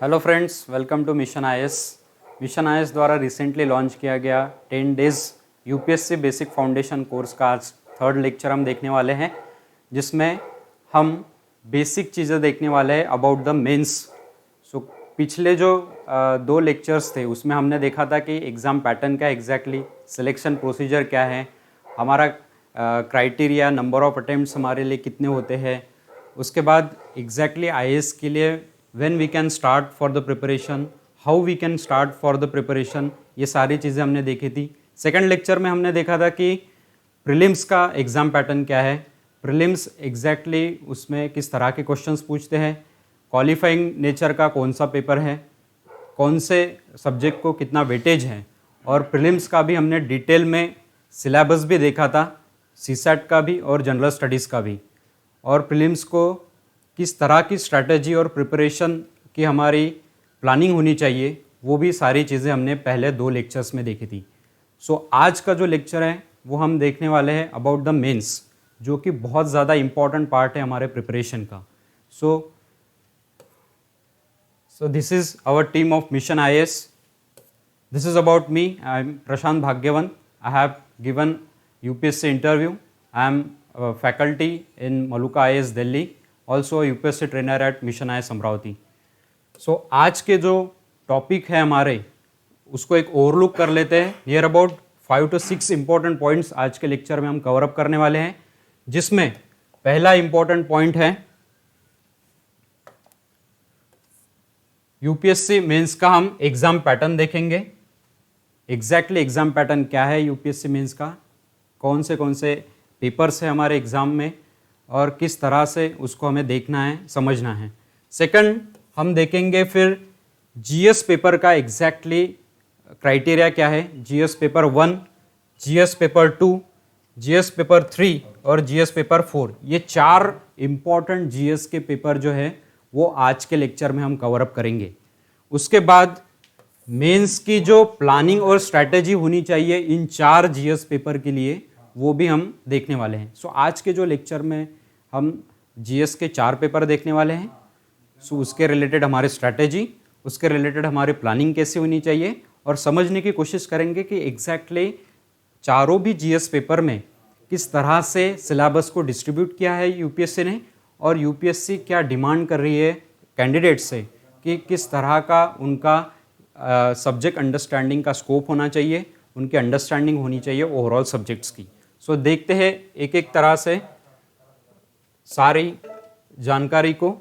Hello friends, welcome to mission IAS. Mission IAS द्वारा recently launch किया गया 10 days UPSC basic foundation course का आज थर्ड लेक्चर हम देखने वाले हैं, जिसमें हम बेसिक चीज़ें देखने वाले हैं अबाउट द मेंस। सो पिछले जो दो लेक्चर्स थे उसमें हमने देखा था कि एग्ज़ाम पैटर्न क्या एग्जैक्टली, सिलेक्शन प्रोसीजर क्या है, हमारा क्राइटेरिया, नंबर ऑफ अटेम्प्ट्स हमारे लिए कितने होते हैं, उसके बाद एग्जैक्टली आईएएस के लिए when we can start for the preparation, how we can start for the preparation, ये सारी चीज़ें हमने देखी थी। सेकंड लेक्चर में हमने देखा था कि प्रीलिम्स का एग्ज़ाम पैटर्न क्या है, प्रीलिम्स एग्जैक्टली उसमें किस तरह के क्वेश्चंस पूछते हैं, क्वालिफाइंग नेचर का कौन सा पेपर है, कौन से सब्जेक्ट को कितना वेटेज है, और प्रीलिम्स का भी हमने डिटेल में सिलेबस भी देखा था, सीसैट का भी और जनरल स्टडीज़ का भी, और प्रीलिम्स को किस तरह की स्ट्रैटेजी और प्रिपरेशन की हमारी प्लानिंग होनी चाहिए, वो भी सारी चीज़ें हमने पहले दो लेक्चर्स में देखी थी। सो आज का जो लेक्चर है वो हम देखने वाले हैं अबाउट द मेंस, जो कि बहुत ज़्यादा इम्पॉर्टेंट पार्ट है हमारे प्रिपरेशन का। So this is our team of mission IAS. This is about me. I am Prashant Bhagyavan. I have given UPSC interview. I am a faculty in Maluka IAS Delhi. Also a UPSC trainer at Mission IAS Amravati. So आज के जो topic है हमारे, उसको एक overlook कर लेते हैं। Near about 5 to 6 important points आज के लेक्चर में हम कवर अप करने वाले हैं, जिसमें पहला इंपॉर्टेंट पॉइंट है यूपीएससी मेंस का। हम एग्जाम पैटर्न देखेंगे, एग्जैक्टली एग्ज़ाम पैटर्न क्या है यूपीएससी मेंस का, कौन से पेपर्स है हमारे एग्ज़ाम में और किस तरह से उसको हमें देखना है, समझना है। सेकंड, हम देखेंगे फिर जीएस पेपर का एग्जैक्टली क्राइटेरिया क्या है, GS paper 1, GS paper 2, GS paper 3 और जीएस पेपर 4। ये 4 इम्पॉर्टेंट जीएस के पेपर जो है वो आज के लेक्चर में हम कवर अप करेंगे। उसके बाद मेंस की जो प्लानिंग और स्ट्रैटेजी होनी चाहिए इन 4 जीएस पेपर के लिए, वो भी हम देखने वाले हैं। सो आज के जो लेक्चर में हम जीएस के 4 पेपर देखने वाले हैं। सो उसके रिलेटेड हमारे स्ट्रैटेजी, उसके रिलेटेड हमारी प्लानिंग कैसे होनी चाहिए, और समझने की कोशिश करेंगे कि एग्जैक्टली चारों भी जीएस पेपर में किस तरह से सिलेबस को डिस्ट्रीब्यूट किया है यूपीएससी ने, और यूपीएससी क्या डिमांड कर रही है कैंडिडेट से कि किस तरह का उनका सब्जेक्ट अंडरस्टैंडिंग का स्कोप होना चाहिए, उनकी अंडरस्टैंडिंग होनी चाहिए ओवरऑल सब्जेक्ट्स की। सो देखते हैं एक एक तरह से सारी जानकारी को।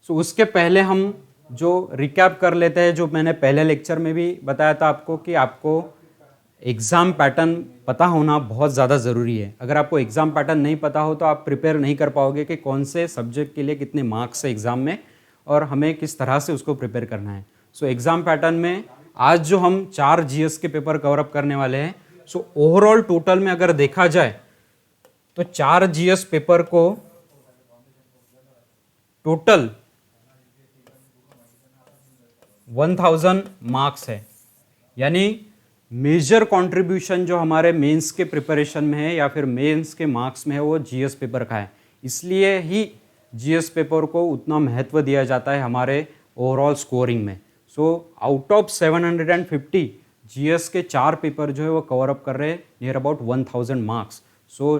सो उसके पहले हम जो रिकैप कर लेते हैं, जो मैंने पहले लेक्चर में भी बताया था आपको कि आपको एग्ज़ाम पैटर्न पता होना बहुत ज़्यादा ज़रूरी है। अगर आपको एग्ज़ाम पैटर्न नहीं पता हो तो आप प्रिपेयर नहीं कर पाओगे कि कौन से सब्जेक्ट के लिए कितने मार्क्स है एग्ज़ाम में और हमें किस तरह से उसको प्रिपेयर करना है। सो एग्ज़ाम पैटर्न में आज जो हम 4 जीएस के पेपर कवर अप करने वाले हैं, सो ओवरऑल टोटल में अगर देखा जाए तो 4 जीएस पेपर को टोटल 1000 मार्क्स है। यानी मेजर कंट्रीब्यूशन जो हमारे मेंस के प्रिपरेशन में है या फिर मेंस के मार्क्स में है, वो जीएस पेपर का है। इसलिए ही जीएस पेपर को उतना महत्व दिया जाता है हमारे ओवरऑल स्कोरिंग में। सो आउट ऑफ 750 जीएस के 4 पेपर जो है वो कवर अप कर रहे हैं near about 1000 marks. So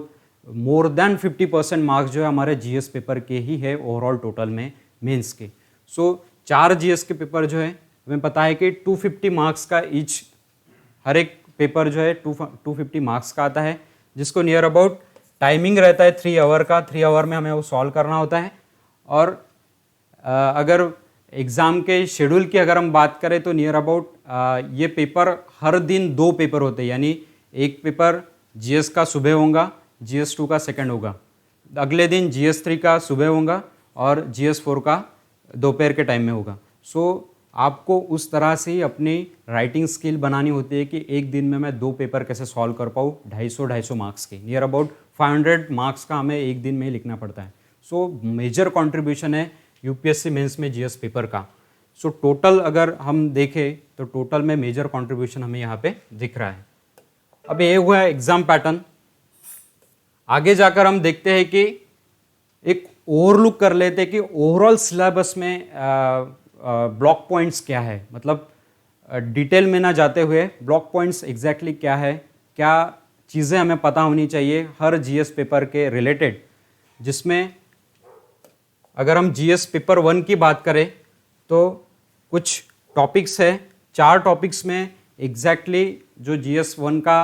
more than 50% marks जो है हमारे जीएस पेपर के ही है ओवरऑल टोटल में मेंस के। सो 4 जीएस के पेपर जो है हमें पता है कि 250 मार्क्स का ईच, हर एक पेपर जो है 250 मार्क्स का आता है, जिसको नियर अबाउट टाइमिंग रहता है 3 आवर का। 3 आवर में हमें वो सॉल्व करना होता है। और अगर एग्ज़ाम के शेड्यूल की अगर हम बात करें तो नियर अबाउट ये पेपर हर दिन 2 पेपर होते हैं। यानी एक पेपर जीएस का सुबह होगा, जीएस 2 का सेकंड होगा, अगले दिन जीएस 3 का सुबह होगा और जीएस 4 का दोपहर के टाइम में होगा। सो आपको उस तरह से ही अपनी राइटिंग स्किल बनानी होती है कि एक दिन में मैं 2 पेपर कैसे सॉल्व कर पाऊँ 250 मार्क्स के। नियर अबाउट 500 मार्क्स का हमें एक दिन में ही लिखना पड़ता है। सो मेजर कंट्रीब्यूशन है यूपीएससी मेंस में जीएस पेपर का। सो टोटल अगर हम देखें तो टोटल में मेजर कंट्रीब्यूशन हमें यहाँ पे दिख रहा है। अब ये हुआ है एग्जाम पैटर्न। आगे जाकर हम देखते हैं कि एक ओवरलुक कर लेते कि ओवरऑल सिलेबस में ब्लॉक पॉइंट्स क्या है, मतलब डिटेल में ना जाते हुए ब्लॉक पॉइंट्स एग्जैक्टली क्या है, क्या चीज़ें हमें पता होनी चाहिए हर जीएस पेपर के रिलेटेड। जिसमें अगर हम जीएस पेपर 1 की बात करें तो कुछ टॉपिक्स है, 4 टॉपिक्स में एग्जैक्टली जो जीएस 1 का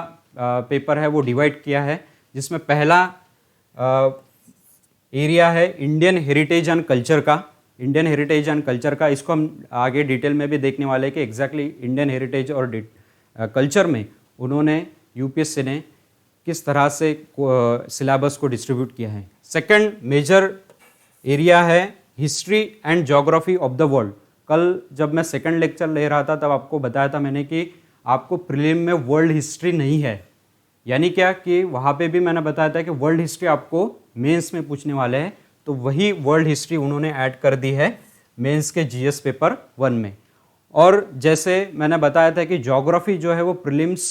पेपर है वो डिवाइड किया है। जिसमें पहला एरिया है इंडियन हेरिटेज एंड कल्चर का। इंडियन हेरिटेज एंड कल्चर का इसको हम आगे डिटेल में भी देखने वाले हैं कि एग्जैक्टली इंडियन हेरिटेज और कल्चर में उन्होंने यूपीएससी ने किस तरह से सिलेबस को डिस्ट्रीब्यूट किया है। सेकंड मेजर एरिया है history and geography of the world. कल जब मैं सेकंड लेक्चर ले रहा था तब आपको बताया था मैंने कि आपको प्रीलिम में वर्ल्ड हिस्ट्री नहीं है, यानी क्या कि वहाँ पे भी मैंने बताया था कि वर्ल्ड हिस्ट्री आपको मेंस में पूछने वाले हैं, तो वही वर्ल्ड हिस्ट्री उन्होंने ऐड कर दी है मेंस के जीएस पेपर 1 में। और जैसे मैंने बताया था कि ज्योग्राफी जो है वो प्रीलिम्स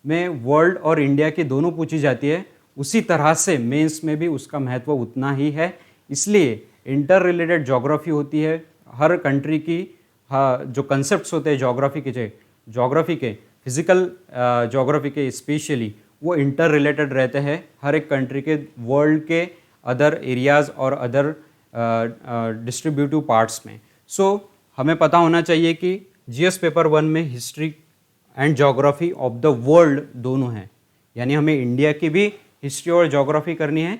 में वर्ल्ड और इंडिया की दोनों पूछी जाती है, उसी तरह से मेंस में भी उसका महत्व उतना ही है। इसलिए इंटर रिलेटेड ज्योग्राफी होती है, हर कंट्री की जो कंसेप्ट्स होते हैं ज्योग्राफी के फिजिकल ज्योग्राफी के स्पेशली, वो इंटर रिलेटेड रहते हैं हर एक कंट्री के वर्ल्ड के अदर एरियाज़ और अदर डिस्ट्रीब्यूटिव पार्ट्स में। सो हमें पता होना चाहिए कि जीएस पेपर 1 में history and geography of the world दोनों हैं, यानी हमें इंडिया की भी हिस्ट्री और ज्योग्राफी करनी है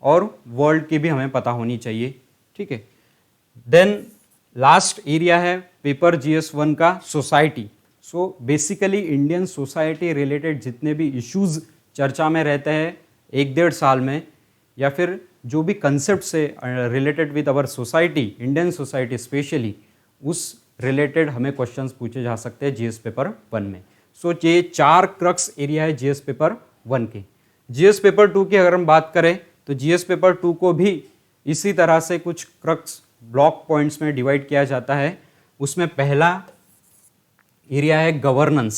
और वर्ल्ड की भी हमें पता होनी चाहिए, ठीक है। देन लास्ट एरिया है पेपर जीएस 1 का society. So basically Indian society related जितने भी इश्यूज चर्चा में रहते हैं 1-1.5 साल में, या फिर जो भी कंसेप्ट से related with our society, Indian society specially, उस रिलेटेड हमें क्वेश्चंस पूछे जा सकते हैं जीएस पेपर 1 में। सो ये 4 क्रक्स एरिया है जीएस पेपर 1 के। जीएस पेपर 2 की अगर हम बात करें तो जीएस पेपर 2 को भी इसी तरह से कुछ क्रक्स ब्लॉक पॉइंट्स में डिवाइड किया जाता है। उसमें पहला एरिया है गवर्नेंस।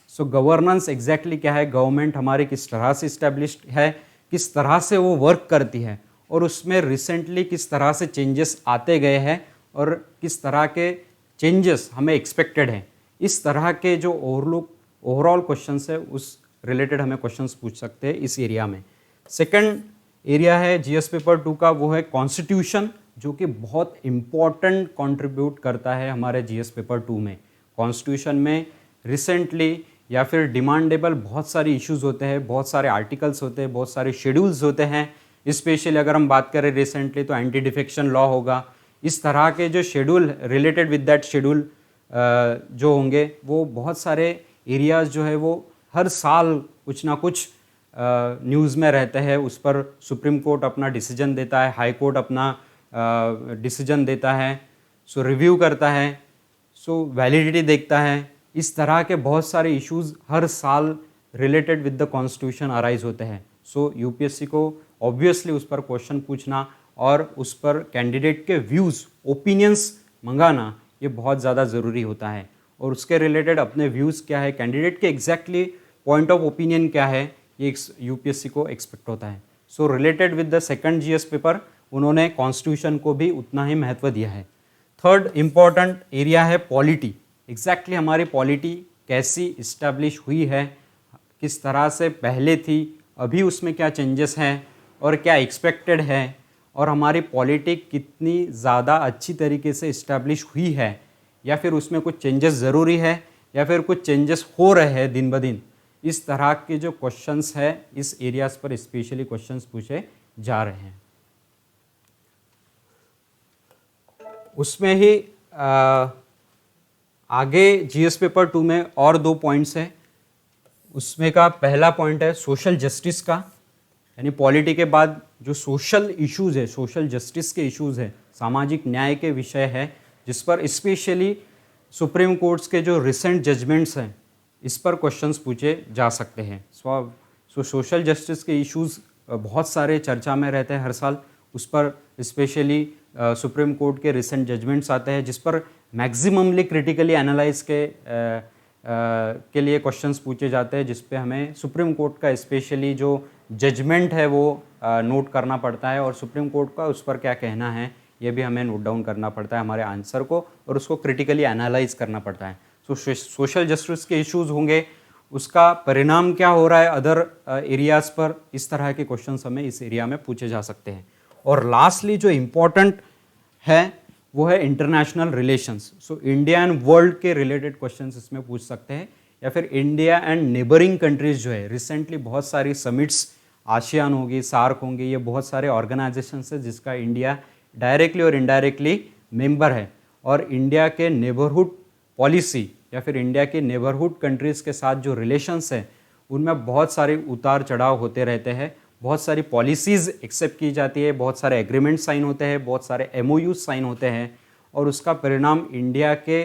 सो गवर्नेंस एग्जैक्टली क्या है, गवर्नमेंट हमारी किस तरह से इस्टेब्लिश्ड है, किस तरह से वो वर्क करती है, और उसमें रिसेंटली किस तरह से चेंजेस आते गए हैं और किस तरह के चेंजेस हमें एक्सपेक्टेड हैं। इस तरह के जो ओवरऑल क्वेश्चंस है उस रिलेटेड हमें क्वेश्चंस पूछ सकते हैं इस एरिया में। सेकंड एरिया है जीएस पेपर 2 का, वो है कॉन्स्टिट्यूशन, जो कि बहुत इम्पॉर्टेंट कंट्रीब्यूट करता है हमारे जीएस पेपर 2 में। कॉन्स्टिट्यूशन में रिसेंटली या फिर डिमांडेबल बहुत सारे इश्यूज होते हैं, बहुत सारे आर्टिकल्स होते हैं, बहुत सारे शेड्यूल्स होते हैं। स्पेशली अगर हम बात करें रिसेंटली तो एंटी डिफेक्शन लॉ होगा। इस तरह के जो schedule related with that schedule जो होंगे, वो बहुत सारे एरियाज जो है वो हर साल कुछ ना कुछ न्यूज़ में रहते हैं। उस पर सुप्रीम कोर्ट अपना डिसीजन देता है, हाई कोर्ट अपना डिसीजन देता है, सो रिव्यू करता है, सो वैलिडिटी देखता है। इस तरह के बहुत सारे इश्यूज हर साल related with the constitution arise होते हैं। सो यूपीएससी को ऑब्वियसली उस पर क्वेश्चन पूछना और उस पर कैंडिडेट के व्यूज़, ओपिनियंस मंगाना, ये बहुत ज़्यादा ज़रूरी होता है। और उसके रिलेटेड अपने व्यूज़ क्या है, कैंडिडेट के एग्जैक्टली पॉइंट ऑफ ओपिनियन क्या है, ये यूपीएससी को एक्सपेक्ट होता है। सो related with the second GS paper उन्होंने कॉन्स्टिट्यूशन को भी उतना ही महत्व दिया है। थर्ड इम्पॉर्टेंट एरिया है पॉलिटी। एग्जैक्टली हमारी पॉलिटी कैसी इस्टेब्लिश हुई है, किस तरह से पहले थी, अभी उसमें क्या चेंजेस हैं और क्या एक्सपेक्टेड है, और हमारी पॉलिटी कितनी ज़्यादा अच्छी तरीके से इस्टेब्लिश हुई है, या फिर उसमें कुछ चेंजेस ज़रूरी है, या फिर कुछ चेंजेस हो रहे हैं दिन ब दिन। इस तरह के जो क्वेश्चंस है इस एरियाज़ पर स्पेशली क्वेश्चंस पूछे जा रहे हैं। उसमें ही आगे जीएस पेपर 2 में और 2 पॉइंट्स हैं। उसमें का पहला पॉइंट है सोशल जस्टिस का, यानी पॉलिटी के बाद जो सोशल इश्यूज़ है, सोशल जस्टिस के इश्यूज़ है, सामाजिक न्याय के विषय है, जिस पर स्पेशली सुप्रीम कोर्ट्स के जो रिसेंट जजमेंट्स हैं इस पर क्वेश्चंस पूछे जा सकते हैं। सो सोशल जस्टिस के इश्यूज़ बहुत सारे चर्चा में रहते हैं हर साल। उस पर स्पेशली सुप्रीम कोर्ट के रिसेंट जजमेंट्स आते हैं जिस पर मैक्सिममली क्रिटिकली एनालाइज के लिए क्वेश्चंस पूछे जाते हैं, जिस पे हमें सुप्रीम कोर्ट का स्पेशली जो जजमेंट है वो नोट करना पड़ता है, और सुप्रीम कोर्ट का उस पर क्या कहना है ये भी हमें नोट डाउन करना पड़ता है हमारे आंसर को, और उसको क्रिटिकली एनालाइज करना पड़ता है। सोशल जस्टिस के इश्यूज होंगे, उसका परिणाम क्या हो रहा है अदर एरियाज पर, इस तरह के क्वेश्चंस हमें इस एरिया में पूछे जा सकते हैं। और लास्टली जो इम्पोर्टेंट है वो है international relations. So India and world के रिलेटेड क्वेश्चंस इसमें पूछ सकते हैं, या फिर इंडिया एंड नेबरिंग कंट्रीज जो है, रिसेंटली बहुत सारी समिट्स, आसियान होगी, सार्क होंगे, ये बहुत सारे ऑर्गेनाइजेशंस है जिसका इंडिया डायरेक्टली और इनडायरेक्टली मेंबर है, और इंडिया के नेबरहुड पॉलिसी या फिर इंडिया के नेबरहुड कंट्रीज़ के साथ जो रिलेशंस है उनमें बहुत सारे उतार चढ़ाव होते रहते हैं, बहुत सारी पॉलिसीज़ एक्सेप्ट की जाती है, बहुत सारे एग्रीमेंट साइन होते हैं, बहुत सारे MOU साइन होते हैं, और उसका परिणाम इंडिया के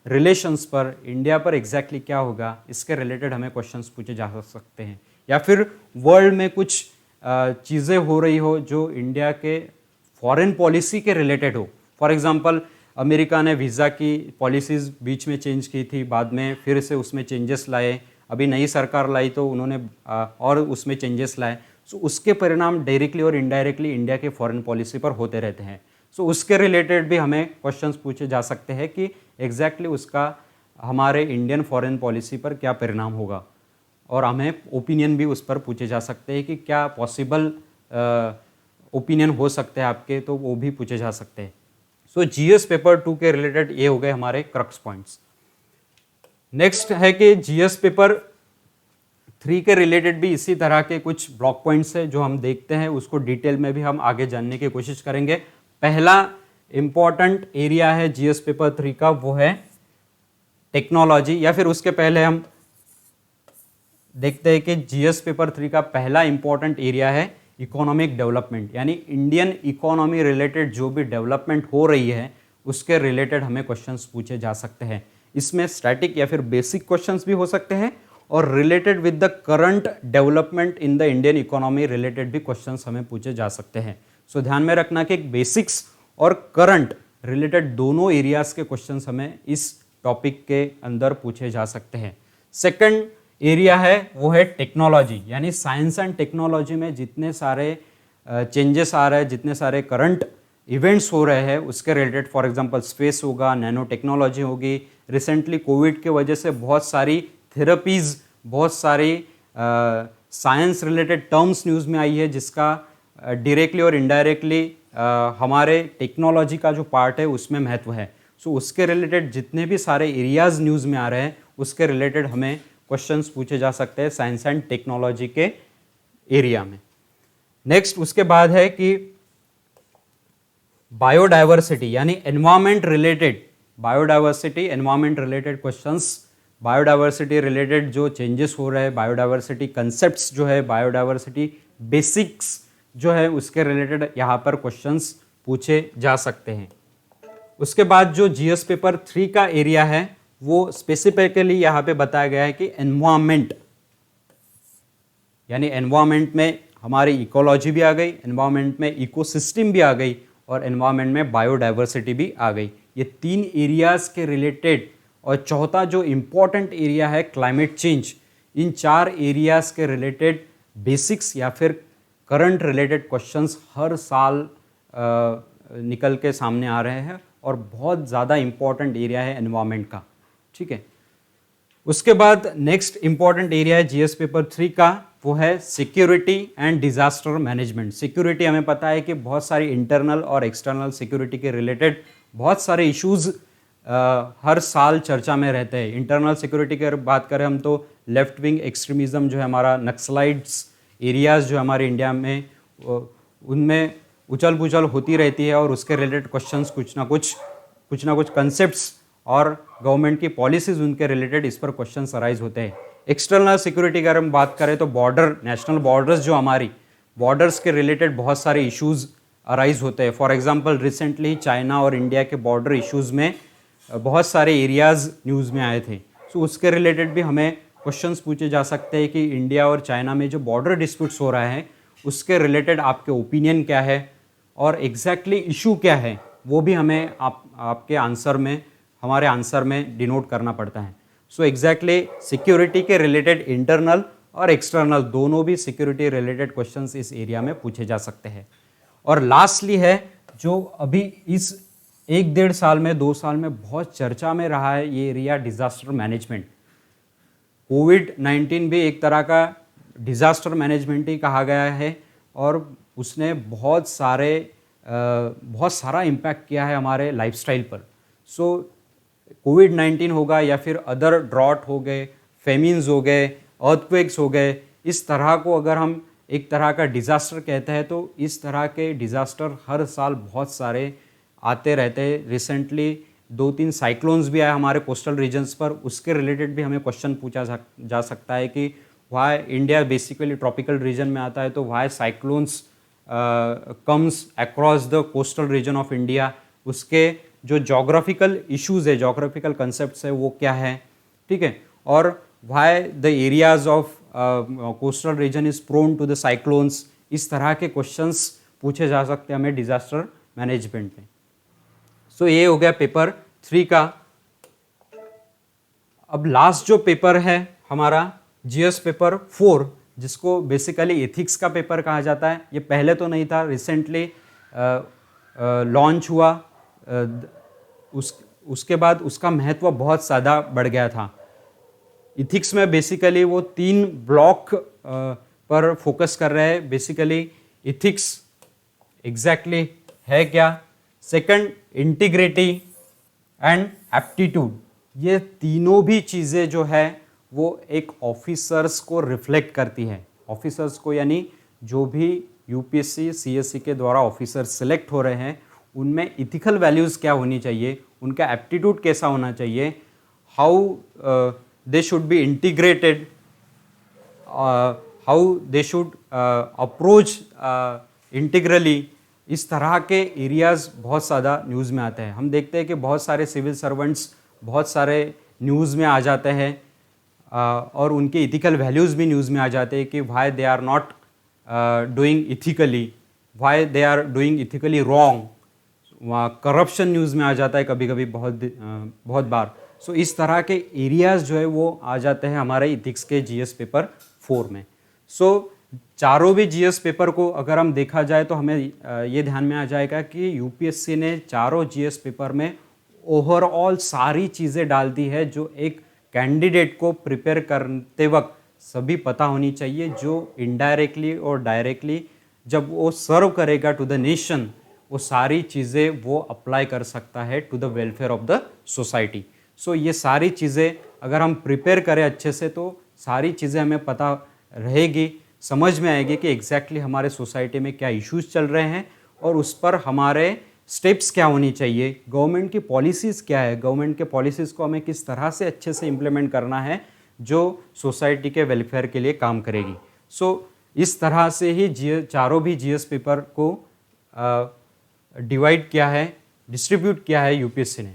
रिलेशंस पर, इंडिया पर एग्जैक्टली क्या होगा, इसके रिलेटेड हमें क्वेश्चंस पूछे जा सकते हैं। या फिर वर्ल्ड में कुछ चीज़ें हो रही हो जो इंडिया के फॉरेन पॉलिसी के रिलेटेड हो। फॉर एग्जांपल अमेरिका ने वीज़ा की पॉलिसीज़ बीच में चेंज की थी, बाद में फिर से उसमें चेंजेस लाए, अभी नई सरकार लाई तो उन्होंने और उसमें चेंजेस लाए। सो उसके परिणाम डायरेक्टली और इनडायरेक्टली इंडिया के फॉरेन पॉलिसी पर होते रहते हैं। सो उसके रिलेटेड भी हमें क्वेश्चंस पूछे जा सकते हैं कि एग्जैक्टली उसका हमारे इंडियन फॉरेन पॉलिसी पर क्या परिणाम होगा, और हमें ओपिनियन भी उस पर पूछे जा सकते हैं कि क्या पॉसिबल ओपिनियन हो सकते हैं आपके, तो वो भी पूछे जा सकते हैं। सो GS पेपर 2 के रिलेटेड ये हो गए हमारे क्रक्स पॉइंट्स। नेक्स्ट है कि GS पेपर 3 के रिलेटेड भी इसी तरह के कुछ ब्लॉक पॉइंट्स है जो हम देखते हैं, उसको डिटेल में भी हम आगे जानने की कोशिश करेंगे। पहला इंपॉर्टेंट एरिया है GS पेपर 3 का, वो है टेक्नोलॉजी, या फिर उसके पहले हम देखते हैं कि GS पेपर 3 का पहला इंपॉर्टेंट एरिया है इकोनॉमिक डेवलपमेंट, यानी इंडियन इकोनॉमी रिलेटेड जो भी डेवलपमेंट हो रही है उसके रिलेटेड हमें क्वेश्चंस पूछे जा सकते हैं। इसमें स्टैटिक या फिर बेसिक क्वेश्चंस भी हो सकते हैं, और related with the current development in the Indian economy related भी क्वेश्चंस हमें पूछे जा सकते हैं। सो ध्यान में रखना कि बेसिक्स और करंट रिलेटेड दोनों एरियाज के क्वेश्चंस हमें इस टॉपिक के अंदर पूछे जा सकते हैं। सेकंड एरिया है वो है टेक्नोलॉजी, यानी साइंस एंड टेक्नोलॉजी में जितने सारे चेंजेस आ रहे हैं, जितने सारे करंट इवेंट्स हो रहे हैं उसके रिलेटेड, फॉर एग्जांपल स्पेस होगा, नैनो टेक्नोलॉजी होगी। रिसेंटली कोविड के वजह से बहुत सारी थेरेपीज़, बहुत सारी साइंस रिलेटेड टर्म्स न्यूज़ में आई है जिसका डायरेक्टली और इनडायरेक्टली हमारे टेक्नोलॉजी का जो पार्ट है उसमें महत्व है। सो उसके रिलेटेड जितने भी सारे एरियाज़ न्यूज़ में आ रहे हैं उसके रिलेटेड हमें क्वेश्चंस पूछे जा सकते हैं साइंस एंड टेक्नोलॉजी के एरिया में। नेक्स्ट उसके बाद है कि बायोडाइवर्सिटी, यानी environment related, biodiversity environment related questions, biodiversity related जो चेंजेस हो रहे हैं, बायोडाइवर्सिटी कंसेप्ट्स जो है, बायोडाइवर्सिटी बेसिक्स जो है उसके रिलेटेड यहाँ पर क्वेश्चंस पूछे जा सकते हैं। उसके बाद जो GS पेपर 3 का एरिया है वो स्पेसिफिकली यहाँ पे बताया गया है कि एनवायरमेंट, यानी एनवायरमेंट में हमारी इकोलॉजी भी आ गई, एनवायरमेंट में इकोसिस्टम भी आ गई, और एनवायरमेंट में बायोडाइवर्सिटी भी आ गई। ये 3 एरियाज के रिलेटेड, और चौथा जो इम्पोर्टेंट एरिया है क्लाइमेट चेंज, इन 4 एरियाज के रिलेटेड बेसिक्स या फिर करंट रिलेटेड क्वेश्चंस हर साल निकल के सामने आ रहे हैं, और बहुत ज़्यादा इम्पोर्टेंट एरिया है एनवायरमेंट का। ठीक है, उसके बाद नेक्स्ट इंपॉर्टेंट एरिया है GS पेपर 3 का, वो है security and disaster management. Security हमें पता है कि बहुत सारी इंटरनल और एक्सटर्नल सिक्योरिटी के रिलेटेड बहुत सारे इश्यूज हर साल चर्चा में रहते हैं। इंटरनल सिक्योरिटी की अगर बात करें हम तो लेफ्ट विंग एक्सट्रीमिज्म जो है हमारा, नक्सलाइट्स एरियाज जो हमारे इंडिया में, उनमें उछल पुछल होती रहती है, और उसके रिलेटेड क्वेश्चंस कुछ ना कुछ कंसेप्ट्स और गवर्नमेंट की पॉलिसीज उनके रिलेटेड इस पर क्वेश्चंस अराइज होते हैं। एक्सटर्नल सिक्योरिटी की अगर हम बात करें तो बॉर्डर, नेशनल बॉर्डर्स जो हमारी, बॉर्डर्स के रिलेटेड बहुत सारे इश्यूज अराइज होते हैं। फॉर एग्जांपल रिसेंटली चाइना और इंडिया के बॉर्डर इश्यूज में बहुत सारे एरियाज न्यूज़ में आए थे। सो उसके रिलेटेड भी हमें क्वेश्चंस पूछे जा सकते हैं कि इंडिया और चाइना में जो बॉर्डर डिस्प्यूट्स हो रहा है उसके रिलेटेड आपके ओपिनियन क्या है, और एग्जैक्टली इशू क्या है, वो भी हमें आपके आंसर में, हमारे आंसर में डिनोट करना पड़ता है। सो एग्जैक्टली सिक्योरिटी के रिलेटेड इंटरनल और एक्सटर्नल, दोनों भी सिक्योरिटी रिलेटेड क्वेश्चंस इस एरिया में पूछे जा सकते हैं। और लास्टली है जो अभी इस 1-1.5 साल में 2 साल में बहुत चर्चा में रहा है, ये एरिया डिजास्टर मैनेजमेंट। कोविड-19 भी एक तरह का डिजास्टर मैनेजमेंट ही कहा गया है और उसने बहुत सारा इम्पैक्ट किया है हमारे लाइफस्टाइल पर। सो कोविड-19 होगा या फिर अदर ड्रॉट हो गए, फेमिन्स हो गए, अर्थक्वेक्स हो गए, इस तरह को अगर हम एक तरह का डिज़ास्टर कहते हैं तो इस तरह के डिज़ास्टर हर साल बहुत सारे आते रहते हैं। रिसेंटली 2-3 साइक्लोन्स भी आए हमारे कोस्टल रीजन्स पर, उसके रिलेटेड भी हमें क्वेश्चन पूछा जा सकता है कि why, India basically tropical region में आता है तो why cyclones comes across the coastal region of India, उसके जो जोग्राफिकल इश्यूज है, जोग्राफिकल कंसेप्ट है वो क्या है, ठीक है, और why the areas of coastal region is prone to the cyclones, इस तरह के क्वेश्चंस पूछे जा सकते हैं हमें डिजास्टर मैनेजमेंट में। सो ये हो गया पेपर 3 का। अब लास्ट जो पेपर है हमारा जीएस पेपर 4, जिसको बेसिकली एथिक्स का पेपर कहा जाता है। ये पहले तो नहीं था, रिसेंटली लॉन्च हुआ, उसके बाद उसका महत्व बहुत ज़्यादा बढ़ गया था। इथिक्स में बेसिकली वो 3 ब्लॉक पर फोकस कर रहे हैं। बेसिकली इथिक्स एग्जैक्टली है क्या, सेकंड इंटीग्रिटी एंड एप्टीट्यूड, ये तीनों भी चीज़ें जो है वो एक ऑफिसर्स को रिफ्लेक्ट करती है। ऑफिसर्स को यानी जो भी यूपीएससी सीएससी के द्वारा ऑफिसर सिलेक्ट हो रहे हैं उनमें इथिकल वैल्यूज़ क्या होनी चाहिए, उनका एप्टीट्यूड कैसा होना चाहिए, how they should be integrated, how they should approach integrally, इस तरह के एरियाज़ बहुत ज़्यादा न्यूज़ में आते हैं। हम देखते हैं कि बहुत सारे सिविल सर्वेंट्स बहुत सारे न्यूज़ में आ जाते हैं और उनके इथिकल वैल्यूज़ भी न्यूज़ में आ जाते हैं कि why they are not doing ethically, why they are doing ethically wrong, वहाँ करप्शन न्यूज़ में आ जाता है कभी कभी, बहुत बार। सो इस तरह के एरियाज़ जो है वो आ जाते हैं हमारे इथिक्स के जीएस पेपर 4 में। सो चारों भी जीएस पेपर को अगर हम देखा जाए तो हमें ये ध्यान में आ जाएगा कि यूपीएससी ने चारों जीएस पेपर में ओवरऑल सारी चीज़ें डाल दी है जो एक कैंडिडेट को प्रिपेयर करते वक्त सभी पता होनी चाहिए, जो इनडायरेक्टली और डायरेक्टली जब वो सर्व करेगा टू द नेशन, वो सारी चीज़ें वो अप्लाई कर सकता है to the welfare of the society. So ये सारी चीज़ें अगर हम प्रिपेयर करें अच्छे से तो सारी चीज़ें हमें पता रहेगी, समझ में आएगी कि एग्जैक्टली हमारे सोसाइटी में क्या इश्यूज चल रहे हैं और उस पर हमारे स्टेप्स क्या होनी चाहिए, गवर्नमेंट की पॉलिसीज़ क्या है, गवर्नमेंट के पॉलिसीज़ को हमें किस तरह से अच्छे से इम्प्लीमेंट करना है जो सोसाइटी के वेलफेयर के लिए काम करेगी। सो इस तरह से ही चारों भी जीएस पेपर को डिवाइड किया है, डिस्ट्रीब्यूट किया है यूपीएससी ने।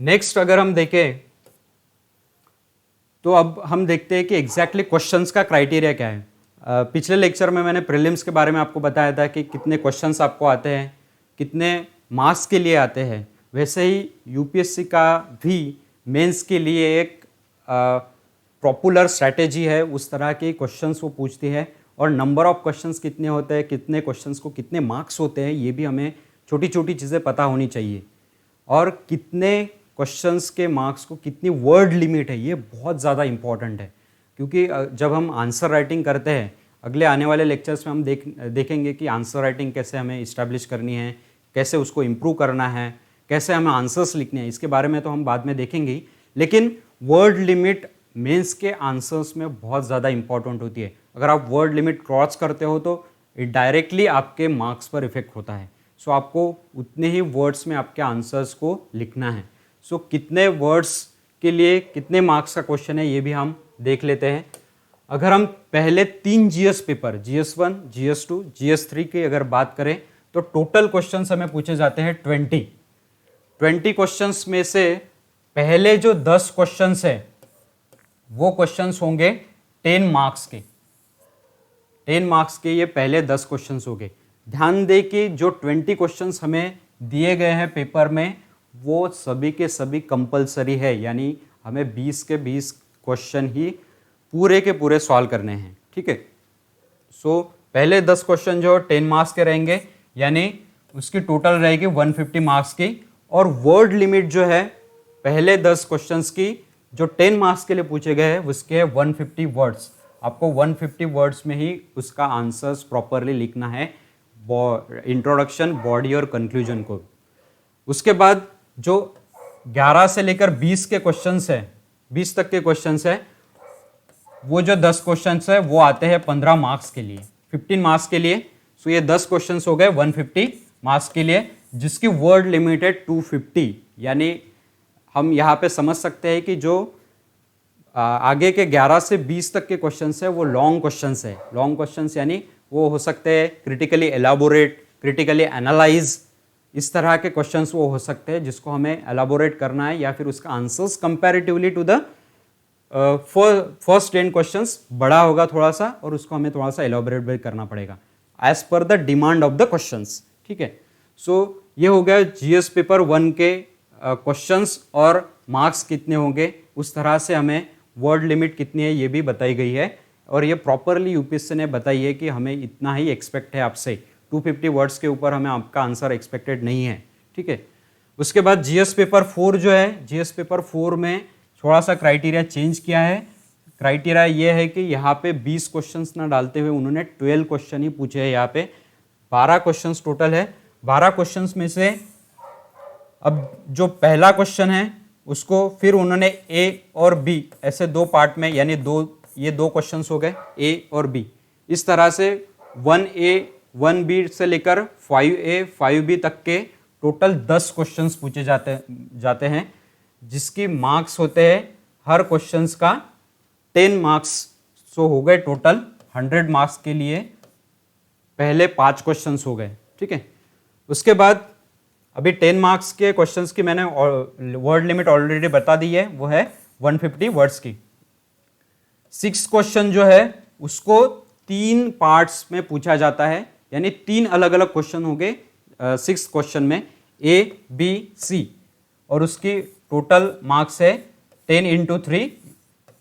नेक्स्ट अगर हम देखें तो अब हम देखते हैं कि एग्जैक्टली क्वेश्चंस का क्राइटेरिया क्या है। पिछले लेक्चर में मैंने प्रीलिम्स के बारे में आपको बताया था कि कितने क्वेश्चंस आपको आते हैं, कितने मार्क्स के लिए आते हैं। वैसे ही यूपीएससी का भी मेंस के लिए एक पॉपुलर स्ट्रैटेजी है, उस तरह के क्वेश्चंस वो पूछती है और नंबर ऑफ क्वेश्चंस कितने होते हैं, कितने क्वेश्चंस को कितने मार्क्स होते हैं, ये भी हमें छोटी छोटी चीज़ें पता होनी चाहिए। और कितने क्वेश्चंस के मार्क्स को कितनी वर्ड लिमिट है, ये बहुत ज़्यादा इंपॉर्टेंट है, क्योंकि जब हम आंसर राइटिंग करते हैं, अगले आने वाले लेक्चर्स में हम देखेंगे कि आंसर राइटिंग कैसे हमें इस्टेब्लिश करनी है, कैसे उसको इम्प्रूव करना है, कैसे हमें आंसर्स लिखने हैं, इसके बारे में तो हम बाद में देखेंगे ही। लेकिन वर्ड लिमिट मेंस के आंसर्स में बहुत ज़्यादा इंपॉर्टेंट होती है। अगर आप वर्ड लिमिट क्रॉस करते हो तो डायरेक्टली आपके मार्क्स पर इफेक्ट होता है। सो आपको उतने ही वर्ड्स में आपके आंसर्स को लिखना है। सो कितने वर्ड्स के लिए कितने मार्क्स का क्वेश्चन है ये भी हम देख लेते हैं। अगर हम पहले 3 GS paper GS1, GS2, GS3 की अगर बात करें तो टोटल क्वेश्चंस हमें पूछे जाते हैं 20 क्वेश्चंस में से पहले जो 10 क्वेश्चंस है वो क्वेश्चंस होंगे 10 मार्क्स के। 10 मार्क्स के ये पहले 10 क्वेश्चंस हो गए। ध्यान दें कि जो 20 क्वेश्चंस हमें दिए गए हैं पेपर में वो सभी के सभी कंपलसरी है, यानी हमें 20 के 20 क्वेश्चन ही पूरे के पूरे सॉल्व करने हैं, ठीक है। सो पहले 10 क्वेश्चन जो 10 मार्क्स के रहेंगे, यानी उसकी टोटल रहेगी 150 मार्क्स की। और वर्ड लिमिट जो है पहले 10 क्वेश्चंस की जो 10 मार्क्स के लिए पूछे गए हैं उसके है 150 वर्ड्स। आपको 150 वर्ड्स में ही उसका आंसर्स प्रॉपरली लिखना है, इंट्रोडक्शन, बॉडी और कंक्लूजन को। उसके बाद जो 11 से लेकर 20 के क्वेश्चंस है, 20 तक के क्वेश्चंस है, वो जो 10 क्वेश्चंस है वो आते हैं 15 मार्क्स के लिए, 15 मार्क्स के लिए। सो ये 10 क्वेश्चंस हो गए 150 मार्क्स के लिए, जिसकी वर्ड लिमिट है 250। यानी हम यहाँ पे समझ सकते हैं कि जो आगे के 11 से 20 तक के क्वेश्चंस है वो लॉन्ग क्वेश्चंस है। लॉन्ग क्वेश्चंस यानी वो हो सकते हैं क्रिटिकली एलाबोरेट, क्रिटिकली एनालाइज, इस तरह के क्वेश्चंस वो हो सकते हैं जिसको हमें एलाबोरेट करना है, या फिर उसका answers comparatively to the first 10 questions बड़ा होगा थोड़ा सा, और उसको हमें थोड़ा सा एलाबोरेट भी करना पड़ेगा as per the demand of the questions, ठीक है। सो ये हो गया जीएस पेपर 1 के क्वेश्चंस और मार्क्स कितने होंगे, उस तरह से हमें वर्ड लिमिट कितनी है ये भी बताई गई है, और ये प्रॉपरली यूपीएससी ने बताई है कि हमें इतना ही एक्सपेक्ट है आपसे, 250 वर्ड्स के ऊपर हमें आपका आंसर एक्सपेक्टेड नहीं है, ठीक है। उसके बाद जीएस पेपर 4 जो है, जीएस पेपर 4 में थोड़ा सा क्राइटेरिया चेंज किया है। क्राइटेरिया ये है कि यहाँ पे 20 क्वेश्चंस ना डालते हुए उन्होंने 12 क्वेश्चन ही पूछे हैं। यहाँ पे 12 क्वेश्चंस टोटल है। 12 क्वेश्चंस में से अब जो पहला क्वेश्चन है उसको फिर उन्होंने ए और बी ऐसे दो पार्ट में, यानी ये दो क्वेश्चंस हो गए ए और बी, इस तरह से 1A 1B से लेकर 5A 5B तक के टोटल 10 क्वेश्चंस पूछे जाते हैं, जिसकी मार्क्स होते हैं हर क्वेश्चंस का 10 मार्क्स। सो हो गए टोटल 100 मार्क्स के लिए पहले 5 क्वेश्चंस हो गए, ठीक है। उसके बाद अभी 10 मार्क्स के क्वेश्चंस की मैंने वर्ड लिमिट ऑलरेडी बता दी है, वो है 150 वर्ड्स की। 6 क्वेश्चन जो है उसको 3 पार्ट्स में पूछा जाता है, यानी 3 अलग अलग क्वेश्चन होंगे 6 क्वेश्चन में, A B C, और उसकी टोटल मार्क्स है 10 into 3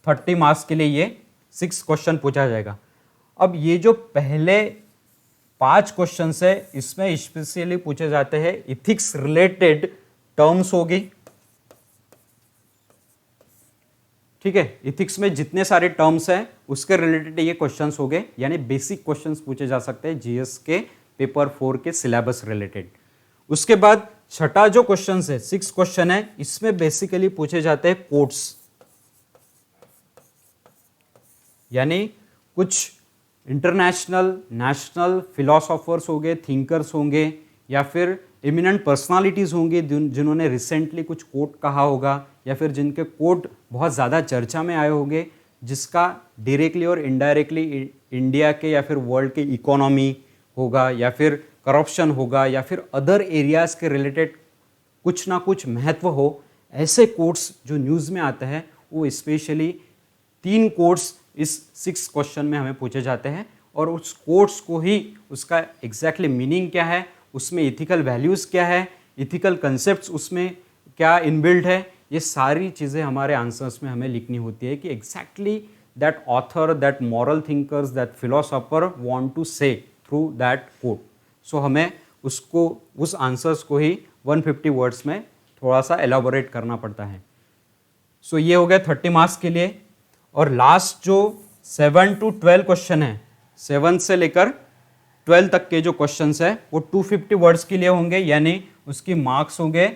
30 मार्क्स के लिए ये 6 क्वेश्चन पूछा जाएगा। अब ये जो पहले 5 क्वेश्चंस है इसमें स्पेशली पूछे जाते हैं इथिक्स रिलेटेड टर्म्स होगी, ठीक है। इथिक्स में जितने सारे टर्म्स हैं उसके रिलेटेड ये क्वेश्चंस हो गए, यानी बेसिक क्वेश्चंस पूछे जा सकते हैं जीएस के पेपर 4 के सिलेबस रिलेटेड। उसके बाद छठा जो क्वेश्चन है 6 क्वेश्चन है, इसमें बेसिकली पूछे जाते हैं कोट्स, यानी कुछ इंटरनेशनल नेशनल फिलोसोफर्स होंगे, थिंकर्स होंगे, या फिर एमिनेंट पर्सनालिटीज होंगी जिन्होंने रिसेंटली कुछ कोट कहा होगा, या फिर जिनके कोट बहुत ज़्यादा चर्चा में आए होंगे, जिसका डायरेक्टली और इनडायरेक्टली इंडिया के या फिर वर्ल्ड के इकोनॉमी होगा, या फिर करप्शन होगा, या फिर अदर एरियाज़ के रिलेटेड कुछ ना कुछ महत्व हो। ऐसे कोट्स जो न्यूज़ में आते हैं वो स्पेशली 3 कोट्स इस 6 क्वेश्चन में हमें पूछे जाते हैं, और उस कोट्स को ही उसका एग्जैक्टली मीनिंग क्या है, उसमें इथिकल वैल्यूज़ क्या है, इथिकल कंसेप्ट्स उसमें क्या इनबिल्ड है, ये सारी चीज़ें हमारे आंसर्स में हमें लिखनी होती है कि exactly that author, that moral thinkers, that philosopher want to say through that quote. So हमें उसको, उस आंसर्स को ही 150 वर्ड्स में थोड़ा सा एलाबोरेट करना पड़ता है। सो ये हो गया 30 मार्क्स के लिए। और लास्ट जो 7 to 12 क्वेश्चन है, 7 से लेकर 12 तक के जो क्वेश्चंस है वो 250 वर्ड्स के लिए होंगे, यानी उसकी मार्क्स होंगे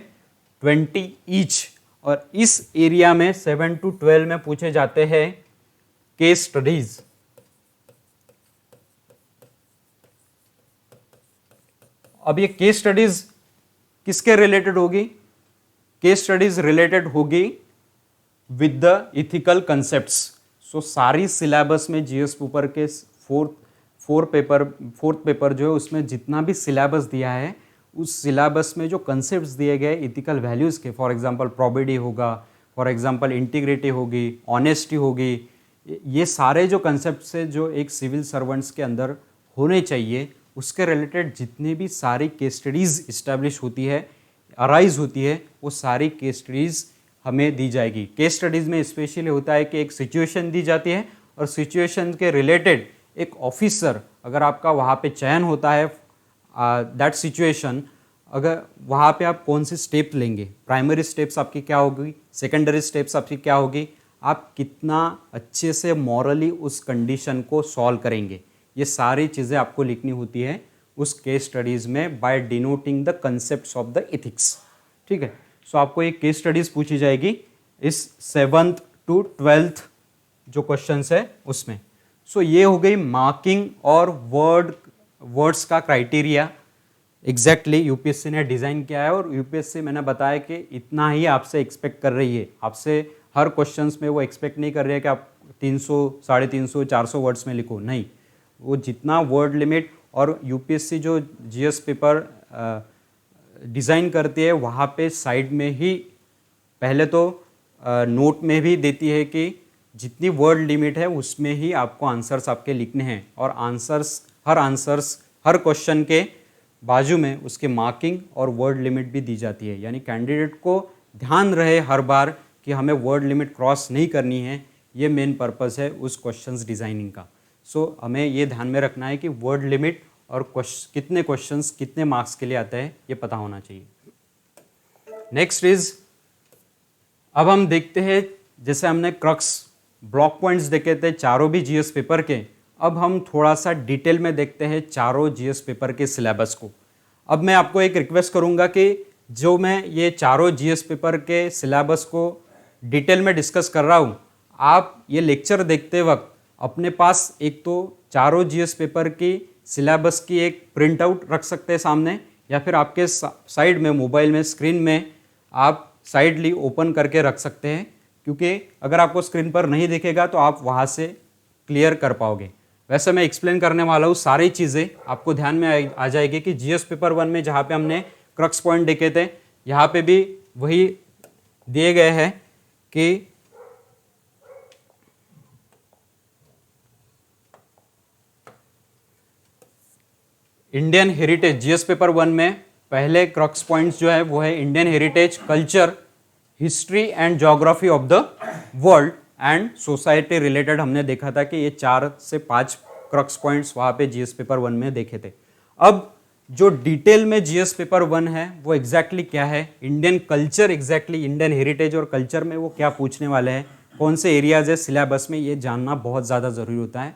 20 ईच। और इस एरिया में 7 to 12 में पूछे जाते हैं केस स्टडीज। अब ये केस स्टडीज किसके रिलेटेड होगी? केस स्टडीज रिलेटेड होगी विद द इथिकल कंसेप्ट्स। सो सारी सिलेबस में जीएस पेपर के फोर्थ पेपर जो है उसमें जितना भी सिलेबस दिया है उस सिलेबस में जो कंसेप्ट्स दिए गए इथिकल वैल्यूज़ के, फॉर एग्जांपल प्रोबेबिलिटी होगा, फॉर एग्जांपल इंटीग्रिटी होगी, ऑनेस्टी होगी, ये सारे जो कंसेप्ट्स है जो एक सिविल सर्वेंट्स के अंदर होने चाहिए, उसके रिलेटेड जितनी भी सारी केस स्टडीज़ इस्टेब्लिश होती है, अराइज होती है, वो सारी केस स्टडीज़ हमें दी जाएगी। केस स्टडीज़ में स्पेशली होता है कि एक सिचुएशन दी जाती है और सिचुएशन के रिलेटेड एक ऑफिसर, अगर आपका वहाँ पे चयन होता है दैट सिचुएशन, अगर वहाँ पे आप कौन सी स्टेप लेंगे, प्राइमरी स्टेप्स आपकी क्या होगी, सेकेंडरी स्टेप्स आपकी क्या होगी, आप कितना अच्छे से मॉरली उस कंडीशन को सॉल्व करेंगे, ये सारी चीज़ें आपको लिखनी होती है उस केस स्टडीज़ में by denoting the concepts of the ethics. ठीक है, सो आपको एक केस स्टडीज़ पूछी जाएगी इस 7th to 12th जो क्वेश्चंस है उसमें। सो ये हो गई मार्किंग और वर्ड्स का क्राइटेरिया एग्जैक्टली यूपीएससी ने डिज़ाइन किया है। और यूपीएससी मैंने बताया कि इतना ही आपसे एक्सपेक्ट कर रही है, आपसे हर क्वेश्चंस में वो एक्सपेक्ट नहीं कर रही है कि आप 300, 350, 400 वर्ड्स में लिखो, नहीं, वो जितना वर्ड लिमिट, और यूपीएससी जो जीएस पेपर डिज़ाइन करती है वहाँ पे साइड में ही पहले तो नोट में भी देती है कि जितनी वर्ड लिमिट है उसमें ही आपको आंसर्स आपके लिखने हैं, और आंसर्स हर क्वेश्चन के बाजू में उसके मार्किंग और वर्ड लिमिट भी दी जाती है। यानी कैंडिडेट को ध्यान रहे हर बार कि हमें वर्ड लिमिट क्रॉस नहीं करनी है, ये मेन पर्पस है उस क्वेश्चंस डिज़ाइनिंग का। सो हमें ये ध्यान में रखना है कि वर्ड लिमिट और कितने क्वेश्चंस कितने मार्क्स के लिए आते हैं ये पता होना चाहिए। नेक्स्ट इज, अब हम देखते हैं, जैसे हमने क्रक्स ब्लॉक पॉइंट्स देखे थे चारों भी जीएस पेपर के, अब हम थोड़ा सा डिटेल में देखते हैं चारों जीएस पेपर के सिलेबस को। अब मैं आपको एक रिक्वेस्ट करूंगा कि जो मैं ये चारों जीएस पेपर के सिलेबस को डिटेल में डिस्कस कर रहा हूँ, आप ये लेक्चर देखते वक्त अपने पास एक तो चारों जीएस पेपर की सिलेबस की एक प्रिंट आउट रख सकते हैं सामने, या फिर आपके साइड में मोबाइल में स्क्रीन में आप साइडली ओपन करके रख सकते हैं, क्योंकि अगर आपको स्क्रीन पर नहीं दिखेगा तो आप वहाँ से क्लियर कर पाओगे। वैसे मैं एक्सप्लेन करने वाला हूँ, सारी चीज़ें आपको ध्यान में आ जाएगी कि जीएस पेपर 1 में जहाँ पे हमने क्रक्स पॉइंट देखे थे, यहाँ पे भी वही दिए गए हैं कि इंडियन हेरिटेज, जीएस पेपर 1 में पहले क्रक्स पॉइंट्स जो है वो है Indian heritage, culture, history and geography of the world and society related. हमने देखा था कि ये 4 से 5 क्रक्स पॉइंट्स वहाँ पे जीएस पेपर 1 में देखे थे। अब जो डिटेल में जीएस पेपर 1 है वो एग्जैक्टली क्या है, Indian culture, exactly Indian heritage और कल्चर में वो क्या पूछने वाले हैं, कौन से एरियाज है सिलेबस में, ये जानना बहुत ज़्यादा ज़रूरी होता है।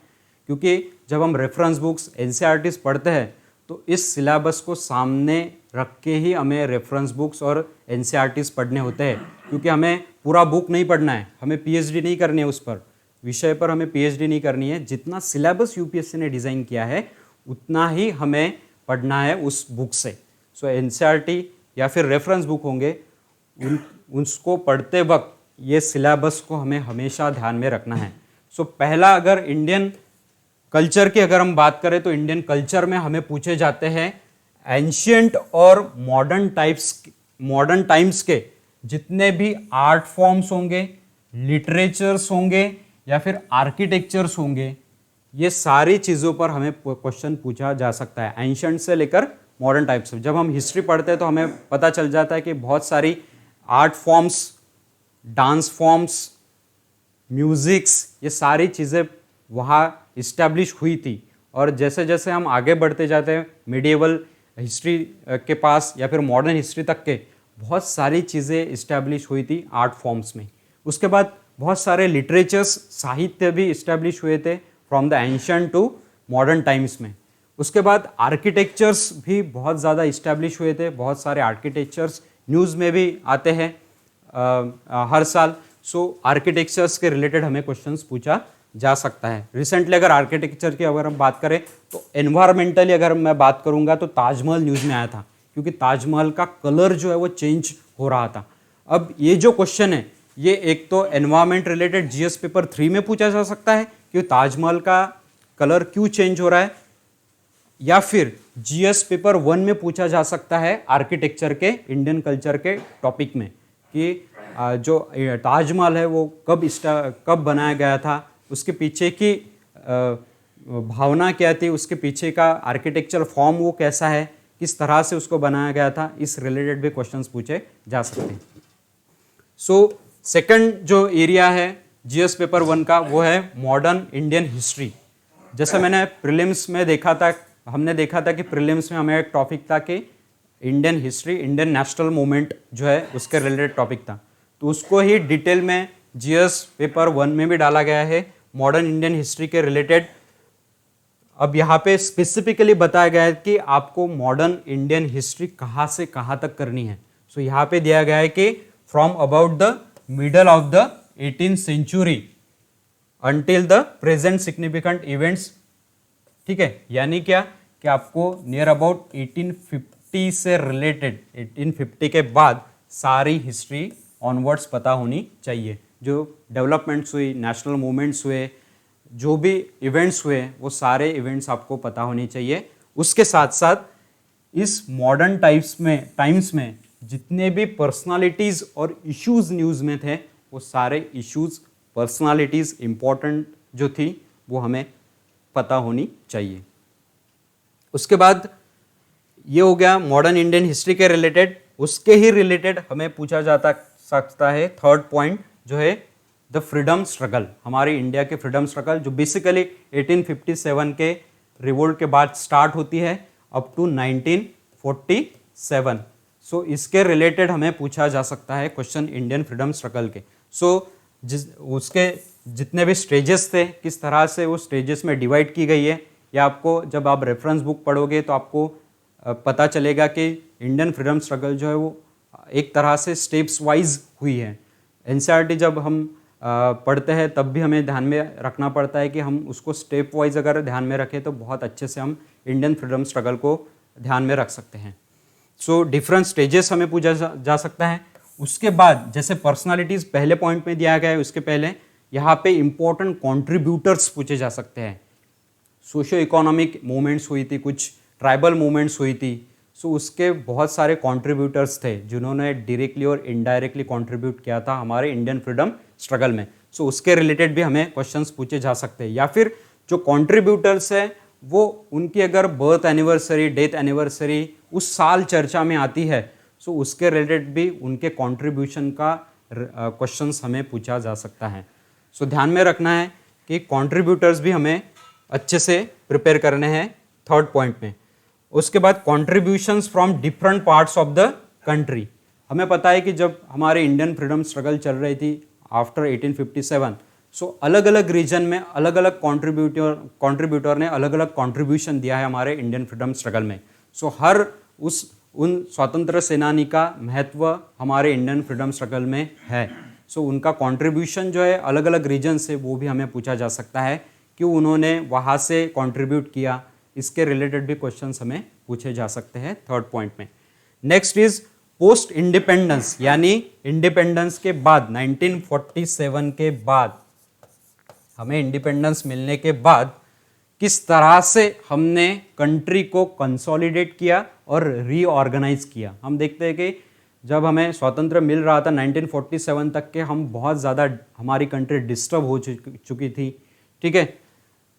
क्योंकि जब हम रेफरेंस बुक्स एनसीईआरटीज़ पढ़ते हैं तो इस सिलेबस को सामने रख के ही हमें रेफरेंस बुक्स और एनसीईआरटीज़ पढ़ने होते हैं, क्योंकि हमें पूरा बुक नहीं पढ़ना है, हमें पीएचडी नहीं करनी है, उस पर विषय पर हमें पीएचडी नहीं करनी है। जितना सिलेबस यूपीएससी ने डिज़ाइन किया है उतना ही हमें पढ़ना है उस बुक से। सो एनसीईआरटी या फिर रेफरेंस बुक होंगे, उसको पढ़ते वक्त ये सिलेबस को हमें हमेशा ध्यान में रखना है। सो पहला, अगर इंडियन कल्चर की अगर हम बात करें तो इंडियन कल्चर में हमें पूछे जाते हैं एंशियंट और मॉडर्न टाइम्स के जितने भी आर्ट फॉर्म्स होंगे, लिटरेचर्स होंगे या फिर आर्किटेक्चर्स होंगे, ये सारी चीज़ों पर हमें क्वेश्चन पूछा जा सकता है, एंशियंट से लेकर मॉडर्न टाइप्स। जब हम हिस्ट्री पढ़ते हैं तो हमें पता चल जाता है कि बहुत सारी art forms, dance forms, musics, ये सारी चीज़ें वहाँ इस्टेब्लिश हुई थी। और जैसे जैसे हम आगे बढ़ते जाते हैं मिडिएवल हिस्ट्री के पास या फिर मॉडर्न हिस्ट्री तक के, बहुत सारी चीज़ें इस्टेब्लिश हुई थी आर्ट फॉर्म्स में। उसके बाद बहुत सारे लिटरेचर्स, साहित्य भी इस्टेब्लिश हुए थे from the ancient to modern times में। उसके बाद आर्किटेक्चर्स भी बहुत ज़्यादा इस्टेब्लिश हुए थे, बहुत सारे आर्किटेक्चर्स न्यूज़ में भी आते हैं हर साल। सो आर्किटेक्चर्स के रिलेटेड हमें क्वेश्चंस पूछा जा सकता है। रिसेंटली अगर आर्किटेक्चर की अगर हम बात करें तो एनवायरमेंटली अगर मैं बात करूंगा तो ताजमहल न्यूज़ में आया था, क्योंकि ताजमहल का कलर जो है वो चेंज हो रहा था। अब ये जो क्वेश्चन है ये एक तो एनवायरमेंट रिलेटेड जीएस पेपर 3 में पूछा जा सकता है कि ताजमहल का कलर क्यों चेंज हो रहा है, या फिर जीएस पेपर 1 में पूछा जा सकता है आर्किटेक्चर के, इंडियन कल्चर के टॉपिक में, कि जो ताजमहल है वो कब बनाया गया था, उसके पीछे की भावना क्या थी, उसके पीछे का आर्किटेक्चर फॉर्म वो कैसा है, किस तरह से उसको बनाया गया था, इस रिलेटेड भी क्वेश्चंस पूछे जा सकते हैं। सो सेकंड जो एरिया है जीएस पेपर 1 का वो है मॉडर्न इंडियन हिस्ट्री। जैसे मैंने प्रीलिम्स में देखा था, हमने देखा था कि प्रीलिम्स में हमें एक टॉपिक था कि Indian history, Indian national movement जो है उसके रिलेटेड टॉपिक था, तो उसको ही डिटेल में जीएस पेपर 1 में भी डाला गया है मॉडर्न इंडियन हिस्ट्री के रिलेटेड। अब यहाँ पे स्पेसिफिकली बताया गया है कि आपको मॉडर्न इंडियन हिस्ट्री कहाँ से कहाँ तक करनी है। सो यहाँ पे दिया गया है कि from about the middle of the 18th century until the present significant events. ठीक है, यानी क्या कि आपको नियर अबाउट 1850 से रिलेटेड 1850 के बाद सारी हिस्ट्री ऑनवर्ड्स पता होनी चाहिए। जो डेवलपमेंट्स हुई, नेशनल मूवमेंट्स हुए, जो भी इवेंट्स हुए, वो सारे इवेंट्स आपको पता होनी चाहिए। उसके साथ साथ इस मॉडर्न टाइम्स में जितने भी पर्सनालिटीज और इश्यूज न्यूज़ में थे, वो सारे इश्यूज, पर्सनालिटीज इंपॉर्टेंट जो थी वो हमें पता होनी चाहिए। उसके बाद ये हो गया मॉडर्न इंडियन हिस्ट्री के रिलेटेड। उसके ही रिलेटेड हमें पूछा जाता सकता है थर्ड पॉइंट जो है द फ्रीडम स्ट्रगल, हमारी इंडिया के फ्रीडम स्ट्रगल जो बेसिकली 1857 के रिवोल्ट के बाद स्टार्ट होती है अप टू 1947। सो इसके रिलेटेड हमें पूछा जा सकता है क्वेश्चन इंडियन फ्रीडम स्ट्रगल के। सो उसके जितने भी स्टेजेस थे, किस तरह से वो स्टेजेस में डिवाइड की गई है, या आपको जब आप रेफरेंस बुक पढ़ोगे तो आपको पता चलेगा कि इंडियन फ्रीडम स्ट्रगल जो है वो एक तरह से स्टेप्स वाइज हुई है। एनसीईआरटी जब हम पढ़ते हैं तब भी हमें ध्यान में रखना पड़ता है कि हम उसको स्टेप वाइज अगर ध्यान में रखें तो बहुत अच्छे से हम इंडियन फ्रीडम स्ट्रगल को ध्यान में रख सकते हैं। सो डिफरेंट स्टेजेस हमें पूछा जा सकता है। उसके बाद जैसे पर्सनालिटीज़ पहले पॉइंट में दिया गया है, उसके पहले यहाँ पे इंपॉर्टेंट कॉन्ट्रीब्यूटर्स पूछे जा सकते हैं। सोशो इकोनॉमिक मूवमेंट्स हुई थी, कुछ ट्राइबल मूवमेंट्स हुई थी, सो उसके बहुत सारे कॉन्ट्रीब्यूटर्स थे जिन्होंने डायरेक्टली और इनडायरेक्टली कंट्रीब्यूट किया था हमारे इंडियन फ्रीडम स्ट्रगल में। सो उसके रिलेटेड भी हमें क्वेश्चंस पूछे जा सकते हैं। या फिर जो कॉन्ट्रीब्यूटर्स है वो उनकी अगर बर्थ एनिवर्सरी, डेथ एनिवर्सरी उस साल चर्चा में आती है, सो उसके रिलेटेड भी उनके कॉन्ट्रीब्यूशन का क्वेश्चंस हमें पूछा जा सकता है। सो ध्यान में रखना है कि कॉन्ट्रीब्यूटर्स भी हमें अच्छे से प्रिपेयर करने हैं थर्ड पॉइंट में। उसके बाद contributions from different parts of the country. हमें पता है कि जब हमारे इंडियन फ्रीडम स्ट्रगल चल रही थी आफ्टर 1857, सो अलग अलग रीजन में अलग अलग कॉन्ट्रीब्यूटर ने अलग अलग कॉन्ट्रीब्यूशन दिया है हमारे इंडियन फ्रीडम स्ट्रगल में। सो हर उन स्वतंत्र सेनानी का महत्व हमारे इंडियन फ्रीडम स्ट्रगल में है। सो उनका कॉन्ट्रीब्यूशन जो है अलग अलग रीजन से, वो भी हमें पूछा जा सकता है कि उन्होंने वहाँ से कॉन्ट्रीब्यूट किया। इसके रिलेटेड भी क्वेश्चंस हमें पूछे जा सकते हैं थर्ड पॉइंट में। नेक्स्ट इज पोस्ट इंडिपेंडेंस, यानी इंडिपेंडेंस के बाद 1947 के बाद, हमें इंडिपेंडेंस मिलने के बाद किस तरह से हमने कंट्री को कंसोलिडेट किया और रीऑर्गेनाइज किया। हम देखते हैं कि जब हमें स्वतंत्र मिल रहा था 1947 तक के, हम बहुत ज़्यादा, हमारी कंट्री डिस्टर्ब हो चुकी थी, ठीक है,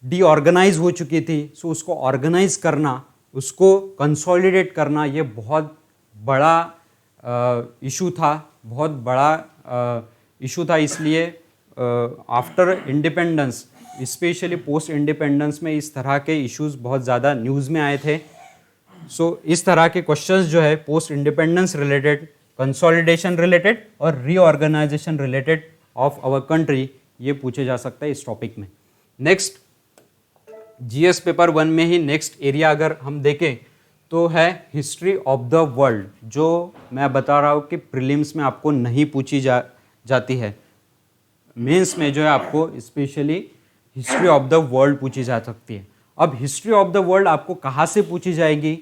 डीऑर्गेनाइज हो चुकी थी। सो उसको ऑर्गेनाइज करना, उसको कंसोलिडेट करना, ये बहुत बड़ा इशू था, बहुत बड़ा इशू था। इसलिए after independence, specially post independence में इस तरह के इश्यूज बहुत ज़्यादा न्यूज़ में आए थे। सो इस तरह के क्वेश्चंस जो है post independence related, consolidation related और reorganization related of our country, ये पूछे जा सकता है इस टॉपिक में। नेक्स्ट जीएस पेपर 1 में ही नेक्स्ट एरिया अगर हम देखें तो है हिस्ट्री ऑफ द वर्ल्ड, जो मैं बता रहा हूँ कि प्रीलिम्स में आपको नहीं पूछी जाती है। मेंस में जो है आपको specially history of the world पूछी जा सकती है। अब हिस्ट्री ऑफ द वर्ल्ड आपको कहाँ से पूछी जाएगी,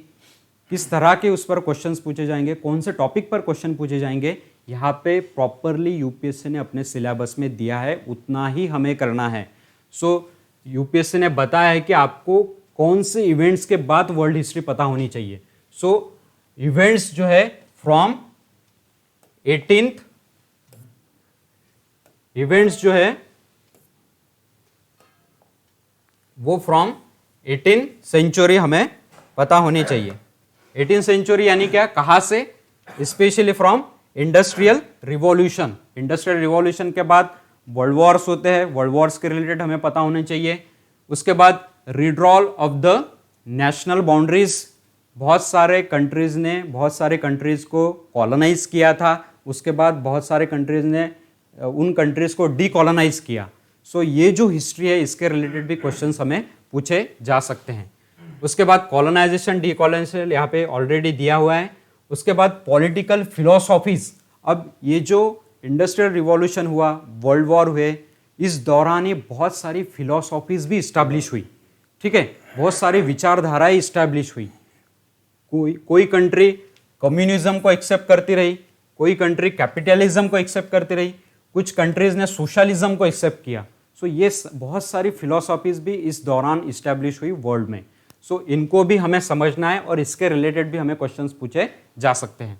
किस तरह के उस पर क्वेश्चंस पूछे जाएंगे, कौन से टॉपिक पर क्वेश्चन पूछे जाएंगे, यहाँ पे प्रॉपरली यूपीएससी ने अपने सिलेबस में दिया है, उतना ही हमें करना है। सो यूपीएससी ने बताया है कि आपको कौन से इवेंट्स के बाद वर्ल्ड हिस्ट्री पता होनी चाहिए। सो इवेंट्स जो है फ्रॉम 18th, इवेंट्स जो है वो फ्रॉम 18th सेंचुरी हमें पता होनी चाहिए। 18th सेंचुरी यानी क्या, कहाँ से, specially from industrial revolution, industrial revolution के बाद वर्ल्ड वॉर्स होते हैं, वर्ल्ड वॉर्स के रिलेटेड हमें पता होने चाहिए। उसके बाद रिड्रॉल ऑफ द नेशनल बाउंड्रीज, बहुत सारे कंट्रीज को कॉलोनाइज किया था, उसके बाद बहुत सारे कंट्रीज ने उन कंट्रीज को डीकॉलोनाइज किया। सो ये जो हिस्ट्री है इसके रिलेटेड भी क्वेश्चंस हमें पूछे जा सकते हैं। उसके बाद कॉलोनाइजेशन डीकॉलोनाइजेशन यहाँ पे ऑलरेडी दिया हुआ है। उसके बाद पॉलिटिकल फिलोसॉफीज, अब ये जो इंडस्ट्रियल रिवॉल्यूशन हुआ, वर्ल्ड वॉर हुए, इस दौरान ये बहुत सारी फिलोसॉफीज भी इस्टेब्लिश हुई, ठीक है, बहुत सारी विचारधाराएं इस्टेब्लिश हुई। कोई कंट्री कम्युनिज्म को एक्सेप्ट करती रही, कोई कंट्री कैपिटलिज्म को एक्सेप्ट करती रही, कुछ कंट्रीज ने सोशलिज्म को एक्सेप्ट किया। सो ये बहुत सारी फिलोसॉफीज भी इस दौरान इस्टेब्लिश हुई वर्ल्ड में। सो इनको भी हमें समझना है और इसके रिलेटेड भी हमें क्वेश्चंस पूछे जा सकते हैं,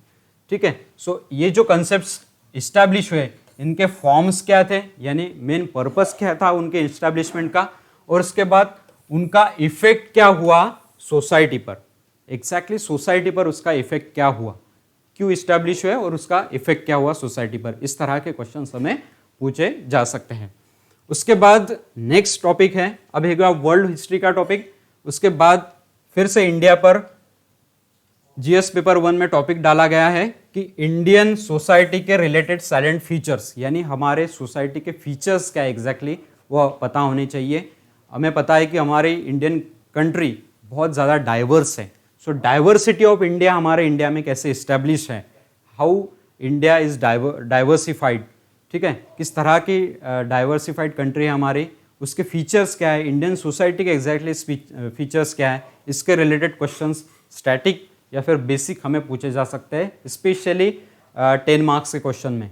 ठीक है। सो ये जो कॉन्सेप्ट्स इस्टेब्लिश हुए इनके फॉर्म्स क्या थे, यानी मेन पर्पस क्या था उनके इस्टेब्लिशमेंट का, और उसके बाद उनका इफेक्ट क्या हुआ सोसाइटी पर, एग्जैक्टली सोसाइटी पर उसका इफेक्ट क्या हुआ, क्यों इस्टेब्लिश हुए और उसका इफेक्ट क्या हुआ सोसाइटी पर। इस तरह के क्वेश्चंस हमें पूछे जा सकते हैं। उसके बाद नेक्स्ट टॉपिक है, अब एक वर्ल्ड हिस्ट्री का टॉपिक, उसके बाद फिर से इंडिया पर जीएस पेपर 1 में टॉपिक डाला गया है कि इंडियन सोसाइटी के रिलेटेड साइलेंट फीचर्स, यानी हमारे सोसाइटी के फीचर्स क्या एग्जैक्टली वो पता होने चाहिए। हमें पता है कि हमारी इंडियन कंट्री बहुत ज़्यादा डाइवर्स है। सो डाइवर्सिटी ऑफ इंडिया हमारे इंडिया में कैसे इस्टेब्लिश है, हाउ इंडिया इज डाइवर्सिफाइड, ठीक है, किस तरह की डाइवर्सिफाइड कंट्री है हमारी, उसके फीचर्स क्या है, इंडियन सोसाइटी के एग्जैक्टली फीचर्स क्या है, इसके रिलेटेड क्वेश्चंस स्टैटिक या फिर बेसिक हमें पूछे जा सकते हैं, स्पेशली 10 मार्क्स के क्वेश्चन में।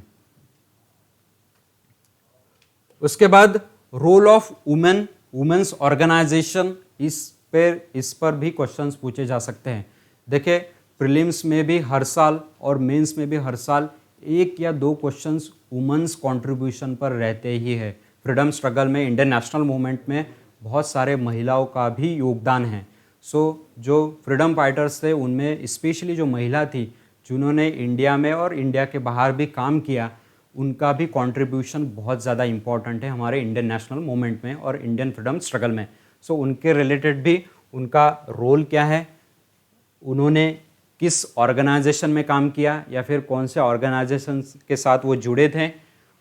उसके बाद रोल ऑफ वुमेन्स ऑर्गेनाइजेशन, इस पर भी क्वेश्चंस पूछे जा सकते हैं। देखिए प्रीलिम्स में भी हर साल और मेंस में भी हर साल 1 या 2 क्वेश्चंस वुमेन्स कंट्रीब्यूशन पर रहते ही है। फ्रीडम स्ट्रगल में, इंडियन नेशनल मूवमेंट में बहुत सारे महिलाओं का भी योगदान है। सो जो फ्रीडम फाइटर्स थे उनमें स्पेशली जो महिला थी जिन्होंने इंडिया में और इंडिया के बाहर भी काम किया, उनका भी कंट्रीब्यूशन बहुत ज़्यादा इंपॉर्टेंट है हमारे इंडियन नेशनल मूवमेंट में और इंडियन फ्रीडम स्ट्रगल में। सो उनके रिलेटेड भी उनका रोल क्या है, उन्होंने किस ऑर्गेनाइजेशन में काम किया या फिर कौन से ऑर्गेनाइजेशन के साथ वो जुड़े थे।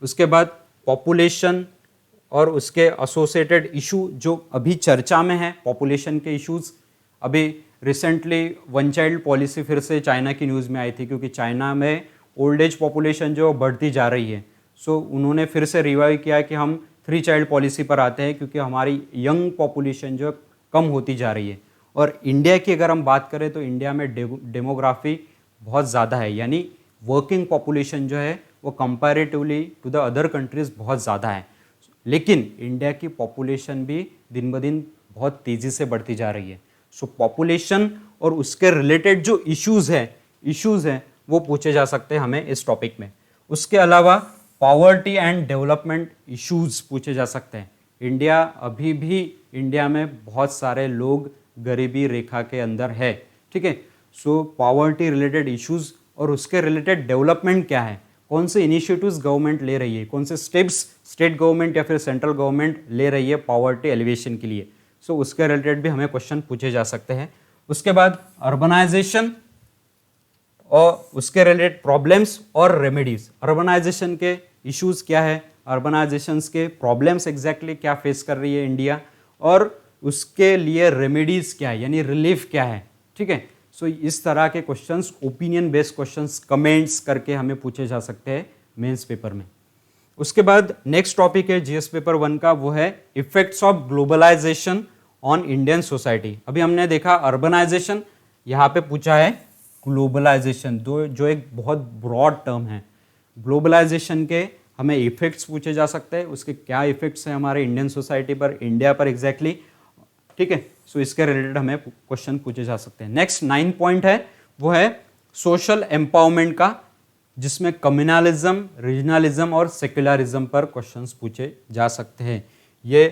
उसके बाद पॉपुलेशन और उसके एसोसिएटेड इशू जो अभी चर्चा में है, पॉपुलेशन के इश्यूज़। अभी रिसेंटली 1 चाइल्ड पॉलिसी फिर से चाइना की न्यूज़ में आई थी, क्योंकि चाइना में ओल्ड एज पॉपुलेशन जो बढ़ती जा रही है। सो उन्होंने फिर से रिवाइव किया कि हम 3 चाइल्ड पॉलिसी पर आते हैं, क्योंकि हमारी यंग पॉपुलेशन जो कम होती जा रही है। और इंडिया की अगर हम बात करें तो इंडिया में डेमोग्राफी बहुत ज़्यादा है, यानी वर्किंग पॉपुलेशन जो है वो comparatively to the other countries बहुत ज़्यादा है। लेकिन इंडिया की पॉपुलेशन भी दिन ब दिन बहुत तेज़ी से बढ़ती जा रही है। सो पॉपुलेशन और उसके रिलेटेड जो इश्यूज़ हैं वो पूछे जा सकते हैं हमें इस टॉपिक में। उसके अलावा पॉवर्टी एंड डेवलपमेंट इश्यूज़ पूछे जा सकते हैं। अभी भी इंडिया में बहुत सारे लोग गरीबी रेखा के अंदर है, ठीक है। सो पॉवर्टी रिलेटेड इश्यूज़ और उसके रिलेटेड डेवलपमेंट क्या है, कौन से इनिशिएटिव्स गवर्नमेंट ले रही है, कौन से स्टेप्स स्टेट गवर्नमेंट या फिर सेंट्रल गवर्नमेंट ले रही है पॉवर्टी एलिवेशन के लिए। सो उसके रिलेटेड भी हमें क्वेश्चन पूछे जा सकते हैं। उसके बाद अर्बनाइजेशन और उसके रिलेटेड प्रॉब्लम्स और रेमेडीज। अर्बनाइजेशन के इश्यूज क्या है, अर्बनाइजेशंस के प्रॉब्लम्स एग्जैक्टली क्या फेस कर रही है इंडिया, और उसके लिए रेमेडीज क्या है, यानी रिलीफ क्या है, ठीक है। सो इस तरह के questions, opinion based questions comments करके हमें पूछे जा सकते हैं मेंस पेपर में। उसके बाद नेक्स्ट टॉपिक है जीएस पेपर 1 का, वो है effects of globalisation on Indian society. अभी हमने देखा अर्बनाइजेशन, यहाँ पे पूछा है ग्लोबलाइजेशन, जो एक बहुत ब्रॉड टर्म है। ग्लोबलाइजेशन के हमें इफेक्ट्स पूछे जा सकते हैं, उसके क्या इफेक्ट्स हैं हमारे इंडियन सोसाइटी पर, इंडिया पर एग्जैक्टली, ठीक है। सो इसके रिलेटेड हमें क्वेश्चन पूछे जा सकते हैं। नेक्स्ट 9 पॉइंट है, वो है सोशल एम्पावरमेंट का, जिसमें कम्युनलिज्म, रीजनलिज्म और सेक्युलरिज्म पर क्वेश्चंस पूछे जा सकते हैं। ये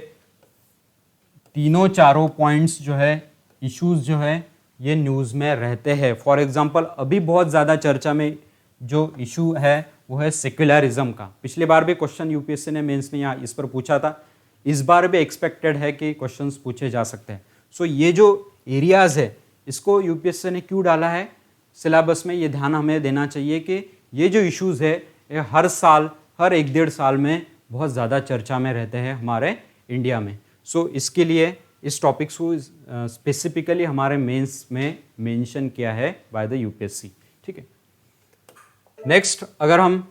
तीनों चारों पॉइंट्स जो है, इश्यूज जो है, ये न्यूज़ में रहते हैं। फॉर एग्जांपल अभी बहुत ज़्यादा चर्चा में जो इशू है वो है सेक्युलरिज्म का। पिछली बार भी क्वेश्चन यूपीएससी ने मेंस में यहाँ इस पर पूछा था, इस बार भी एक्सपेक्टेड है कि क्वेश्चंस पूछे जा सकते हैं। सो ये जो एरियाज है इसको यूपीएससी ने क्यों डाला है सिलेबस में, ये ध्यान हमें देना चाहिए कि ये जो इश्यूज है ये हर साल, हर 1-1.5 साल में बहुत ज़्यादा चर्चा में रहते हैं हमारे इंडिया में। सो इसके लिए इस टॉपिक्स को स्पेसिफिकली हमारे मेंस में मेंशन किया है बाय द यूपीएससी। ठीक है, नेक्स्ट अगर हम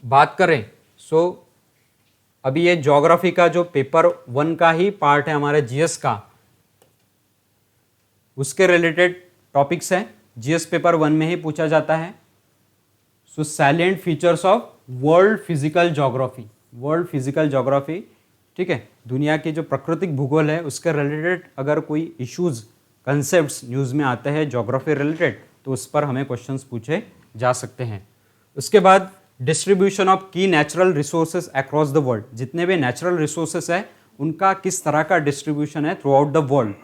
बात करें, सो अभी ये ज्योग्राफी का जो पेपर 1 का ही पार्ट है हमारे जीएस का, उसके रिलेटेड टॉपिक्स हैं, जीएस पेपर 1 में ही पूछा जाता है। So salient features of world physical geography, world physical geography, ठीक है, दुनिया की जो प्राकृतिक भूगोल है उसके रिलेटेड अगर कोई इश्यूज कंसेप्ट्स न्यूज़ में आते हैं ज्योग्राफी रिलेटेड, तो उस पर हमें क्वेश्चंस पूछे जा सकते हैं। उसके बाद डिस्ट्रीब्यूशन ऑफ की natural resources across the world, जितने भी नेचुरल रिसोर्सेज है उनका किस तरह का डिस्ट्रीब्यूशन है थ्रू आउट द वर्ल्ड,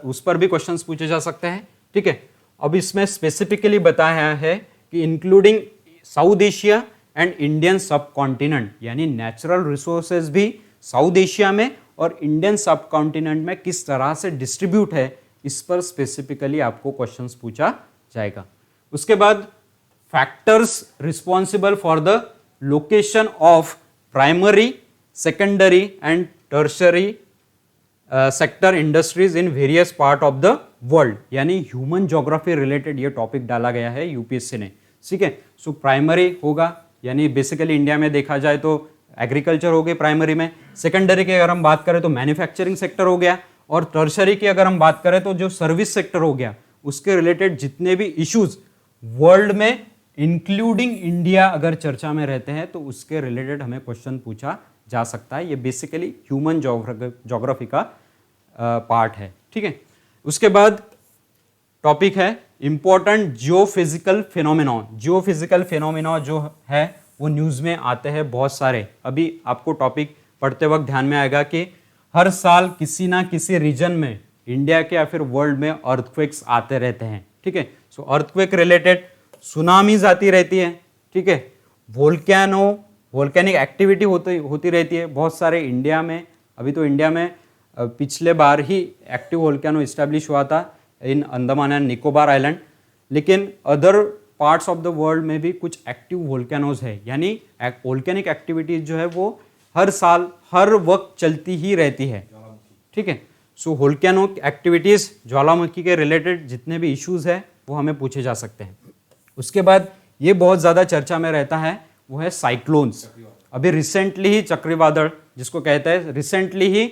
उस पर भी क्वेश्चंस पूछे जा सकते हैं। ठीक है, अब इसमें स्पेसिफिकली बताया है कि including south Asia and Indian सब कॉन्टिनेंट, यानी नेचुरल रिसोर्सेज भी साउथ एशिया में और इंडियन सब कॉन्टिनेंट में किस तरह से डिस्ट्रीब्यूट है, इस पर स्पेसिफिकली आपको क्वेश्चंस पूछा जाएगा। उसके बाद factors responsible for the location of primary, secondary and tertiary sector industries in various part of the world, यानी ह्यूमन ज्योग्राफी रिलेटेड ये टॉपिक डाला गया है यूपीएससी ने। ठीक है, सो प्राइमरी होगा, यानी बेसिकली इंडिया में देखा जाए तो एग्रीकल्चर हो गई प्राइमरी में, सेकेंडरी की अगर हम बात करें तो मैन्युफैक्चरिंग सेक्टर हो गया, और टर्शरी की अगर हम बात करें तो जो सर्विस सेक्टर हो गया, उसके रिलेटेड जितने भी इश्यूज वर्ल्ड में इंक्लूडिंग इंडिया अगर चर्चा में रहते हैं तो उसके रिलेटेड हमें क्वेश्चन पूछा जा सकता है। ये बेसिकली ह्यूमन ज्योग्राफी का पार्ट है। ठीक है, उसके बाद टॉपिक है important geophysical phenomena. Geophysical phenomena जो है वो न्यूज़ में आते हैं बहुत सारे। अभी आपको टॉपिक पढ़ते वक्त ध्यान में आएगा कि हर साल किसी ना किसी रीजन में इंडिया के या फिर वर्ल्ड में अर्थक्वेक्स आते रहते हैं। ठीक है, सो अर्थक्वेक रिलेटेड सुनामीज आती रहती है। ठीक है, वोल्केनिक एक्टिविटी होती रहती है बहुत सारे इंडिया में। अभी तो इंडिया में पिछले बार ही एक्टिव वोल्केनो इस्टेब्लिश हुआ था इन अंडमान एंड निकोबार आइलैंड, लेकिन other parts of the world में भी कुछ एक्टिव वोल्केनोज है, यानी वोल्केनिक एक्टिविटीज जो है वो हर साल हर वक्त चलती ही रहती है। ठीक है, सो वोल्केनो एक्टिविटीज, ज्वालामुखी के रिलेटेड जितने भी इश्यूज है वो हमें पूछे जा सकते हैं। उसके बाद ये बहुत ज़्यादा चर्चा में रहता है वो है साइक्लोन्स। अभी रिसेंटली ही चक्रवादल जिसको कहते हैं, रिसेंटली ही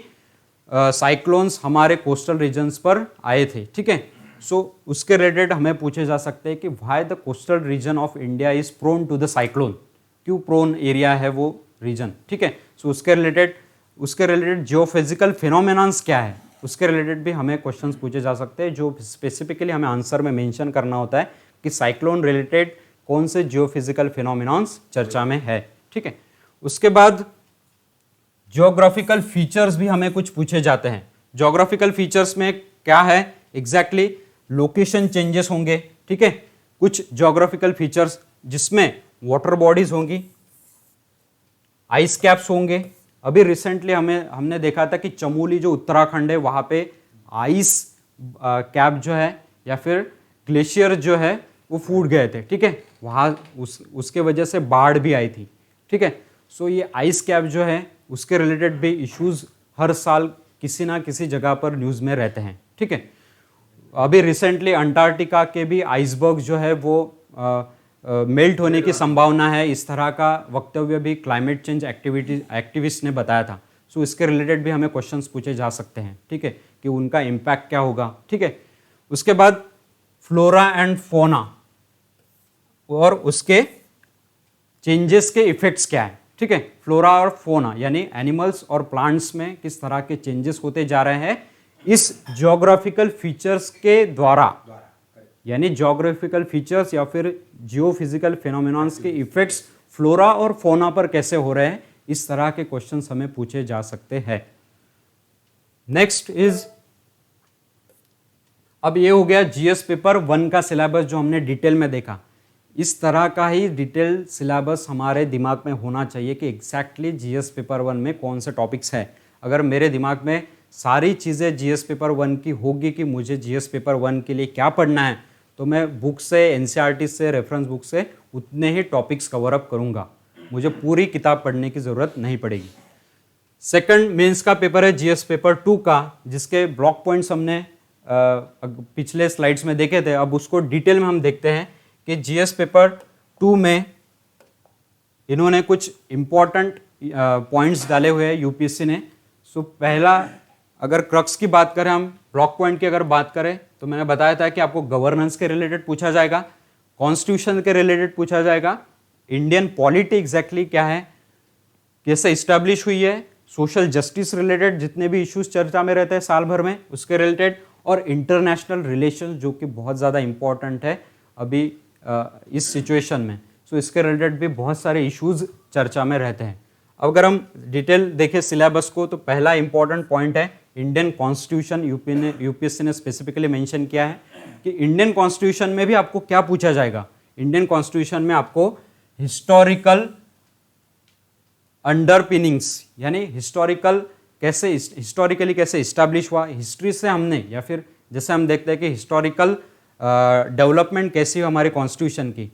साइक्लोन्स हमारे कोस्टल रीजन्स पर आए थे। ठीक है, सो उसके रिलेटेड हमें पूछे जा सकते हैं कि why the coastal region of India is prone to the cyclone, क्यों प्रोन एरिया है वो रीजन। ठीक है, सो उसके रिलेटेड जियोफिजिकल फिनोमेनन्स क्या है, उसके रिलेटेड भी हमें क्वेश्चंस पूछे जा सकते हैं, जो स्पेसिफिकली हमें आंसर में मेंशन करना होता है कि साइक्लोन रिलेटेड कौन से जियोफिजिकल फिनोमेनन्स चर्चा में है। ठीक है, उसके बाद ज्योग्राफिकल फीचर्स भी हमें कुछ पूछे जाते हैं। ज्योग्राफिकल फीचर्स में क्या है एग्जैक्टली, लोकेशन चेंजेस होंगे। ठीक है, कुछ ज्योग्राफिकल फीचर्स जिसमें वाटर बॉडीज होंगी, आइस कैप्स होंगे। अभी रिसेंटली हमने देखा था कि चमोली जो उत्तराखंड है वहाँ पे आइस कैप जो है या फिर ग्लेशियर जो है वो फूट गए थे। ठीक है, वहाँ उसके वजह से बाढ़ भी आई थी। ठीक है, सो ये आइस कैप जो है उसके रिलेटेड भी इश्यूज हर साल किसी ना किसी जगह पर न्यूज़ में रहते हैं। ठीक है, अभी रिसेंटली अंटार्कटिका के भी आइसबर्ग जो है वो मेल्ट होने की संभावना है, इस तरह का वक्तव्य भी क्लाइमेट चेंज एक्टिविस्ट ने बताया था। सो इसके रिलेटेड भी हमें क्वेश्चंस पूछे जा सकते हैं। ठीक है, कि उनका इम्पैक्ट क्या होगा। ठीक है, उसके बाद फ्लोरा एंड फोना और उसके चेंजेस के इफेक्ट्स क्या है। ठीक है, फ्लोरा और फोना यानी एनिमल्स और प्लांट्स में किस तरह के चेंजेस होते जा रहे हैं इस ज्योग्राफिकल फीचर्स के द्वारा, यानी ज्योग्राफिकल फीचर्स या फिर जियोफिजिकल फिनोमेनन्स के इफेक्ट्स फ्लोरा और फोना पर कैसे हो रहे हैं, इस तरह के क्वेश्चंस हमें पूछे जा सकते हैं। नेक्स्ट इज, अब ये हो गया जीएस पेपर 1 का सिलेबस जो हमने डिटेल में देखा। इस तरह का ही डिटेल सिलेबस हमारे दिमाग में होना चाहिए कि एग्जैक्टली जीएस पेपर 1 में कौन से टॉपिक्स हैं। अगर मेरे दिमाग में सारी चीज़ें जीएस पेपर 1 की होगी कि मुझे जीएस पेपर 1 के लिए क्या पढ़ना है, तो मैं बुक से, एनसीईआरटी से, रेफरेंस बुक से उतने ही टॉपिक्स कवर अप करूँगा, मुझे पूरी किताब पढ़ने की ज़रूरत नहीं पड़ेगी। सेकंड मेंस का पेपर है जीएस पेपर 2 का, जिसके ब्लॉक पॉइंट्स हमने पिछले स्लाइड्स में देखे थे। अब उसको डिटेल में हम देखते हैं कि जीएस पेपर 2 में इन्होंने कुछ इंपॉर्टेंट पॉइंट्स डाले हुए हैं यूपीएससी ने। सो पहला, अगर क्रक्स की बात करें, हम ब्लॉक पॉइंट की अगर बात करें, तो मैंने बताया था कि आपको गवर्नेंस के रिलेटेड पूछा जाएगा, कॉन्स्टिट्यूशन के रिलेटेड पूछा जाएगा, इंडियन पॉलिटी एग्जैक्टली क्या है, कैसे इस्टेब्लिश हुई है, सोशल जस्टिस रिलेटेड जितने भी इश्यूज चर्चा में रहते हैं साल भर में उसके रिलेटेड, और इंटरनेशनल रिलेशन जो कि बहुत ज़्यादा इंपॉर्टेंट है अभी इस सिचुएशन में। सो इसके रिलेटेड भी बहुत सारे इश्यूज चर्चा में रहते हैं। अब अगर हम डिटेल देखें सिलेबस को, तो पहला इंपॉर्टेंट पॉइंट है इंडियन कॉन्स्टिट्यूशन। यूपीएससी ने स्पेसिफिकली मेंशन किया है कि इंडियन कॉन्स्टिट्यूशन में भी आपको क्या पूछा जाएगा। इंडियन कॉन्स्टिट्यूशन में आपको हिस्टोरिकल अंडरपिनिंग्स, यानी हिस्टोरिकली कैसे इस्टेब्लिश हुआ, हिस्ट्री से हमने, या फिर जैसे हम देखते हैं कि हिस्टोरिकल डेवलपमेंट कैसी है हमारे कॉन्स्टिट्यूशन की,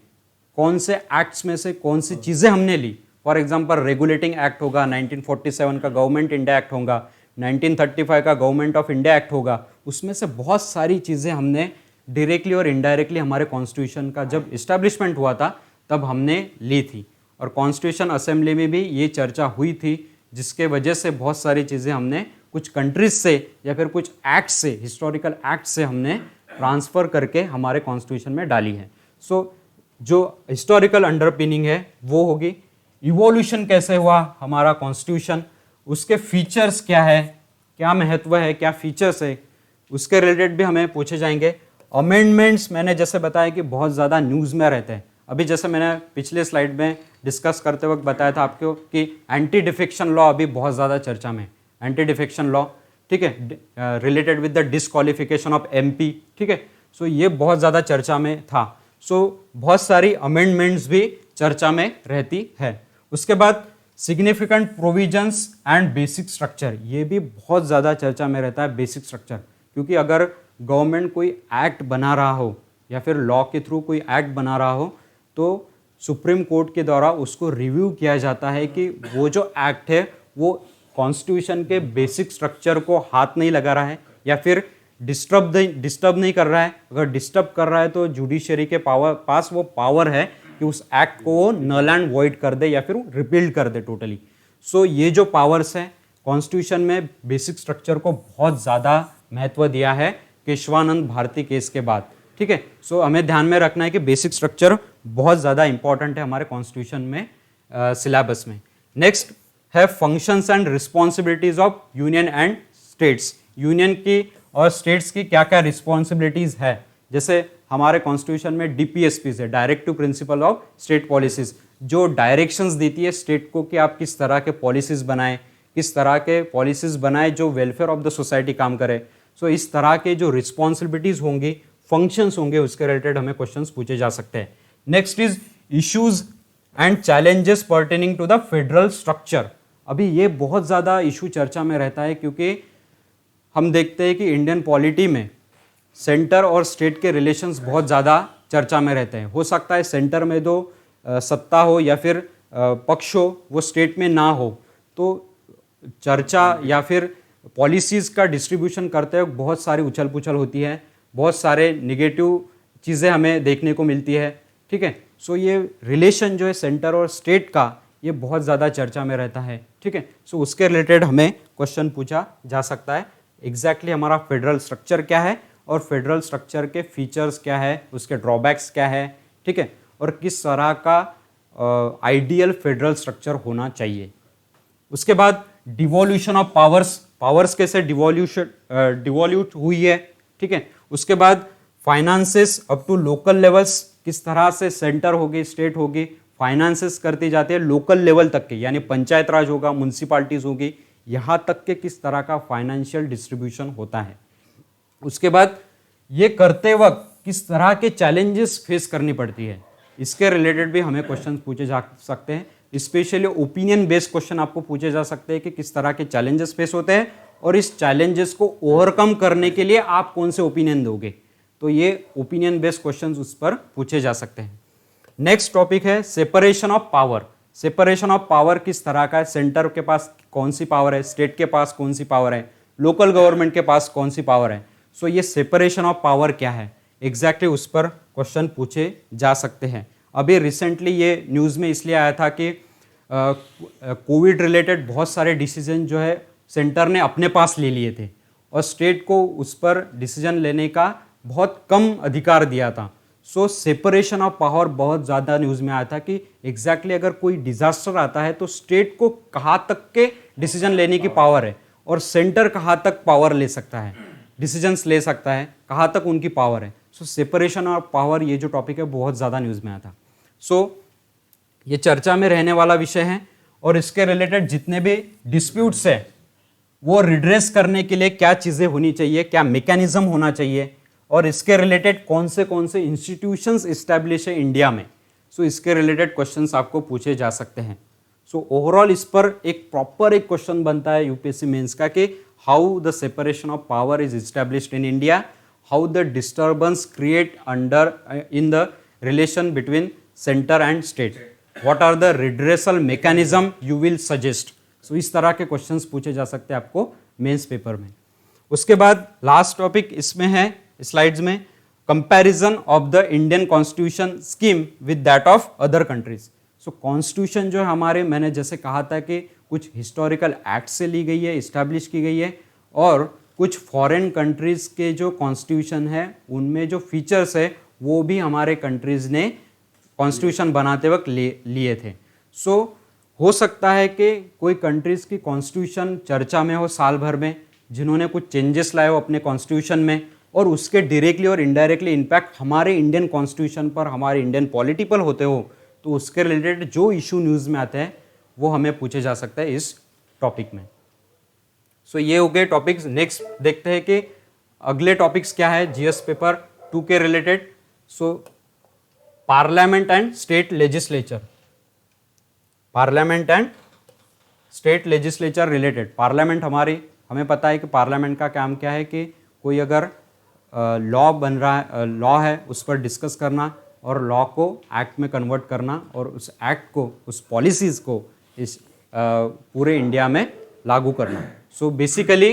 कौन से एक्ट्स में से कौन सी चीज़ें हमने ली। फॉर एग्जांपल रेगुलेटिंग एक्ट होगा, 1947 का गवर्नमेंट इंडिया एक्ट होगा, 1935 का गवर्नमेंट ऑफ इंडिया एक्ट होगा, उसमें से बहुत सारी चीज़ें हमने डायरेक्टली और इनडायरेक्टली हमारे कॉन्स्टिट्यूशन का जब इस्टेब्लिशमेंट हुआ था तब हमने ली थी। और कॉन्स्टिट्यूशन असेंबली में भी ये चर्चा हुई थी, जिसके वजह से बहुत सारी चीज़ें हमने कुछ कंट्रीज से या फिर कुछ एक्ट से, हिस्टोरिकल एक्ट से हमने ट्रांसफ़र करके हमारे कॉन्स्टिट्यूशन में डाली है। सो जो हिस्टोरिकल अंडरपिनिंग है वो होगी। इवोल्यूशन कैसे हुआ हमारा कॉन्स्टिट्यूशन, उसके फीचर्स क्या है, क्या महत्व है, क्या फीचर्स है, उसके रिलेटेड भी हमें पूछे जाएंगे। अमेंडमेंट्स मैंने जैसे बताया कि बहुत ज़्यादा न्यूज़ में रहते हैं। अभी जैसे मैंने पिछले स्लाइड में डिस्कस करते वक्त बताया था आपको कि एंटी डिफेक्शन लॉ अभी बहुत ज़्यादा चर्चा में, एंटी डिफेक्शन लॉ, ठीक है, related with the disqualification of MP, ठीक है। सो ये बहुत ज़्यादा चर्चा में था। सो बहुत सारी अमेंडमेंट्स भी चर्चा में रहती है। उसके बाद significant provisions and basic structure, ये भी बहुत ज़्यादा चर्चा में रहता है, बेसिक स्ट्रक्चर, क्योंकि अगर गवर्नमेंट कोई एक्ट बना रहा हो या फिर लॉ के थ्रू कोई एक्ट बना रहा हो, तो सुप्रीम कोर्ट के द्वारा उसको रिव्यू किया जाता है कि वो जो एक्ट है वो कॉन्स्टिट्यूशन के बेसिक स्ट्रक्चर को हाथ नहीं लगा रहा है या फिर डिस्टर्ब नहीं कर रहा है। अगर डिस्टर्ब कर रहा है तो जुडिशरी के पास वो पावर है कि उस एक्ट को वो नल एंड वॉइड कर दे या फिर रिपील कर दे टोटली। सो ये जो पावर्स हैं कॉन्स्टिट्यूशन में बेसिक स्ट्रक्चर को बहुत ज़्यादा महत्व दिया है केशवानंद भारती केस के बाद, ठीक है। सो हमें ध्यान में रखना है कि बेसिक स्ट्रक्चर बहुत ज़्यादा इंपॉर्टेंट है हमारे कॉन्स्टिट्यूशन में, सिलेबस में। नेक्स्ट है functions and responsibilities of union and states. Union की और स्टेट्स की क्या क्या रिस्पॉन्सिबिलिटीज है। जैसे हमारे कॉन्स्टिट्यूशन में डीपीएसपीज है, directive principle of state policies, जो डायरेक्शंस देती है स्टेट को कि आप किस तरह के पॉलिसीज बनाएं, किस तरह के पॉलिसीज बनाएं जो वेलफेयर ऑफ द सोसाइटी काम करे। सो इस तरह के जो रिस्पॉन्सिबिलिटीज होंगी, फंक्शंस होंगे, उसके रिलेटेड हमें क्वेश्चंस पूछे जा सकते हैं। Next is issues and challenges pertaining to the federal structure. अभी ये बहुत ज़्यादा इशू चर्चा में रहता है, क्योंकि हम देखते हैं कि इंडियन पॉलिटी में सेंटर और स्टेट के रिलेशंस बहुत ज़्यादा चर्चा में रहते हैं। हो सकता है सेंटर में दो सत्ता हो या फिर पक्ष हो, वो स्टेट में ना हो, तो चर्चा या फिर पॉलिसीज़ का डिस्ट्रीब्यूशन करते वक्त बहुत सारी उछल पुछल होती है, बहुत सारे निगेटिव चीज़ें हमें देखने को मिलती है, ठीक है। सो ये रिलेशन जो है सेंटर और स्टेट का, ये बहुत ज़्यादा चर्चा में रहता है, ठीक है। सो उसके रिलेटेड हमें क्वेश्चन पूछा जा सकता है, एग्जैक्टली हमारा फेडरल स्ट्रक्चर क्या है और फेडरल स्ट्रक्चर के फीचर्स क्या है, उसके ड्रॉबैक्स क्या है, ठीक है, और किस तरह का आइडियल फेडरल स्ट्रक्चर होना चाहिए। उसके बाद डिवोल्यूशन ऑफ पावर्स कैसे डिवोल्यूट हुई है, ठीक है। उसके बाद finances up to local levels, किस तरह से सेंटर होगी, स्टेट होगी, फाइनेंसेस करती जाती है लोकल लेवल तक के, यानी पंचायत राज होगा, म्यूनसिपालिटीज होगी, यहाँ तक के किस तरह का फाइनेंशियल डिस्ट्रीब्यूशन होता है। उसके बाद ये करते वक्त किस तरह के चैलेंजेस फेस करनी पड़ती है, इसके रिलेटेड भी हमें क्वेश्चन पूछे जा सकते हैं। स्पेशली ओपिनियन बेस्ड क्वेश्चन आपको पूछे जा सकते हैं कि किस तरह के चैलेंजेस फेस होते हैं और इस चैलेंजेस को ओवरकम करने के लिए आप कौन से ओपिनियन दोगे। तो ये ओपिनियन बेस्ड क्वेश्चंस उस पर पूछे जा सकते हैं। नेक्स्ट टॉपिक है separation of power. Separation of power किस तरह का है, सेंटर के पास कौन सी पावर है, स्टेट के पास कौन सी पावर है, लोकल गवर्नमेंट के पास कौन सी पावर है। सो ये सेपरेशन ऑफ पावर क्या है एग्जैक्टली उस पर क्वेश्चन पूछे जा सकते हैं। अभी रिसेंटली ये न्यूज़ में इसलिए आया था कि कोविड रिलेटेड बहुत सारे डिसीजन जो है सेंटर ने अपने पास ले लिए थे और स्टेट को उस पर डिसीजन लेने का बहुत कम अधिकार दिया था। सो सेपरेशन ऑफ पावर बहुत ज़्यादा न्यूज़ में आया था कि एग्जैक्टली अगर कोई डिजास्टर आता है तो स्टेट को कहाँ तक के डिसीजन लेने की पावर है और सेंटर कहाँ तक पावर ले सकता है, डिसीजंस ले सकता है, कहाँ तक उनकी पावर है। सो सेपरेशन ऑफ पावर ये जो टॉपिक है बहुत ज़्यादा न्यूज़ में आया था। सो ये चर्चा में रहने वाला विषय है और इसके रिलेटेड जितने भी डिस्प्यूट्स है वो रिड्रेस करने के लिए क्या चीज़ें होनी चाहिए, क्या मैकेनिज्म होना चाहिए और इसके रिलेटेड कौन से इंस्टीट्यूशंस इस्टेब्लिश है इंडिया में। सो इसके रिलेटेड क्वेश्चंस आपको पूछे जा सकते हैं। सो ओवरऑल इस पर एक प्रॉपर एक क्वेश्चन बनता है यूपीएससी मेंस का कि how the separation of power is established in India, how the disturbance create under in the relation between centre and state, what are the redressal mechanism you will suggest. So इस तरह के questions पूछे जा सकते हैं आपको mains paper में। उसके बाद लास्ट टॉपिक इसमें है स्लाइड्स में, comparison of the Indian constitution scheme with that of other countries. So constitution जो हमारे, मैंने जैसे कहा था कि कुछ हिस्टोरिकल एक्ट से ली गई है, इस्टेब्लिश की गई है और कुछ फॉरेन कंट्रीज के जो कॉन्स्टिट्यूशन है उनमें जो फीचर्स है वो भी हमारे कंट्रीज ने कॉन्स्टिट्यूशन बनाते वक्त लिए थे। सो हो सकता है कि कोई कंट्रीज की कॉन्स्टिट्यूशन चर्चा में हो साल भर में, जिन्होंने कुछ चेंजेस लाए हो अपने कॉन्स्टिट्यूशन में और उसके डायरेक्टली और इनडायरेक्टली इम्पैक्ट हमारे इंडियन कॉन्स्टिट्यूशन पर, हमारे इंडियन पॉलिटी पर होते हो, तो उसके रिलेटेड जो इशू न्यूज़ में आते हैं वो हमें पूछे जा सकता है इस टॉपिक में। सो ये हो गए टॉपिक्स। नेक्स्ट देखते हैं कि अगले टॉपिक्स क्या है जीएस पेपर 2 के related. So parliament and state legislature, parliament and state legislature related. Parliament हमें पता है कि पार्लियामेंट का काम क्या है कि कोई अगर लॉ बन रहा है, लॉ है उस पर डिस्कस करना और लॉ को एक्ट में कन्वर्ट करना और उस एक्ट को, उस पॉलिसीज़ को इस पूरे इंडिया में लागू करना। सो बेसिकली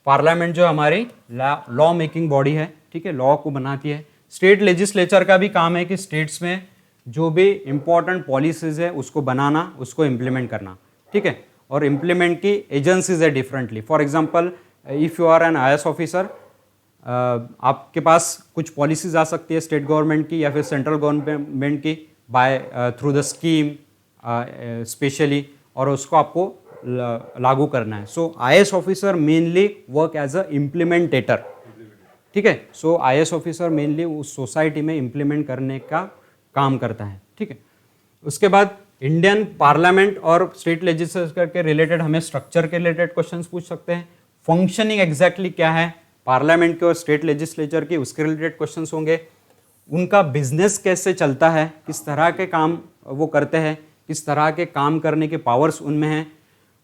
पार्लियामेंट जो हमारी लॉ मेकिंग बॉडी है, ठीक है, लॉ को बनाती है। स्टेट लेजिस्लेचर का भी काम है कि स्टेट्स में जो भी इम्पोर्टेंट पॉलिसीज़ है उसको बनाना, उसको इम्प्लीमेंट करना, ठीक है। और इम्प्लीमेंट की एजेंसीज है differently. For example if you are an IAS officer, आपके पास कुछ पॉलिसीज आ सकती है स्टेट गवर्नमेंट की या फिर सेंट्रल गवर्नमेंट की by through the scheme specially, और उसको आपको लागू करना है। So IAS officer mainly work as a implementer, ठीक है। सो आईएएस ऑफिसर मेनली उस सोसाइटी में इम्प्लीमेंट करने का काम करता है, ठीक है। उसके बाद इंडियन पार्लियामेंट और स्टेट लेजिस्लेचर के रिलेटेड हमें स्ट्रक्चर के रिलेटेड क्वेश्चंस पूछ सकते हैं। फंक्शनिंग एग्जैक्टली क्या है पार्लियामेंट के और स्टेट लेजिस्लेचर की, उसके रिलेटेड क्वेश्चंस होंगे। उनका बिजनेस कैसे चलता है, किस तरह के काम वो करते हैं, किस तरह के काम करने के पावर्स उनमें हैं,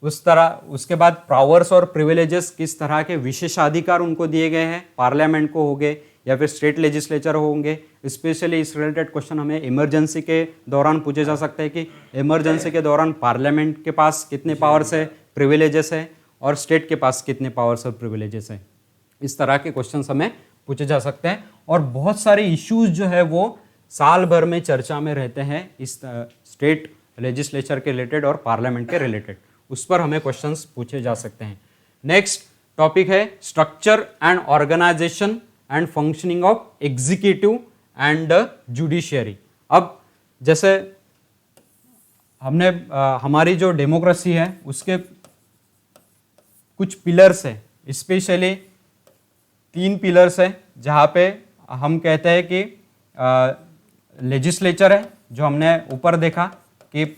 उसके बाद पावर्स और प्रिविलेजेस, किस तरह के विशेषाधिकार उनको दिए गए हैं, पार्लियामेंट को होंगे या फिर स्टेट लेजिस्लेचर होंगे। स्पेशली इस रिलेटेड क्वेश्चन हमें इमरजेंसी के दौरान पूछे जा सकते हैं कि इमरजेंसी के दौरान पार्लियामेंट के पास कितने पावर्स है, प्रिविलेजेस है और स्टेट के पास कितने पावर्स और प्रिविलेजेस है। इस तरह के क्वेश्चन हमें पूछे जा सकते हैं और बहुत सारे इश्यूज जो है वो साल भर में चर्चा में रहते हैं इस स्टेट लेजिस्लेचर के रिलेटेड और पार्लियामेंट के रिलेटेड, उस पर हमें क्वेश्चंस पूछे जा सकते हैं। नेक्स्ट टॉपिक है structure and organisation and functioning of executive and judiciary. अब जैसे हमने हमारी जो डेमोक्रेसी है उसके कुछ पिलर्स है, स्पेशली 3 पिलर्स है जहाँ पे हम कहते हैं कि लेजिस्लेचर है, जो हमने ऊपर देखा कि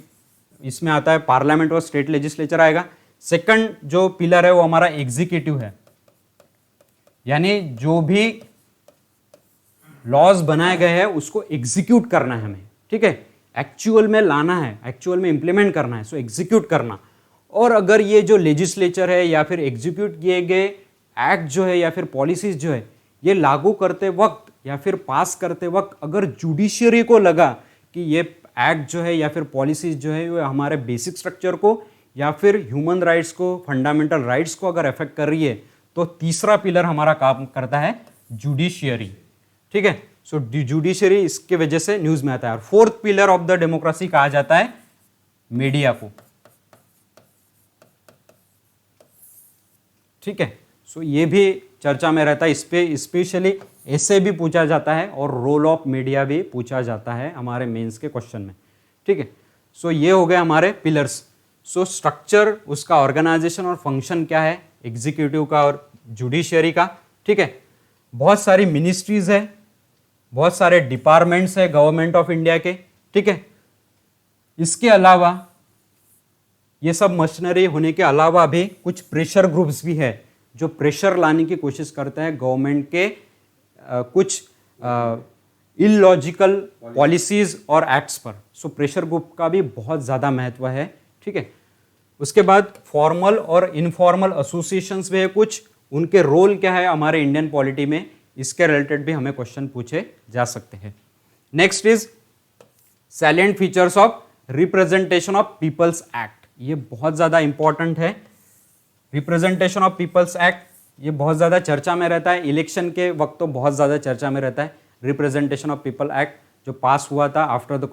इसमें आता है पार्लियामेंट और स्टेट लेजिस्लेचर आएगा। सेकंड जो पिलर है वो हमारा एग्जीक्यूटिव है, यानी जो भी लॉज बनाए गए हैं उसको एग्जीक्यूट करना है हमें, ठीक है, एक्चुअल में लाना है, एक्चुअल में इंप्लीमेंट करना है, सो एग्जीक्यूट करना। और अगर ये जो लेजिस्लेचर है या फिर एग्जीक्यूट किए गए एक्ट जो है या फिर पॉलिसीज जो है ये लागू करते वक्त या फिर पास करते वक्त अगर जुडिशियरी को लगा कि ये एक्ट जो है या फिर पॉलिसीज जो है वो हमारे बेसिक स्ट्रक्चर को या फिर ह्यूमन राइट्स को, फंडामेंटल राइट्स को अगर अफेक्ट कर रही है, तो तीसरा पिलर हमारा काम करता है जुडिशियरी। ठीक है, सो जुडिशियरी इसके वजह से न्यूज में आता है। और fourth pillar of the democracy कहा जाता है मीडिया को। ठीक है, सो ये भी चर्चा में रहता है, इस पे स्पेशली ऐसे भी पूछा जाता है और रोल ऑफ मीडिया भी पूछा जाता है हमारे मेंस के क्वेश्चन में। ठीक है, सो ये हो गए हमारे पिलर्स। सो स्ट्रक्चर, उसका ऑर्गेनाइजेशन और फंक्शन क्या है, एग्जीक्यूटिव का और जुडिशियरी का। ठीक है, बहुत सारी मिनिस्ट्रीज है, बहुत सारे डिपार्टमेंट्स है गवर्नमेंट ऑफ इंडिया के। ठीक है, इसके अलावा ये सब मशीनरी होने के अलावा भी कुछ प्रेशर ग्रुप्स भी है जो प्रेशर लाने की कोशिश करते हैं गवर्नमेंट के कुछ इलॉजिकल पॉलिसीज और एक्ट्स पर। सो प्रेशर ग्रुप का भी बहुत ज़्यादा महत्व है। ठीक है, उसके बाद फॉर्मल और इनफॉर्मल एसोसिएशंस भी है कुछ, उनके रोल क्या है हमारे इंडियन पॉलिटी में, इसके रिलेटेड भी हमें क्वेश्चन पूछे जा सकते हैं। Next is salient features of representation of people's act. ये बहुत ज़्यादा इंपॉर्टेंट है। रिप्रेजेंटेशन ऑफ पीपल्स एक्ट ये बहुत ज़्यादा चर्चा में रहता है, इलेक्शन के वक्त तो बहुत ज़्यादा चर्चा में रहता है। रिप्रेजेंटेशन ऑफ पीपल एक्ट जो पास हुआ था आफ्टर द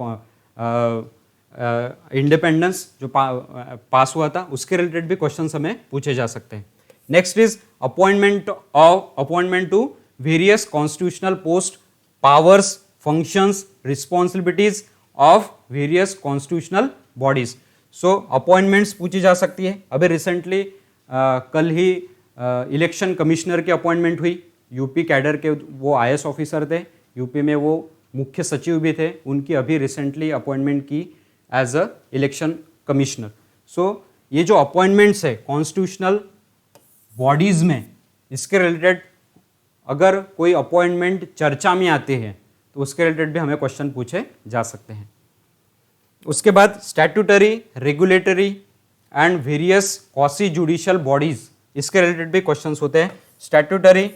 इंडिपेंडेंस, जो पास हुआ था, उसके रिलेटेड भी क्वेश्चन हमें पूछे जा सकते हैं। Next is appointment to various constitutional post, powers, functions, responsibilities of various constitutional bodies. So appointments पूछी जा सकती है। अभी रिसेंटली कल ही इलेक्शन कमिश्नर की अपॉइंटमेंट हुई, यूपी कैडर के वो IAS ऑफिसर थे, यूपी में वो मुख्य सचिव भी थे, उनकी अभी रिसेंटली अपॉइंटमेंट की एज अ इलेक्शन कमिश्नर। सो ये जो अपॉइंटमेंट्स है कॉन्स्टिट्यूशनल बॉडीज़ में, इसके रिलेटेड अगर कोई अपॉइंटमेंट चर्चा में आते हैं तो उसके रिलेटेड भी हमें क्वेश्चन पूछे जा सकते हैं। उसके बाद statutory, regulatory and various quasi judicial bodies, इसके रिलेटेड भी क्वेश्चंस होते हैं। स्टैट्यूटरी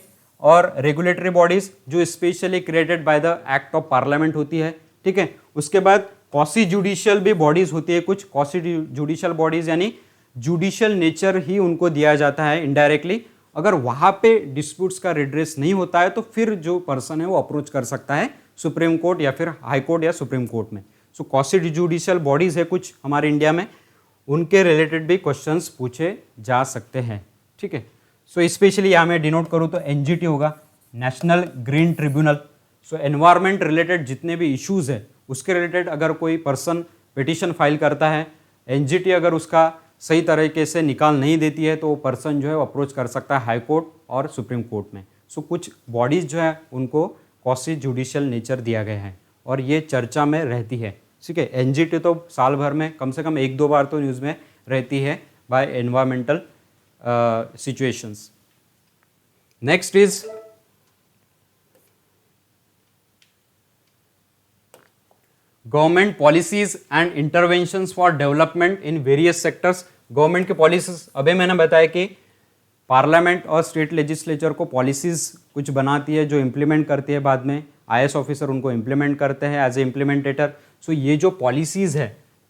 और रेगुलेटरी बॉडीज जो specially created by the act of parliament होती है। ठीक है, उसके बाद क्वासी जुडिशियल भी बॉडीज होती है कुछ। क्वासी जुडिशियल बॉडीज यानी जुडिशियल नेचर ही उनको दिया जाता है इनडायरेक्टली। अगर वहाँ पे डिस्प्यूट्स का रिड्रेस नहीं होता है तो फिर जो पर्सन है वो अप्रोच कर सकता है सुप्रीम कोर्ट या फिर हाई कोर्ट या सुप्रीम कोर्ट में। सो क्वासी जुडिशियल बॉडीज है कुछ हमारे इंडिया में, उनके रिलेटेड भी क्वेश्चंस पूछे जा सकते हैं। ठीक है, सो स्पेशली यहाँ मैं डिनोट करूँ तो NGT होगा, नेशनल ग्रीन ट्रिब्यूनल। सो एनवायरमेंट रिलेटेड जितने भी इश्यूज है उसके रिलेटेड अगर कोई पर्सन पिटिशन फाइल करता है, NGT अगर उसका सही तरीके से निकाल नहीं देती है तो वो पर्सन जो है वो अप्रोच कर सकता है हाई कोर्ट और सुप्रीम कोर्ट में। सो कुछ बॉडीज जो है उनको क्वासी जुडिशियल नेचर दिया गया है और ये चर्चा में रहती है। ठीक है, NGT तो साल भर में कम से कम 1-2 बार तो न्यूज़ में रहती है bye environmental situations. Next is government policies and interventions for development in various sectors. Government की पॉलिसीज, अभी मैंने बताया कि पार्लियामेंट और स्टेट लेजिस्लेचर को पॉलिसीज कुछ बनाती है जो इम्प्लीमेंट करती है, बाद में IAS ऑफिसर उनको इम्प्लीमेंट करते हैं एज ए इम्प्लीमेंटेटर। सो ये जो पॉलिसीज है,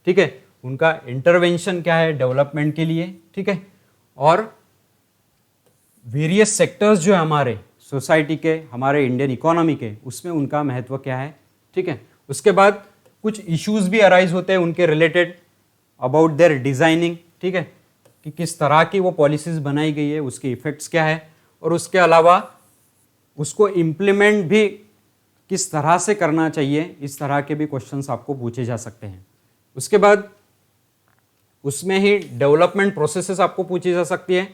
ठीक है, उनका इंटरवेंशन क्या है डेवलपमेंट के लिए। ठीक है, और वेरियस सेक्टर्स जो है हमारे सोसाइटी के, हमारे इंडियन इकोनॉमी के, उसमें उनका महत्व क्या है। ठीक है, उसके बाद कुछ इश्यूज भी अराइज होते हैं उनके रिलेटेड अबाउट देयर डिजाइनिंग। ठीक है, कि किस तरह की वो पॉलिसीज बनाई गई है, उसके इफेक्ट्स क्या है, और उसके अलावा उसको इम्प्लीमेंट भी किस तरह से करना चाहिए, इस तरह के भी क्वेश्चंस आपको पूछे जा सकते हैं। उसके बाद उसमें ही डेवलपमेंट प्रोसेसेस आपको पूछी जा सकती है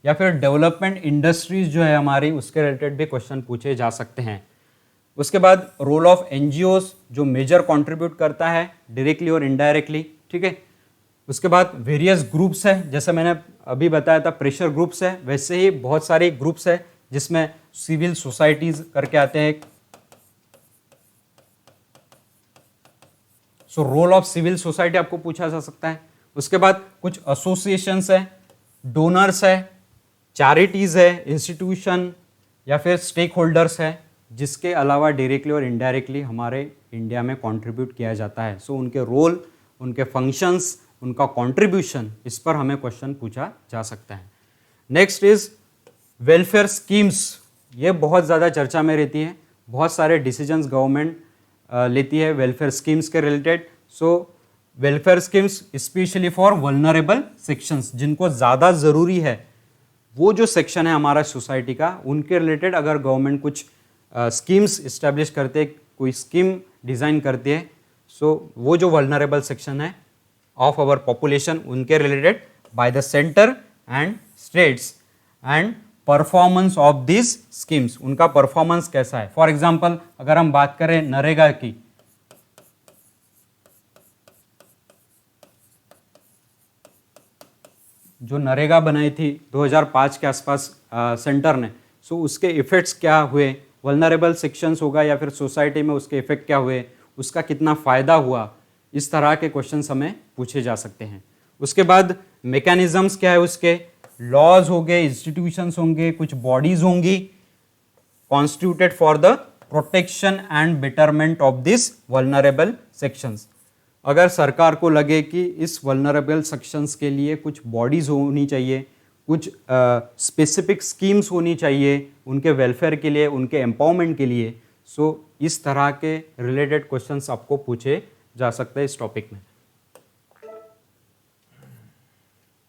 या फिर डेवलपमेंट इंडस्ट्रीज जो है हमारी, उसके रिलेटेड भी क्वेश्चन पूछे जा सकते हैं। उसके बाद रोल ऑफ NGOs जो मेजर कंट्रीब्यूट करता है डायरेक्टली और इनडायरेक्टली। ठीक है, उसके बाद वेरियस ग्रुप्स है, जैसे मैंने अभी बताया था प्रेशर ग्रुप्स है, वैसे ही बहुत सारे ग्रुप्स है जिसमें सिविल सोसाइटीज करके आते हैं, so role of civil society आपको पूछा जा सकता है। उसके बाद कुछ एसोसिएशंस है, डोनर्स है, चैरिटीज है, इंस्टीट्यूशन या फिर स्टेक होल्डर्स है, जिसके अलावा डायरेक्टली और इनडायरेक्टली हमारे इंडिया में कंट्रीब्यूट किया जाता है। सो उनके रोल, उनके फंक्शंस, उनका कंट्रीब्यूशन, इस पर हमें क्वेश्चन पूछा जा सकता है। Next is welfare schemes. ये बहुत ज़्यादा चर्चा में रहती है, बहुत सारे डिसीजंस गवर्नमेंट लेती है वेलफेयर स्कीम्स के related. So welfare schemes specially for vulnerable sections, जिनको ज़्यादा ज़रूरी है, वो जो सेक्शन है हमारा सोसाइटी का, उनके रिलेटेड अगर गवर्नमेंट कुछ स्कीम्स इस्टेब्लिश करते, कोई स्कीम डिज़ाइन करती है, सो वो जो वल्नरेबल सेक्शन है ऑफ आवर पॉपुलेशन, उनके related by the centre and states and performance of this schemes, उनका परफॉर्मेंस कैसा है। फॉर एग्जाम्पल अगर हम बात करें नरेगा की, जो नरेगा बनाई थी 2005 के आसपास सेंटर ने, सो उसके इफेक्ट्स क्या हुए, वल्नरेबल सेक्शंस होगा या फिर सोसाइटी में उसके इफेक्ट क्या हुए, उसका कितना फ़ायदा हुआ, इस तरह के क्वेश्चंस हमें पूछे जा सकते हैं। उसके बाद मैकेनिज्म्स क्या है, उसके लॉज हो गए, इंस्टीट्यूशंस होंगे, कुछ बॉडीज होंगी constituted for the protection and betterment of this vulnerable sections. अगर सरकार को लगे कि इस वल्नरेबल सेक्शंस के लिए कुछ बॉडीज होनी चाहिए, कुछ स्पेसिफिक स्कीम्स होनी चाहिए उनके वेलफेयर के लिए, उनके एम्पावरमेंट के लिए, सो इस तरह के रिलेटेड क्वेश्चंस आपको पूछे जा सकते हैं इस टॉपिक में।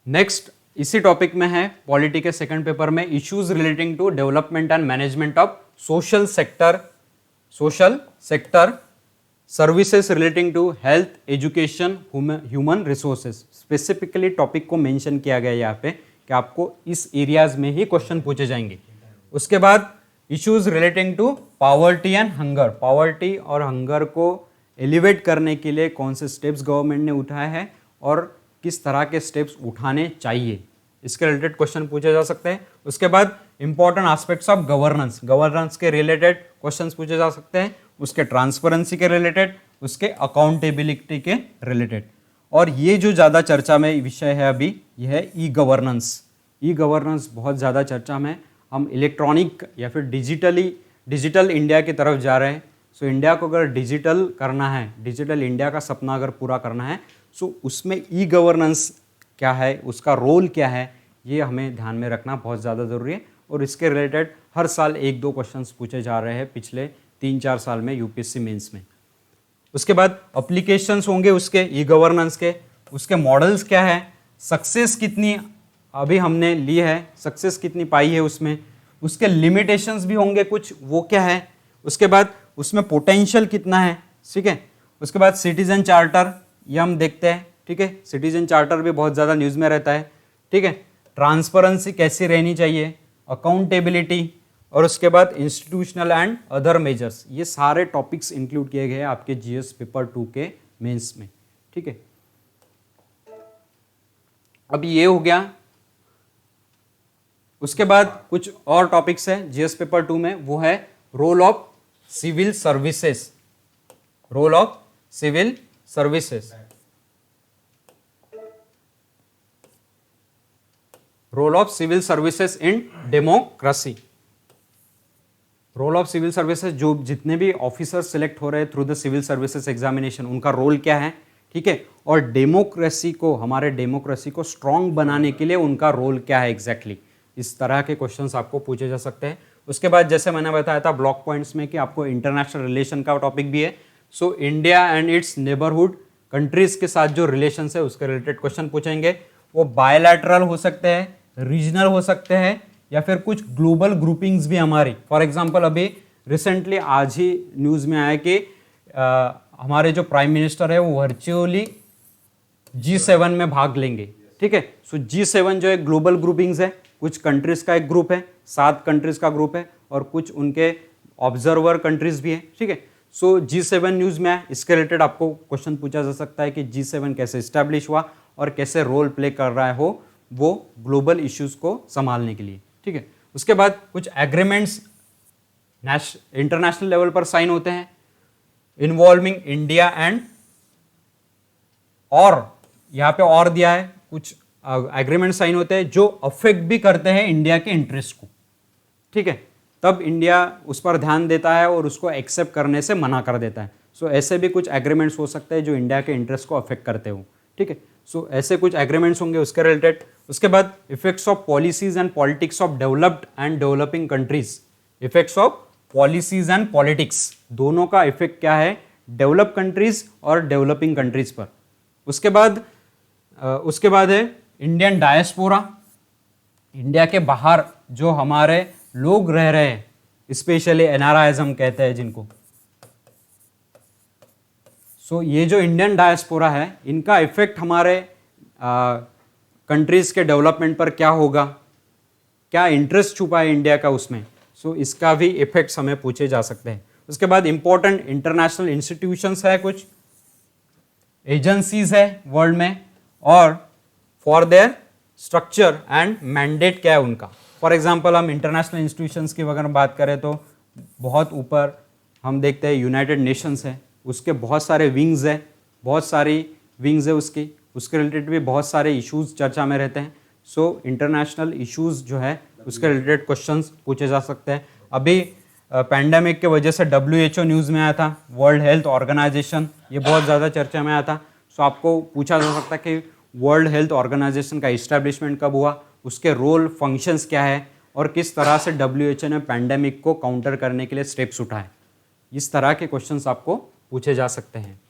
नेक्स्ट इसी टॉपिक में है पॉलिटी के सेकंड पेपर में, issues relating to development and management of social sector services relating to health, education, human resources. Specifically topic को मेंशन किया गया यहाँ पे कि आपको इस एरियाज में ही क्वेश्चन पूछे जाएंगे। उसके बाद issues relating to poverty and hunger, poverty और हंगर को एलिवेट करने के लिए कौन से स्टेप्स गवर्नमेंट ने उठाए हैं और किस तरह के स्टेप्स उठाने चाहिए, इसके रिलेटेड क्वेश्चन पूछे जा सकते हैं। उसके बाद important aspects of governance, governance के रिलेटेड क्वेश्चंस पूछे जा सकते हैं, उसके ट्रांसपेरेंसी के रिलेटेड, उसके अकाउंटेबिलिटी के रिलेटेड। और ये जो ज़्यादा चर्चा में विषय है अभी, यह है ई गवर्नेंस। ई गवर्नेंस बहुत ज़्यादा चर्चा में, हम इलेक्ट्रॉनिक या फिर डिजिटल इंडिया की तरफ जा रहे हैं। सो इंडिया को अगर डिजिटल करना है, डिजिटल इंडिया का सपना अगर पूरा करना है, सो उसमें ई गवर्नेंस क्या है, उसका रोल क्या है, ये हमें ध्यान में रखना बहुत ज़्यादा ज़रूरी है। और इसके रिलेटेड हर साल 1-2 क्वेश्चंस पूछे जा रहे हैं पिछले 3-4 साल में यूपीएससी मेंस में। उसके बाद एप्लीकेशंस होंगे उसके ई गवर्नेंस के, उसके मॉडल्स क्या है, सक्सेस कितनी अभी हमने ली है, सक्सेस कितनी पाई है उसमें, उसके लिमिटेशंस भी होंगे कुछ, वो क्या है, उसके बाद उसमें पोटेंशियल कितना है, ठीक है। उसके बाद सिटीजन चार्टर, ये हम देखते हैं, ठीक है, सिटीजन चार्टर भी बहुत ज़्यादा न्यूज़ में रहता है, ठीक है। ट्रांसपेरेंसी कैसी रहनी चाहिए, अकाउंटेबिलिटी, और उसके बाद इंस्टीट्यूशनल एंड अदर मेजर्स, ये सारे टॉपिक्स इंक्लूड किए गए हैं आपके जीएस पेपर 2 के मेंस में, ठीक है। अब ये हो गया। उसके बाद कुछ और टॉपिक्स है जीएस पेपर 2 में, वो है role of civil services, role of civil services, role of civil services in democracy. Role of civil services, जो जितने भी ऑफिसर सिलेक्ट हो रहे हैं through the civil services examination, उनका रोल क्या है, ठीक है। और डेमोक्रेसी को, हमारे डेमोक्रेसी को स्ट्रांग बनाने के लिए उनका रोल क्या है एग्जैक्टली, इस तरह के क्वेश्चंस आपको पूछे जा सकते हैं। उसके बाद जैसे मैंने बताया था ब्लॉक पॉइंट्स में कि आपको इंटरनेशनल रिलेशन का टॉपिक भी है। So India and it's neighbourhood countries के साथ जो रिलेशन है उसके रिलेटेड क्वेश्चन पूछेंगे। वो बायलैटरल हो सकते हैं, रीजनल हो सकते हैं, या फिर कुछ ग्लोबल ग्रुपिंग्स भी हमारी। फॉर एग्जांपल अभी रिसेंटली आज ही न्यूज़ में आया कि हमारे जो प्राइम मिनिस्टर है वो वर्चुअली G7 में भाग लेंगे, ठीक है। सो G7 जो है ग्लोबल ग्रुपिंग्स है, कुछ कंट्रीज का एक ग्रुप है, 7 कंट्रीज का ग्रुप है, और कुछ उनके ऑब्जर्वर कंट्रीज भी है, ठीक है। सो G7 न्यूज़ में है, इसके रिलेटेड आपको क्वेश्चन पूछा जा सकता है कि G7 कैसे इस्टेब्लिश हुआ और कैसे रोल प्ले कर रहा है वो ग्लोबल इश्यूज को संभालने के लिए, ठीक है। उसके बाद कुछ एग्रीमेंट्स इंटरनेशनल लेवल पर साइन होते हैं इन्वॉल्विंग इंडिया एंड और यहाँ पे और दिया है कुछ एग्रीमेंट साइन होते हैं जो अफेक्ट भी करते हैं इंडिया के इंटरेस्ट को, ठीक है, तब इंडिया उस पर ध्यान देता है और उसको एक्सेप्ट करने से मना कर देता है। सो ऐसे भी कुछ एग्रीमेंट्स हो सकते हैं जो इंडिया के इंटरेस्ट को अफेक्ट करते हो, ठीक है। सो ऐसे कुछ एग्रीमेंट्स होंगे उसके रिलेटेड। उसके बाद effects of policies and politics of developed and developing countries. Effects of policies and politics, दोनों का इफेक्ट क्या है डेवलप कंट्रीज और डेवलपिंग कंट्रीज पर। उसके बाद है इंडियन डायस्पोरा, इंडिया के बाहर जो हमारे लोग रह रहे हैं, स्पेशली एनआरआईज हम कहते हैं जिनको। सो ये जो इंडियन डायस्पोरा है इनका इफेक्ट हमारे कंट्रीज के डेवलपमेंट पर क्या होगा, क्या इंटरेस्ट छुपा है इंडिया का उसमें। सो इसका भी इफेक्ट्स हमें पूछे जा सकते हैं। उसके बाद इंपॉर्टेंट इंटरनेशनल इंस्टीट्यूशंस है, कुछ एजेंसीज है वर्ल्ड में, और for their structure and mandate क्या है उनका। फॉर एग्जांपल हम इंटरनेशनल इंस्टीट्यूशंस की अगर बात करें तो बहुत ऊपर हम देखते हैं यूनाइटेड नेशंस है, उसके बहुत सारे विंग्स है, बहुत सारी विंग्स है उसके रिलेटेड भी बहुत सारे इश्यूज चर्चा में रहते हैं। सो इंटरनेशनल इश्यूज जो है उसके रिलेटेड क्वेश्चंस पूछे जा सकते हैं। अभी पैंडेमिक के वजह से WHO न्यूज़ में आया था, वर्ल्ड हेल्थ ऑर्गेनाइजेशन, ये बहुत ज़्यादा चर्चा में आया था। सो आपको पूछा जा सकता है कि वर्ल्ड हेल्थ ऑर्गेनाइजेशन का इस्टेब्लिशमेंट कब हुआ, उसके रोल फंक्शंस क्या है, और किस तरह से WHO ने पैंडेमिक को काउंटर करने के लिए स्टेप्स उठाए। इस तरह के क्वेश्चंस आपको पूछे जा सकते हैं।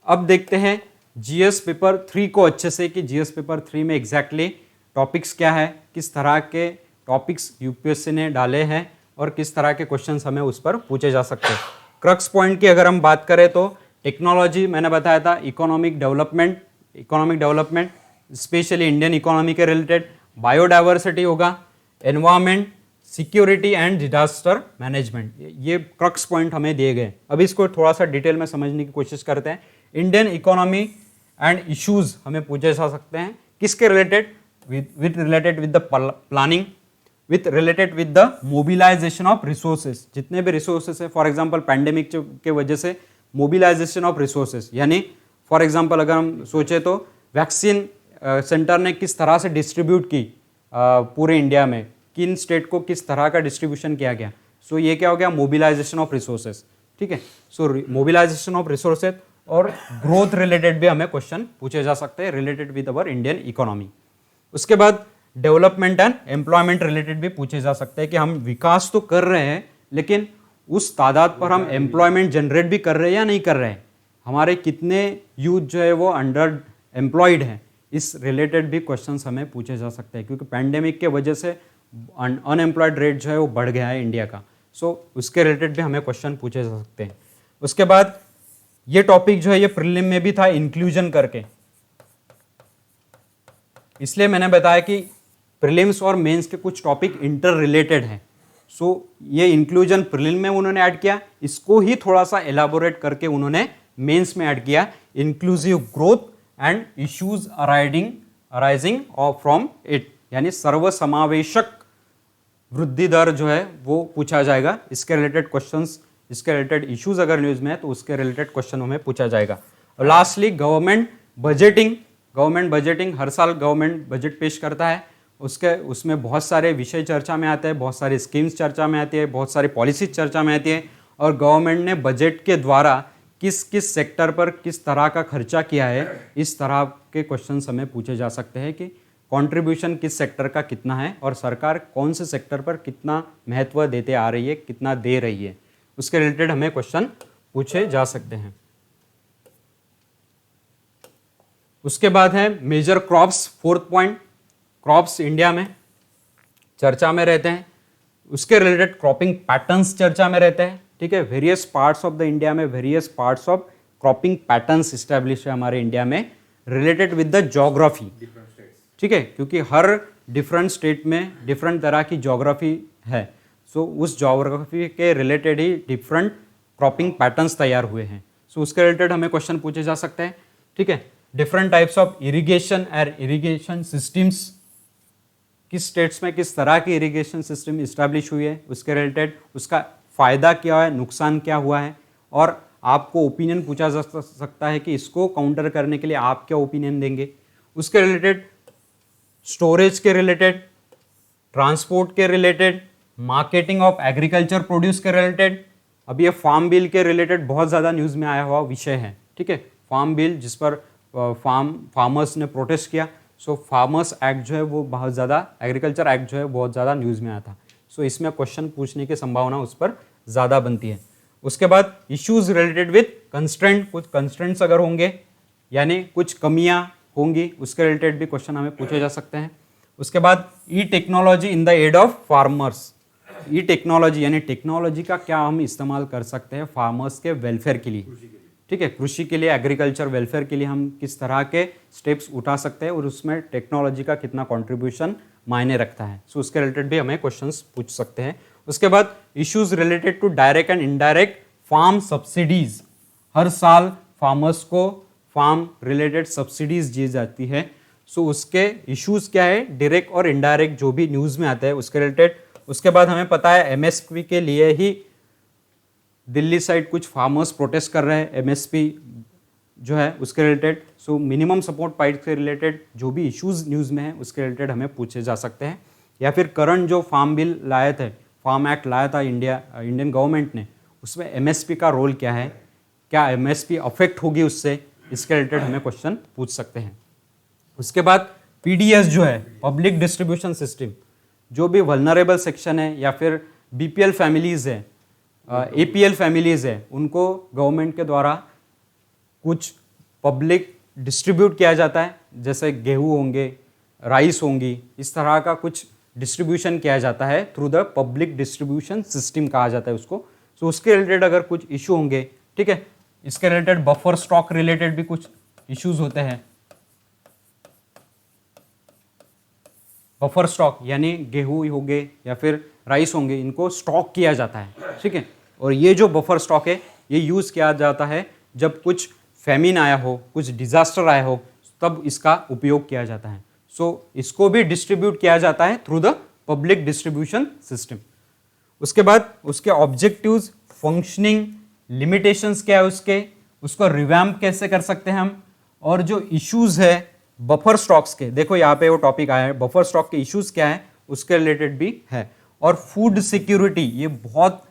अब देखते हैं GS पेपर 3 को अच्छे से, कि GS पेपर 3 में एग्जैक्टली टॉपिक्स क्या है, किस तरह के टॉपिक्स UPSC ने डाले हैं और किस तरह के क्वेश्चंस हमें उस पर पूछे जा सकते हैं। क्रक्स पॉइंट की अगर हम बात करें तो टेक्नोलॉजी, मैंने बताया था, economic development specially Indian economy के रिलेटेड, बायोडाइवर्सिटी होगा, environment, security and disaster management, ये क्रक्स पॉइंट हमें दिए गए। अभी इसको थोड़ा सा डिटेल में समझने की कोशिश करते हैं। इंडियन इकोनॉमी एंड इश्यूज हमें पूछे जा सकते हैं, किसके related, related with the planning, related with the mobilisation of resources, जितने भी रिसोर्सेज है। फॉर एग्जांपल पैंडेमिक के वजह से मोबिलाइजेशन ऑफ रिसोर्सेज, यानी फॉर एग्जांपल अगर हम सोचे तो वैक्सीन सेंटर ने किस तरह से डिस्ट्रीब्यूट की पूरे इंडिया में, किन स्टेट को किस तरह का डिस्ट्रीब्यूशन किया गया। सो ये क्या हो गया, मोबिलाइजेशन ऑफ रिसोर्सेज, ठीक है। सो मोबिलाइजेशन ऑफ रिसोर्सेज और ग्रोथ रिलेटेड भी हमें क्वेश्चन पूछे जा सकते हैं, related with our Indian economy. उसके बाद डेवलपमेंट एंड एम्प्लॉयमेंट रिलेटेड भी पूछे जा सकते हैं कि हम विकास तो कर रहे हैं लेकिन उस तादाद पर हम एम्प्लॉयमेंट जनरेट भी कर रहे हैं या नहीं कर रहे हैं, हमारे कितने यूथ जो है वो अंडर एम्प्लॉयड हैं, इस रिलेटेड भी क्वेश्चंस हमें पूछे जा सकते हैं, क्योंकि पैंडेमिक के वजह से अनएम्प्लॉयड रेट जो है वो बढ़ गया है इंडिया का। सो उसके रिलेटेड भी हमें क्वेश्चन पूछे जा सकते हैं। उसके बाद ये टॉपिक जो है ये प्रीलिम में भी था, इंक्लूजन करके, इसलिए मैंने बताया कि प्रीलिम्स और मेंस के कुछ टॉपिक इंटर रिलेटेड हैं। सो ये इंक्लूजन प्रीलिम में उन्होंने ऐड किया, इसको ही थोड़ा सा एलाबोरेट करके उन्होंने मेंस में ऐड किया, inclusive growth and issues arising from it, यानी सर्वसमावेशक वृद्धि दर जो है वो पूछा जाएगा। इसके रिलेटेड क्वेश्चंस, इसके रिलेटेड इश्यूज अगर न्यूज में है तो उसके रिलेटेड क्वेश्चन हमें पूछा जाएगा। और लास्टली गवर्नमेंट बजटिंग, हर साल गवर्नमेंट बजट पेश करता है, उसमें बहुत सारे विषय चर्चा में आते हैं, बहुत सारी स्कीम्स चर्चा में आती है, बहुत सारी पॉलिसीज चर्चा में आती है, और गवर्नमेंट ने बजट के द्वारा किस किस सेक्टर पर किस तरह का खर्चा किया है, इस तरह के क्वेश्चंस हमें पूछे जा सकते हैं कि कंट्रीब्यूशन किस सेक्टर का कितना है और सरकार कौन से सेक्टर पर कितना महत्व देते आ रही है, कितना दे रही है, उसके रिलेटेड हमें क्वेश्चन पूछे जा सकते हैं। उसके बाद है major crops, fourth point, crops India में चर्चा में रहते हैं, उसके रिलेटेड क्रॉपिंग पैटर्न्स चर्चा में रहते हैं, ठीक है। Various parts of the India में various parts of cropping patterns establish है हमारे इंडिया में, रिलेटेड विद द ज्योग्राफी, ठीक है, क्योंकि हर डिफरेंट स्टेट में डिफरेंट तरह की ज्योग्राफी है। सो उस ज्योग्राफी के रिलेटेड ही डिफरेंट क्रॉपिंग पैटर्न्स तैयार हुए हैं। सो उसके रिलेटेड हमें क्वेश्चन पूछे जा सकते हैं, ठीक है। डिफरेंट टाइप्स ऑफ इरिगेशन और इरिगेशन सिस्टम्स, किस स्टेट्स में किस तरह की इरिगेशन सिस्टम इस्टेब्लिश हुई है, उसके रिलेटेड उसका फ़ायदा क्या है, नुकसान क्या हुआ है, और आपको ओपिनियन पूछा जा सकता है कि इसको काउंटर करने के लिए आप क्या ओपिनियन देंगे। उसके रिलेटेड, स्टोरेज के रिलेटेड, ट्रांसपोर्ट के related, marketing of agriculture produce के रिलेटेड। अब ये फार्म बिल के रिलेटेड बहुत ज़्यादा न्यूज़ में आया हुआ विषय है, ठीक है। फार्म बिल जिस पर फार्मर्स ने प्रोटेस्ट किया, सो फार्मर्स एक्ट जो है वो बहुत ज़्यादा, एग्रीकल्चर एक्ट जो है बहुत ज़्यादा न्यूज़ में आया था। सो इसमें क्वेश्चन पूछने की संभावना उस पर ज़्यादा बनती है। उसके बाद इश्यूज रिलेटेड विथ कंस्ट्रेंट, कुछ कंस्ट्रेंट्स अगर होंगे यानी कुछ कमियां होंगी, उसके रिलेटेड भी क्वेश्चन हमें पूछे जा सकते हैं। उसके बाद e technology in the aid of farmers. E technology यानी टेक्नोलॉजी का क्या हम इस्तेमाल कर सकते हैं फार्मर्स के वेलफेयर के लिए, ठीक है, कृषि के लिए, एग्रीकल्चर वेलफेयर के लिए हम किस तरह के स्टेप्स उठा सकते हैं और उसमें टेक्नोलॉजी का कितना कंट्रीब्यूशन मायने रखता है। सो उसके रिलेटेड भी हमें क्वेश्चंस पूछ सकते हैं। उसके बाद issues related to direct and indirect farm subsidies. हर साल फार्मर्स को फार्म रिलेटेड सब्सिडीज दी जाती है। सो उसके इश्यूज क्या है, डायरेक्ट और इनडायरेक्ट, जो भी न्यूज़ में आता है उसके रिलेटेड। उसके बाद हमें पता है एमएसपी के लिए ही दिल्ली साइड कुछ फार्मर्स प्रोटेस्ट कर रहे हैं, एमएसपी जो है उसके related. So minimum support price के रिलेटेड जो भी इश्यूज न्यूज़ में है उसके रिलेटेड हमें पूछे जा सकते हैं। या फिर करंट जो फार्म बिल लाए थे, फार्म एक्ट लाया था इंडियन गवर्नमेंट ने, उसमें एमएसपी का रोल क्या है, क्या एमएसपी अफेक्ट होगी उससे, इसके रिलेटेड हमें क्वेश्चन पूछ सकते हैं। उसके बाद पीडीएस जो है, पब्लिक डिस्ट्रीब्यूशन सिस्टम, जो भी वल्नरेबल सेक्शन है या फिर बीपीएल फैमिलीज़ है, एपीएल फैमिलीज़ है, उनको गवर्नमेंट के द्वारा कुछ पब्लिक डिस्ट्रीब्यूट किया जाता है, जैसे गेहूँ होंगे, राइस होंगी, इस तरह का कुछ डिस्ट्रीब्यूशन किया जाता है through the public distribution system कहा जाता है उसको। सो उसके रिलेटेड अगर कुछ इशू होंगे, ठीक है, इसके रिलेटेड बफर स्टॉक रिलेटेड भी कुछ इश्यूज होते हैं। बफर स्टॉक यानी गेहूँ होंगे या फिर राइस होंगे, इनको स्टॉक किया जाता है, ठीक है। और ये जो बफर स्टॉक है ये यूज़ किया जाता है जब कुछ फैमिन आया हो, कुछ डिजास्टर आया हो, तब इसका उपयोग किया जाता है। सो इसको भी डिस्ट्रीब्यूट किया जाता है through the public distribution system. उसके बाद उसके ऑब्जेक्टिव्स, फंक्शनिंग, लिमिटेशंस क्या है उसको रिवैम्प कैसे कर सकते हैं हम, और जो इश्यूज है बफर स्टॉक्स के, देखो यहाँ पे वो टॉपिक आया है, बफर स्टॉक के इश्यूज क्या है उसके रिलेटेड भी है। और फूड सिक्योरिटी, ये बहुत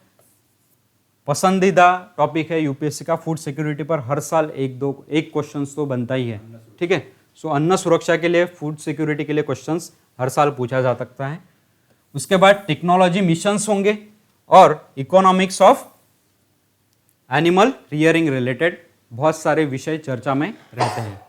पसंदीदा टॉपिक है यूपीएससी का। फूड सिक्योरिटी पर हर साल एक क्वेश्चन तो बनता ही है, ठीक है। सो अन्न सुरक्षा के लिए, फूड सिक्योरिटी के लिए क्वेश्चंस हर साल पूछा जा सकता है। उसके बाद टेक्नोलॉजी मिशंस होंगे और economics of animal rearing related बहुत सारे विषय चर्चा में रहते हैं।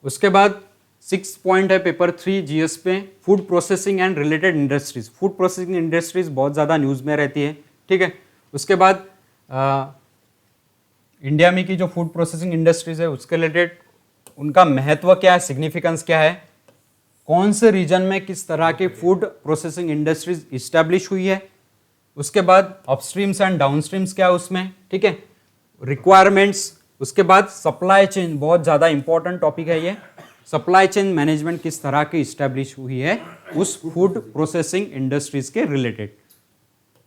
उसके बाद 6 पॉइंट है पेपर 3 जीएस पे, food processing and related industries. Food processing industries बहुत ज़्यादा न्यूज़ में रहती है, ठीक है। उसके बाद इंडिया में की जो फूड प्रोसेसिंग इंडस्ट्रीज है उसके रिलेटेड उनका महत्व क्या है, सिग्निफिकेंस क्या है, कौन से रीजन में किस तरह की फूड प्रोसेसिंग इंडस्ट्रीज इस्टेब्लिश हुई है। उसके बाद अपस्ट्रीम्स एंड डाउनस्ट्रीम्स क्या है उसमें, ठीक है, रिक्वायरमेंट्स। उसके बाद सप्लाई चेन, बहुत ज़्यादा इंपॉर्टेंट टॉपिक है ये, सप्लाई चेन मैनेजमेंट किस तरह की इस्टेब्लिश हुई है उस फूड प्रोसेसिंग इंडस्ट्रीज के रिलेटेड।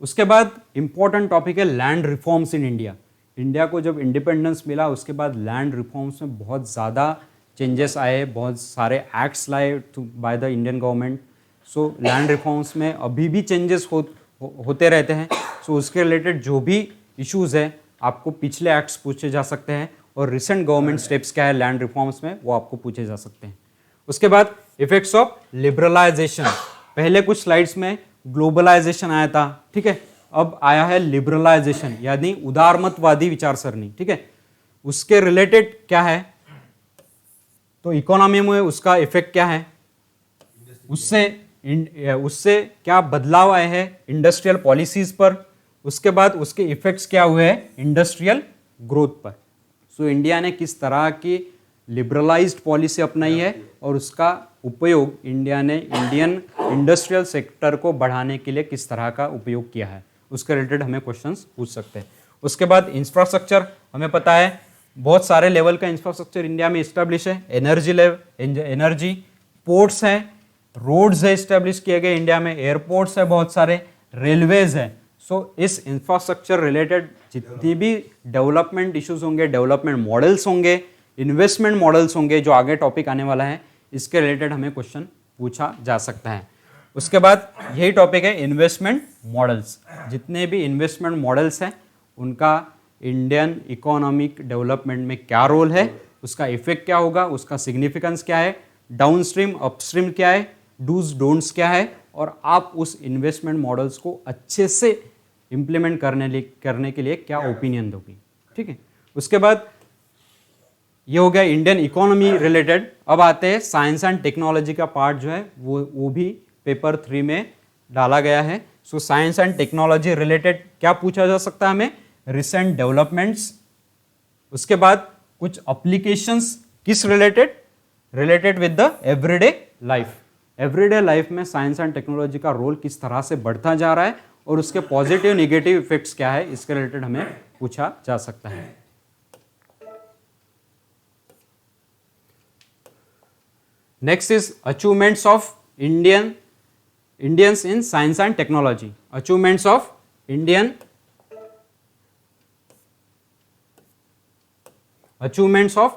उसके बाद इंपॉर्टेंट टॉपिक है land reforms in India. India को जब इंडिपेंडेंस मिला उसके बाद लैंड रिफॉर्म्स में बहुत ज़्यादा चेंजेस आए, बहुत सारे एक्ट्स लाए by the Indian government. So land reforms में अभी भी चेंजेस होते रहते हैं। सो उसके रिलेटेड जो भी इश्यूज़ है आपको पिछले एक्ट्स पूछे जा सकते हैं, और रिसेंट गवर्नमेंट स्टेप्स क्या है लैंड रिफॉर्म्स में वो आपको पूछे जा सकते हैं। उसके बाद इफेक्ट्स ऑफ लिबरलाइजेशन, पहले कुछ स्लाइड्स में ग्लोबलाइजेशन आया था, ठीक है, अब आया है लिबरलाइजेशन यानी उदारमतवादी विचारसरणी, ठीक है। उसके रिलेटेड क्या है, तो इकोनॉमी में उसका इफेक्ट क्या है, उससे क्या बदलाव आए हैं इंडस्ट्रियल पॉलिसीज पर, उसके बाद उसके इफेक्ट्स क्या हुए हैं इंडस्ट्रियल ग्रोथ पर। सो इंडिया ने किस तरह की लिबरलाइज्ड पॉलिसी अपनाई है और उसका उपयोग इंडिया ने इंडियन इंडस्ट्रियल सेक्टर को बढ़ाने के लिए किस तरह का उपयोग किया है, उसके रिलेटेड हमें क्वेश्चंस पूछ सकते हैं। उसके बाद इंफ्रास्ट्रक्चर, हमें पता है बहुत सारे लेवल का इंफ्रास्ट्रक्चर इंडिया में इस्टेब्लिश है, एनर्जी, पोर्ट्स हैं, रोड्स है इस्टेब्लिश किए गए इंडिया में, एयरपोर्ट्स है बहुत सारे, रेलवेज है। सो इस इंफ्रास्ट्रक्चर रिलेटेड जितनी भी डेवलपमेंट इश्यूज होंगे, डेवलपमेंट मॉडल्स होंगे, इन्वेस्टमेंट मॉडल्स होंगे, जो आगे टॉपिक आने वाला है, इसके रिलेटेड हमें क्वेश्चन पूछा जा सकता है। उसके बाद यही टॉपिक है इन्वेस्टमेंट मॉडल्स। जितने भी इन्वेस्टमेंट मॉडल्स हैं उनका इंडियन इकोनॉमिक डेवलपमेंट में क्या रोल है, उसका इफेक्ट क्या होगा, उसका सिग्निफिकेंस क्या है, डाउनस्ट्रीम अपस्ट्रीम क्या है, डूज डोंट्स क्या है, और आप उस इन्वेस्टमेंट मॉडल्स को अच्छे से इंप्लीमेंट करने के लिए क्या ओपिनियन दोगे। ठीक है, उसके बाद ये हो गया इंडियन इकोनॉमी रिलेटेड। अब आते हैं साइंस एंड टेक्नोलॉजी का पार्ट जो है वो भी पेपर 3 में डाला गया है। So science and technology related क्या पूछा जा सकता है हमें, रिसेंट डेवलपमेंट्स। उसके बाद कुछ एप्लीकेशंस किस related with the everyday life. Everyday life में साइंस एंड टेक्नोलॉजी का रोल किस तरह से बढ़ता जा रहा है और उसके पॉजिटिव नेगेटिव इफेक्ट्स क्या है, इसके रिलेटेड हमें पूछा जा सकता है। Next is achievements of Indians in science and technology. Achievements of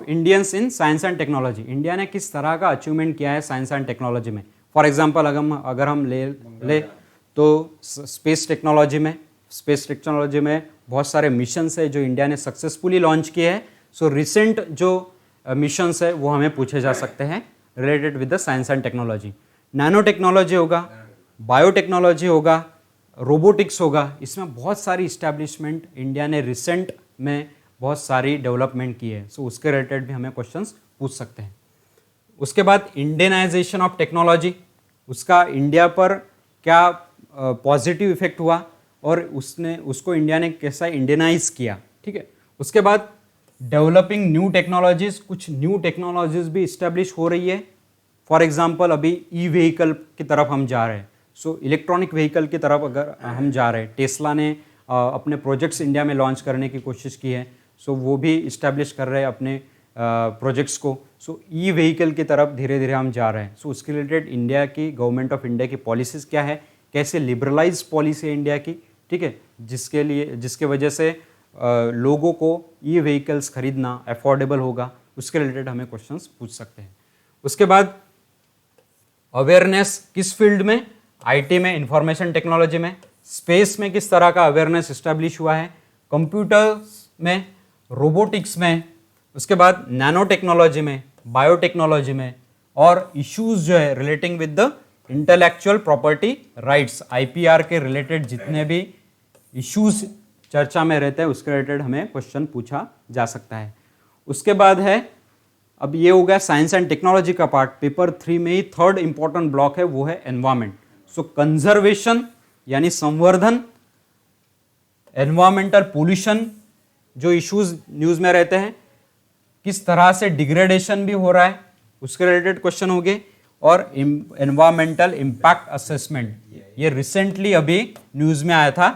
Indians in science and technology. India ने किस तरह का अचीवमेंट किया है साइंस एंड टेक्नोलॉजी में। फॉर एग्जांपल अगर हम ले तो स्पेस टेक्नोलॉजी में बहुत सारे मिशंस है जो इंडिया ने सक्सेसफुली लॉन्च किए हैं। सो रिसेंट जो मिशंस है वो हमें पूछे जा सकते हैं related with the science and technology. Nano technology होगा, बायोटेक्नोलॉजी होगा, रोबोटिक्स होगा। इसमें बहुत सारी इस्टेब्लिशमेंट इंडिया ने रिसेंट में बहुत सारी डेवलपमेंट की है। सो उसके रिलेटेड भी हमें क्वेश्चंस पूछ सकते हैं। उसके बाद इंडियनाइजेशन ऑफ टेक्नोलॉजी, उसका इंडिया पर क्या पॉजिटिव इफेक्ट हुआ और उसको इंडिया ने कैसा इंडियनाइज किया। ठीक है, उसके बाद डेवलपिंग न्यू टेक्नोलॉजीज, कुछ न्यू टेक्नोलॉजीज भी इस्टेब्लिश हो रही है। फॉर एग्जांपल अभी ई व्हीकल की तरफ हम जा रहे हैं। सो इलेक्ट्रॉनिक व्हीकल की तरफ अगर हम जा रहे हैं, टेस्ला ने अपने प्रोजेक्ट्स इंडिया में लॉन्च करने की कोशिश की है। सो वो भी इस्टेब्लिश कर रहे हैं अपने प्रोजेक्ट्स को। सो ई व्हीकल की तरफ धीरे धीरे हम जा रहे हैं। सो उसके रिलेटेड इंडिया की गवर्नमेंट ऑफ इंडिया की पॉलिसीज़ क्या है, कैसे लिबरलाइज पॉलिसी है इंडिया की। ठीक है, जिसके वजह से लोगों को ई व्हीकल्स खरीदना अफोर्डेबल होगा, उसके रिलेटेड हमें क्वेश्चंस पूछ सकते हैं। उसके बाद अवेयरनेस किस फील्ड में, आईटी में, इंफॉर्मेशन टेक्नोलॉजी में, स्पेस में किस तरह का अवेयरनेस इस्टेब्लिश हुआ है, कंप्यूटर्स में, रोबोटिक्स में, उसके बाद नैनो टेक्नोलॉजी में, बायोटेक्नोलॉजी में, और इश्यूज जो है relating with the intellectual property rights, IPR के रिलेटेड जितने भी इश्यूज चर्चा में रहते हैं उसके रिलेटेड हमें क्वेश्चन पूछा जा सकता है। उसके बाद है, अब ये हो गया साइंस एंड टेक्नोलॉजी का पार्ट। पेपर 3 में ही थर्ड इंपॉर्टेंट ब्लॉक है वो है एनवायरमेंट। सो कंजर्वेशन यानी संवर्धन, एनवायरमेंटल पोल्यूशन जो इश्यूज न्यूज में रहते हैं, किस तरह से डिग्रेडेशन भी हो रहा है उसके रिलेटेड क्वेश्चन हो गए, और एनवायरमेंटल इंपैक्ट असेसमेंट, ये रिसेंटली अभी न्यूज में आया था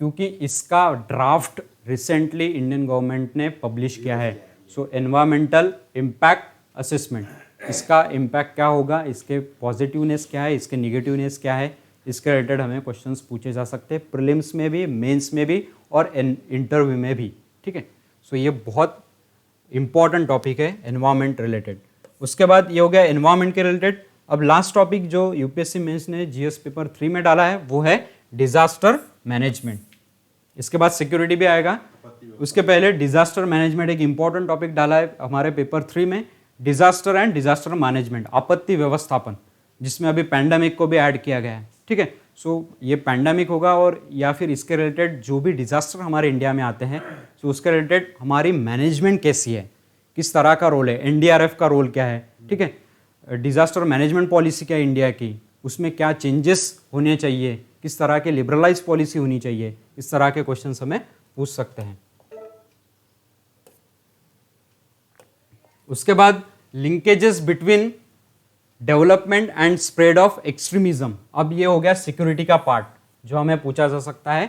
क्योंकि इसका ड्राफ्ट रिसेंटली इंडियन गवर्नमेंट ने पब्लिश किया है। सो एनवायरमेंटल इंपैक्ट असेसमेंट, इसका इम्पैक्ट क्या होगा, इसके पॉजिटिवनेस क्या है, इसके निगेटिवनेस क्या है, इसके रिलेटेड हमें क्वेश्चंस पूछे जा सकते हैं प्रीलिम्स में भी, मेंस में भी और इंटरव्यू में भी। ठीक है, सो ये बहुत इंपॉर्टेंट टॉपिक है एनवायरमेंट रिलेटेड। उसके बाद ये हो गया एनवायरमेंट के रिलेटेड। अब लास्ट टॉपिक जो यूपीएससी मेंस ने जीएस पेपर 3 में डाला है वो है डिजास्टर मैनेजमेंट। इसके बाद सिक्योरिटी भी आएगा, उसके पहले डिजास्टर मैनेजमेंट एक इंपॉर्टेंट टॉपिक डाला है हमारे पेपर 3 में, डिजास्टर एंड डिजास्टर मैनेजमेंट, आपत्ति व्यवस्थापन, जिसमें अभी पैंडेमिक को भी ऐड किया गया है। ठीक है, सो ये पैंडेमिक होगा और या फिर इसके रिलेटेड जो भी डिजास्टर हमारे इंडिया में आते हैं, सो उसके रिलेटेड हमारी मैनेजमेंट कैसी है, किस तरह का रोल है, एनडीआरएफ का रोल क्या है। ठीक है, डिजास्टर मैनेजमेंट पॉलिसी क्या है इंडिया की, उसमें क्या चेंजेस होने चाहिए, किस तरह की लिबरलाइज पॉलिसी होनी चाहिए, इस तरह के क्वेश्चन हमें पूछ सकते हैं। उसके बाद linkages between development and spread of extremism. अब ये हो गया सिक्योरिटी का पार्ट जो हमें पूछा जा सकता है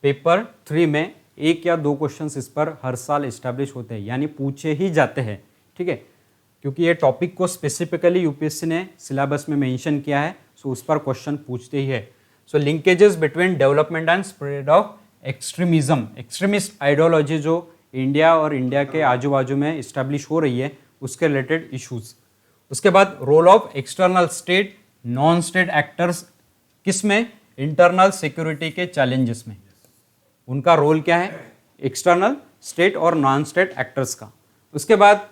पेपर 3 में। 1 या 2 क्वेश्चंस इस पर हर साल इस्टेब्लिश होते हैं, यानी पूछे ही जाते हैं। ठीक है, क्योंकि ये टॉपिक को स्पेसिफिकली यूपीएससी ने सिलेबस में मेंशन किया है, सो उस पर क्वेश्चन पूछते ही है। So linkages between development and spread of extremism, extremist ideology जो इंडिया और इंडिया के आजू बाजू में इस्टेब्लिश हो रही है उसके रिलेटेड इश्यूज। उसके बाद role of external state non state actors किसमें, इंटरनल सिक्योरिटी के चैलेंजेस में उनका रोल क्या है, एक्सटर्नल स्टेट और नॉन स्टेट एक्टर्स का। उसके बाद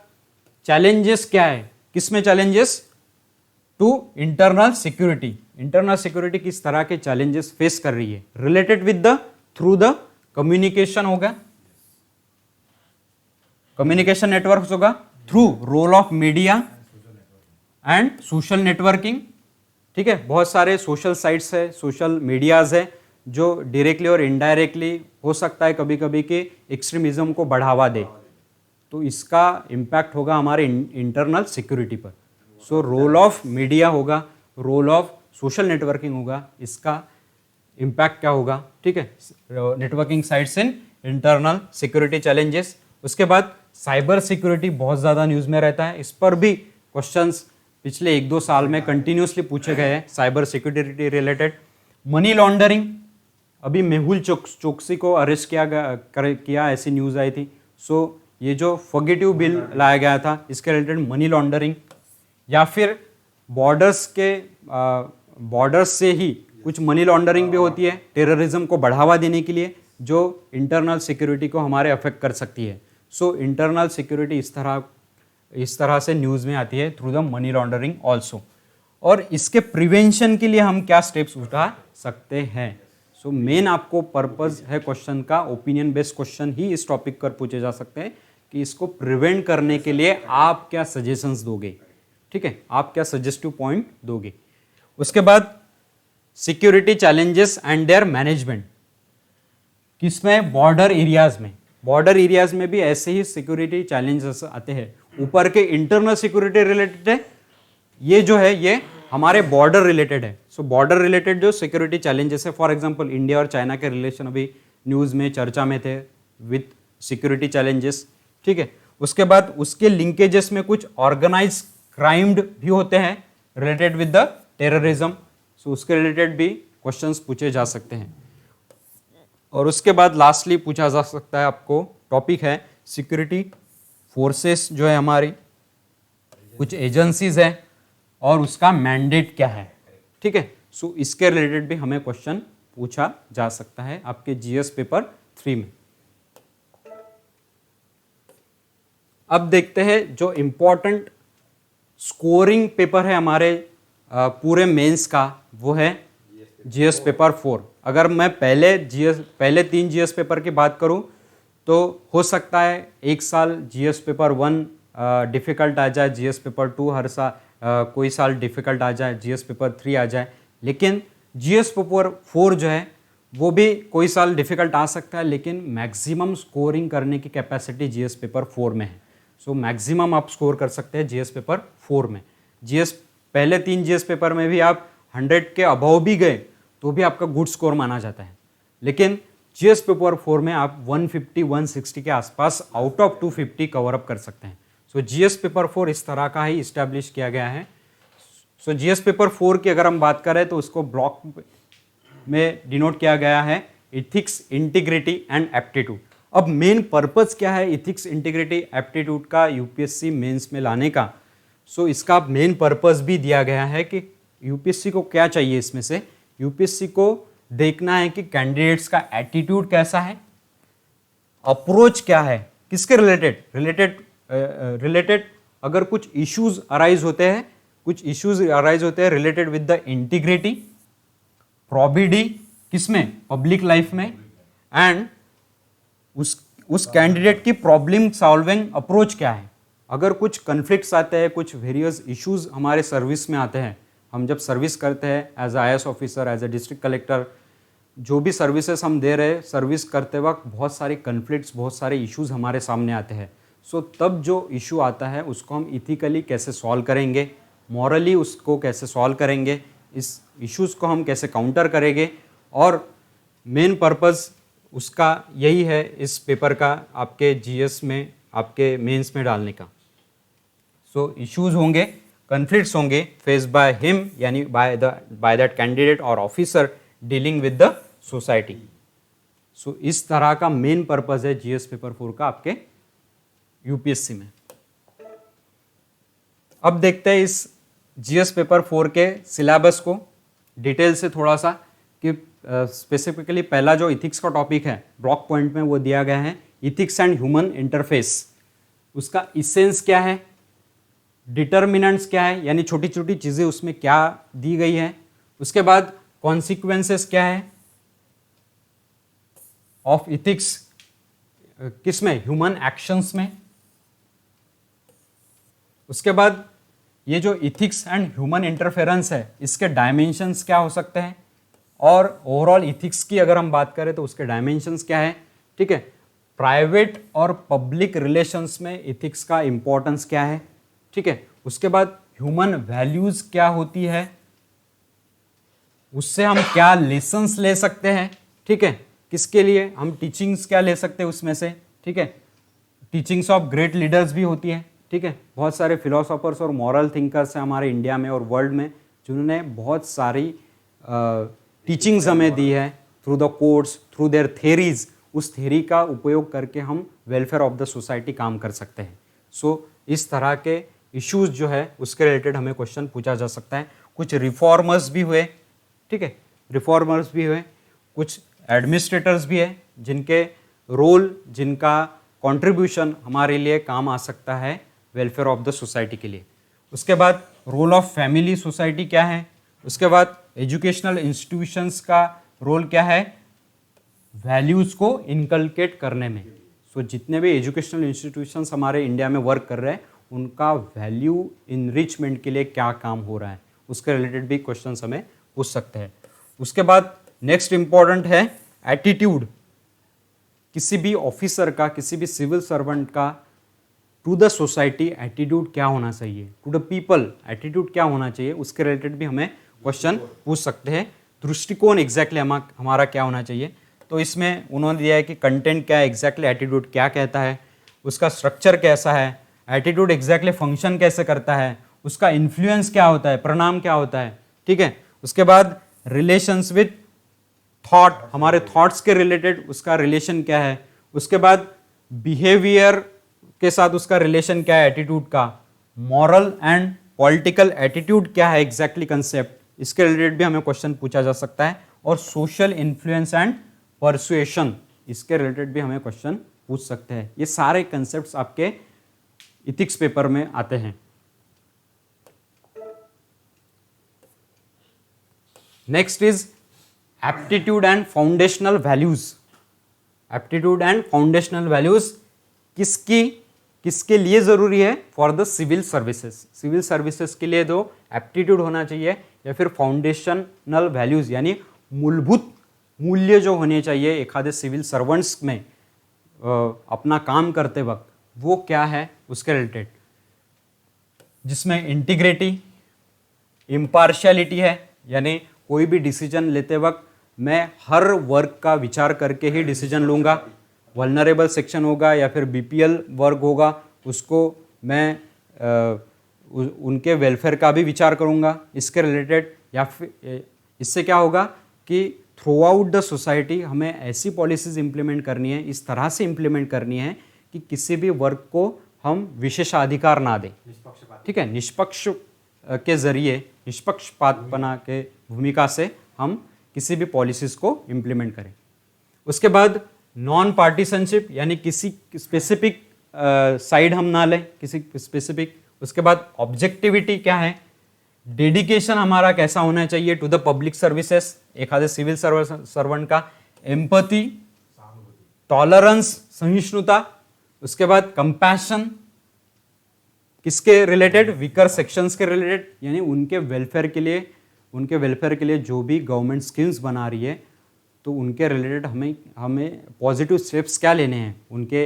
चैलेंजेस क्या है, किसमें challenges, to internal security, internal security किस तरह के चैलेंजेस फेस कर रही है, related with the through the communication होगा, कम्युनिकेशन नेटवर्क होगा, through role of media and social networking. ठीक है, बहुत सारे सोशल साइट्स है, सोशल मीडियाज है जो डायरेक्टली और इनडायरेक्टली हो सकता है कभी कभी कि एक्सट्रीमिज्म को बढ़ावा दे, तो इसका इम्पैक्ट होगा हमारे इंटरनल सिक्योरिटी पर। सो रोल ऑफ मीडिया होगा, रोल ऑफ सोशल नेटवर्किंग होगा, इसका इम्पैक्ट क्या होगा। ठीक है, networking sites in internal security challenges. उसके बाद साइबर सिक्योरिटी बहुत ज़्यादा न्यूज़ में रहता है, इस पर भी क्वेश्चंस पिछले 1-2 साल में कंटिन्यूसली पूछे गए हैं cyber security related. Money laundering, अभी मेहुल चोकसी को अरेस्ट किया ऐसी न्यूज़ आई थी। सो ये जो फॉरगिटिव बिल लाया गया था इसके रिलेटेड मनी लॉन्ड्रिंग, या फिर बॉर्डर्स से ही कुछ मनी लॉन्ड्रिंग भी होती है टेररिज्म को बढ़ावा देने के लिए, जो इंटरनल सिक्योरिटी को हमारे अफेक्ट कर सकती है। सो इंटरनल सिक्योरिटी इस तरह से न्यूज़ में आती है through the money laundering also. और इसके प्रिवेंशन के लिए हम क्या स्टेप्स उठा सकते हैं। सो मेन आपको पर्पस है क्वेश्चन का, ओपिनियन बेस्ड क्वेश्चन ही इस टॉपिक पर पूछे जा सकते हैं कि इसको प्रिवेंट करने के लिए आप क्या सजेशंस दोगे। ठीक है, आप क्या सजेस्टिव पॉइंट दोगे। उसके बाद security challenges and there management, किसमें, बॉर्डर एरियाज में। बॉर्डर एरियाज में भी ऐसे ही सिक्योरिटी चैलेंजेस आते हैं। ऊपर के इंटरनल सिक्योरिटी रिलेटेड है, ये जो है ये हमारे बॉर्डर रिलेटेड है। सो बॉर्डर रिलेटेड जो सिक्योरिटी चैलेंजेस है, फॉर एग्जांपल इंडिया और चाइना के रिलेशन अभी न्यूज़ में चर्चा में थे विथ सिक्योरिटी चैलेंजेस। ठीक है, उसके बाद उसके लिंकेजेस में कुछ ऑर्गेनाइज क्राइम्ड भी होते हैं रिलेटेड विद द टेररिज्म। सो उसके रिलेटेड भी क्वेश्चंस पूछे जा सकते हैं। और उसके बाद लास्टली पूछा जा सकता है आपको टॉपिक है सिक्योरिटी फोर्सेस जो है हमारी, कुछ एजेंसीज है और उसका मैंडेट क्या है। ठीक है, सो इसके रिलेटेड भी हमें क्वेश्चन पूछा जा सकता है आपके जीएस पेपर 3 में। अब देखते हैं जो इंपॉर्टेंट स्कोरिंग पेपर है हमारे पूरे मेंस का, वो है जीएस पेपर 4। अगर मैं पहले 3 जीएस पेपर की बात करूं तो हो सकता है एक साल जीएस पेपर 1 डिफ़िकल्ट आ जाए, जीएस पेपर 2 हर साल कोई साल डिफ़िकल्ट आ जाए, जीएस पेपर 3 आ जाए, लेकिन जीएस पेपर 4 जो है वो भी कोई साल डिफ़िकल्ट आ सकता है, लेकिन मैक्सिमम स्कोरिंग करने की कैपेसिटी जीएस पेपर 4 में है। सो मैक्सिमम आप स्कोर कर सकते हैं जीएस पेपर 4 में। पहले 3 जीएस पेपर में भी आप 100 के अबव भी गए तो भी आपका गुड स्कोर माना जाता है, लेकिन जीएस पेपर 4 में आप 150-160 के आसपास आउट ऑफ 250 कवर अप कर सकते हैं। सो जीएस पेपर 4 इस तरह का ही इस्टेब्लिश किया गया है। सो जीएस पेपर 4 की अगर हम बात करें तो उसको ब्लॉक में डिनोट किया गया है इथिक्स, इंटीग्रिटी एंड एप्टीट्यूड। अब मेन पर्पस क्या है इथिक्स, इंटीग्रिटी, एप्टीट्यूड का यूपीएससी मेंस में लाने का। सो इसका मेन पर्पस भी दिया गया है कि यूपीएससी को क्या चाहिए, इसमें से यूपीएससी को देखना है कि कैंडिडेट्स का एटीट्यूड कैसा है, अप्रोच क्या है, किसके रिलेटेड अगर कुछ इश्यूज अराइज होते हैं रिलेटेड विद द इंटीग्रिटी, प्रोबिडी किसमें, पब्लिक लाइफ में, एंड उस कैंडिडेट की प्रॉब्लम सॉल्विंग अप्रोच क्या है। अगर कुछ कन्फ्लिक्ट्स आते हैं, कुछ वेरियस इश्यूज हमारे सर्विस में आते हैं, हम जब सर्विस करते हैं as IAS officer, as a district collector, जो भी सर्विसेज हम दे रहे हैं, सर्विस करते वक्त बहुत सारे कन्फ्लिक्ट्स, बहुत सारे इश्यूज हमारे सामने आते हैं। सो तब जो इशू आता है उसको हम इथिकली कैसे सॉल्व करेंगे, मॉरली उसको कैसे सॉल्व करेंगे, इस इश्यूज़ को हम कैसे काउंटर करेंगे, और मेन पर्पस उसका यही है इस पेपर का आपके जीएस में, आपके मेंस में डालने का। सो इश्यूज होंगे, कन्फ्लिक्ट्स होंगे फेस बाय हिम यानी बाय दैट कैंडिडेट और officer dealing with the society. So इस तरह का मेन पर्पज है जीएस पेपर 4 का आपके यूपीएससी में। अब देखते हैं इस जीएस पेपर 4 के सिलेबस को डिटेल से थोड़ा सा, कि स्पेसिफिकली पहला जो इथिक्स का टॉपिक है ब्लॉक पॉइंट में वो दिया गया है इथिक्स एंड ह्यूमन इंटरफेस। उसका इसेंस क्या है, डिटर्मिनेंट्स क्या है, यानी छोटी छोटी चीज़ें उसमें क्या दी गई है। उसके बाद कॉन्सिक्वेंसेस क्या है ऑफ इथिक्स, किसमें, ह्यूमन एक्शंस में। उसके बाद ये जो इथिक्स एंड ह्यूमन इंटरफेरेंस है इसके डायमेंशंस क्या हो सकते हैं, और ओवरऑल इथिक्स की अगर हम बात करें तो उसके डायमेंशंस क्या है, ठीक है। प्राइवेट और पब्लिक रिलेशंस में इथिक्स का इंपॉर्टेंस क्या है, ठीक है। उसके बाद ह्यूमन वैल्यूज क्या होती है, उससे हम क्या लेसन्स ले सकते हैं, ठीक है, किसके लिए हम टीचिंग्स क्या ले सकते हैं उसमें से, ठीक है। टीचिंग्स ऑफ ग्रेट लीडर्स भी होती है, ठीक है। बहुत सारे फिलोसोफर्स और मॉरल थिंकर्स हैं हमारे इंडिया में और वर्ल्ड में जिन्होंने बहुत सारी टीचिंग्स हमें दी है through the course, through their theories. उस थेरी का उपयोग करके हम वेलफेयर ऑफ द सोसाइटी काम कर सकते हैं। सो इस तरह के इश्यूज जो है उसके रिलेटेड हमें क्वेश्चन पूछा जा सकता है। कुछ रिफॉर्मर्स भी हुए, ठीक है, रिफॉर्मर्स भी हुए, कुछ एडमिनिस्ट्रेटर्स भी है जिनके रोल, जिनका कंट्रीब्यूशन हमारे लिए काम आ सकता है वेलफेयर ऑफ द सोसाइटी के लिए। उसके बाद रोल ऑफ फैमिली सोसाइटी क्या है, उसके बाद एजुकेशनल इंस्टीट्यूशंस का रोल क्या है वैल्यूज़ को इनकलकेट करने में। सो जितने भी एजुकेशनल इंस्टीट्यूशंस हमारे इंडिया में वर्क कर रहे हैं उनका वैल्यू इनरिचमेंट के लिए क्या काम हो रहा है, उसके रिलेटेड भी क्वेश्चंस हमें पूछ सकते हैं। उसके बाद नेक्स्ट इंपॉर्टेंट है एटीट्यूड। किसी भी ऑफिसर का, किसी भी सिविल सर्वेंट का टू द सोसाइटी एटीट्यूड क्या होना चाहिए, टू द पीपल एटीट्यूड क्या होना चाहिए, उसके रिलेटेड भी हमें क्वेश्चन पूछ सकते हैं। दृष्टिकोण एग्जैक्टली हमारा क्या होना चाहिए, तो इसमें उन्होंने दिया है कि कंटेंट क्या है, एग्जैक्टली एटीट्यूड क्या कहता है, उसका स्ट्रक्चर कैसा है, एटीट्यूड एग्जैक्टली फंक्शन कैसे करता है, उसका इन्फ्लुएंस क्या होता है, परिणाम क्या होता है, ठीक है। उसके बाद रिलेशंस विद थॉट, हमारे थॉट्स के रिलेटेड उसका रिलेशन क्या है। उसके बाद बिहेवियर के साथ उसका रिलेशन क्या है एटीट्यूड का। मॉरल एंड पॉलिटिकल एटीट्यूड क्या है एग्जैक्टली कंसेप्ट, इसके रिलेटेड भी हमें क्वेश्चन पूछा जा सकता है। और सोशल इन्फ्लुएंस एंड परसुएशन, इसके रिलेटेड भी हमें क्वेश्चन पूछ सकते हैं। ये सारे कंसेप्ट्स आपके इथिक्स पेपर में आते हैं। Next is aptitude and foundational values. Aptitude and foundational values किसके लिए जरूरी है, for the civil services. Civil services के लिए तो एप्टीट्यूड होना चाहिए या फिर फाउंडेशनल वैल्यूज यानी मूलभूत मूल्य जो होने चाहिए एखादे सिविल सर्वेंट्स में अपना काम करते वक्त, वो क्या है उसके रिलेटेड, जिसमें इंटीग्रिटी, इम्पार्शियलिटी है, यानी कोई भी डिसीजन लेते वक्त मैं हर वर्ग का विचार करके ही डिसीजन लूँगा। वल्नरेबल सेक्शन होगा या फिर बीपीएल वर्ग होगा, उसको मैं उनके वेलफेयर का भी विचार करूँगा इसके रिलेटेड। या फिर इससे क्या होगा कि थ्रू आउट द सोसाइटी हमें ऐसी पॉलिसीज इंप्लीमेंट करनी है, इस तरह से इंप्लीमेंट करनी है कि किसी भी वर्ग को हम विशेषाधिकार ना दें, ठीक है। निष्पक्ष के जरिए, निष्पक्षपातपना के भूमिका से हम किसी भी पॉलिसीज को इंप्लीमेंट करें। उसके बाद नॉन पार्टीसनशिप, यानी किसी स्पेसिफिक साइड हम ना लें, किसी स्पेसिफिक। उसके बाद ऑब्जेक्टिविटी क्या है, डेडिकेशन हमारा कैसा होना चाहिए टू द पब्लिक सर्विसेज एखादे सिविल सर्वेंट का। एम्पैथी, टॉलरेंस, सहिष्णुता। उसके बाद कंपैशन, किसके रिलेटेड, वीकर सेक्शंस के रिलेटेड, यानी उनके वेलफेयर के लिए जो भी गवर्नमेंट स्कीम्स बना रही है तो उनके रिलेटेड हमें पॉजिटिव स्टेप्स क्या लेने हैं उनके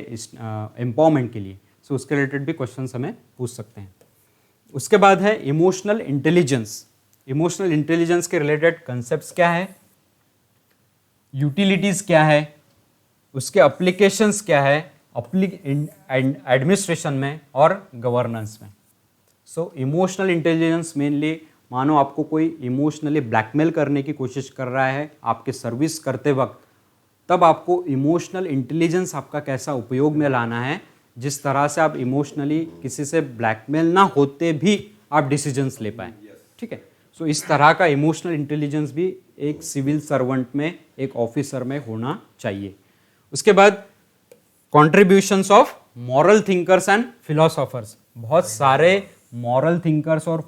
एम्पावरमेंट के लिए। सो उसके रिलेटेड भी क्वेश्चंस हमें पूछ सकते हैं। उसके बाद है इमोशनल इंटेलिजेंस। इमोशनल इंटेलिजेंस के रिलेटेड कंसेप्ट्स क्या है, यूटिलिटीज क्या है, उसके एप्लीकेशंस क्या है एडमिनिस्ट्रेशन में और गवर्नेंस में। सो इमोशनल इंटेलिजेंस मेनली, मानो आपको कोई इमोशनली ब्लैकमेल करने की कोशिश कर रहा है आपके सर्विस करते वक्त, तब आपको इमोशनल इंटेलिजेंस आपका कैसा उपयोग में लाना है, जिस तरह से आप इमोशनली किसी से ब्लैकमेल ना होते भी आप डिसीजंस ले पाएँ। ठीक है, सो इस तरह का इमोशनल इंटेलिजेंस भी एक सिविल सर्वेंट में, एक ऑफिसर में होना चाहिए। उसके बाद contributions of moral thinkers and philosophers. बहुत सारे मॉरल थिंकर्स और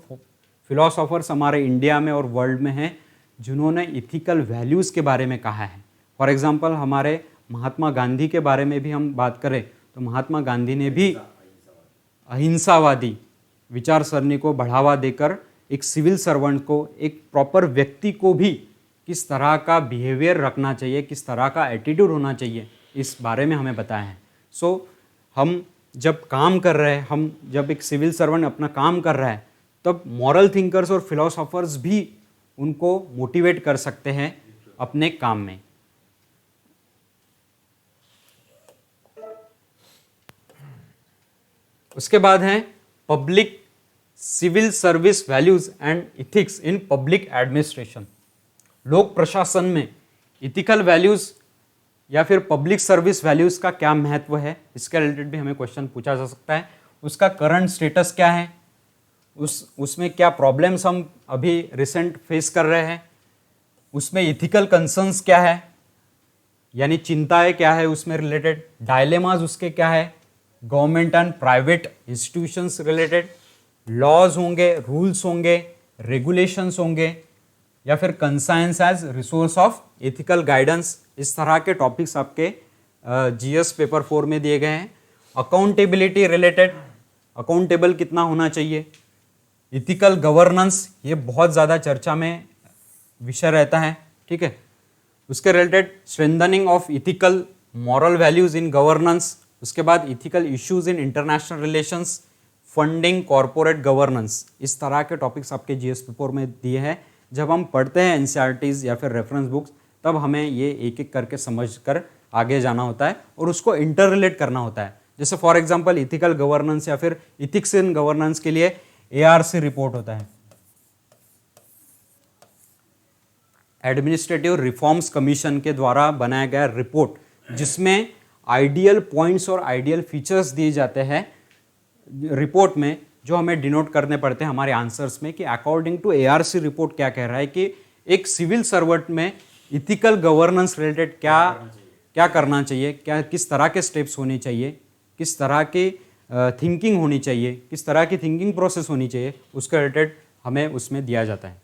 फिलोसोफर्स हमारे इंडिया में और वर्ल्ड में हैं जिन्होंने इथिकल वैल्यूज़ के बारे में कहा है। फॉर एग्जांपल हमारे महात्मा गांधी के बारे में भी हम बात करें तो महात्मा गांधी ने भी अहिंसावादी विचार सरणी को बढ़ावा देकर एक सिविल सर्वेंट को, एक प्रॉपर व्यक्ति को भी किस तरह का बिहेवियर रखना चाहिए, किस तरह का एटीट्यूड होना चाहिए, इस बारे में हमें बताया है। सो हम जब काम कर रहे हैं, हम जब एक सिविल सर्वेंट अपना काम कर रहा है, तब मॉरल थिंकर्स और फिलोसोफर्स भी उनको मोटिवेट कर सकते हैं अपने काम में। उसके बाद है public civil service values and ethics in public administration. लोक प्रशासन में इथिकल वैल्यूज या फिर पब्लिक सर्विस वैल्यूज का क्या महत्व है, इसके रिलेटेड भी हमें क्वेश्चन पूछा जा सकता है। उसका करंट स्टेटस क्या है, उसमें क्या प्रॉब्लम्स हम अभी रिसेंट फेस कर रहे हैं, उसमें इथिकल कंसर्न्स क्या है, यानी चिंताएं क्या है उसमें रिलेटेड, डायलेमाज उसके क्या है, government and private institutions related, laws होंगे, रूल्स होंगे, रेगुलेशंस होंगे, या फिर conscience as resource of ethical guidance. इस तरह के टॉपिक्स आपके जीएस पेपर 4 में दिए गए हैं। अकाउंटेबिलिटी रिलेटेड, अकाउंटेबल कितना होना चाहिए, इथिकल गवर्नेंस, ये बहुत ज़्यादा चर्चा में विषय रहता है। ठीक है, उसके related strengthening of ethical moral values in governance. उसके बाद ethical issues in international relations, funding, corporate governance, इस तरह के टॉपिक्स आपके जीएस पेपर में दिए हैं। जब हम पढ़ते हैं एनसीईआरटीज या फिर रेफरेंस बुक्स, तब हमें ये एक एक करके समझ कर आगे जाना होता है और उसको इंटर रिलेट करना होता है। जैसे फॉर एग्जांपल इथिकल गवर्नेंस या फिर इथिक्स इन गवर्नेंस के लिए एआरसी रिपोर्ट होता है, एडमिनिस्ट्रेटिव रिफॉर्म्स कमीशन के द्वारा बनाया गया रिपोर्ट, जिसमें आइडियल पॉइंट्स और आइडियल फीचर्स दिए जाते हैं रिपोर्ट में, जो हमें डिनोट करने पड़ते हैं हमारे आंसर्स में कि अकॉर्डिंग टू एआरसी रिपोर्ट क्या कह रहा है कि एक सिविल सर्वेंट में इथिकल गवर्नेंस रिलेटेड क्या करना चाहिए, क्या किस तरह के स्टेप्स होने चाहिए, किस तरह की थिंकिंग होनी चाहिए, किस तरह की थिंकिंग प्रोसेस होनी चाहिए, उसके रिलेटेड हमें उसमें दिया जाता है।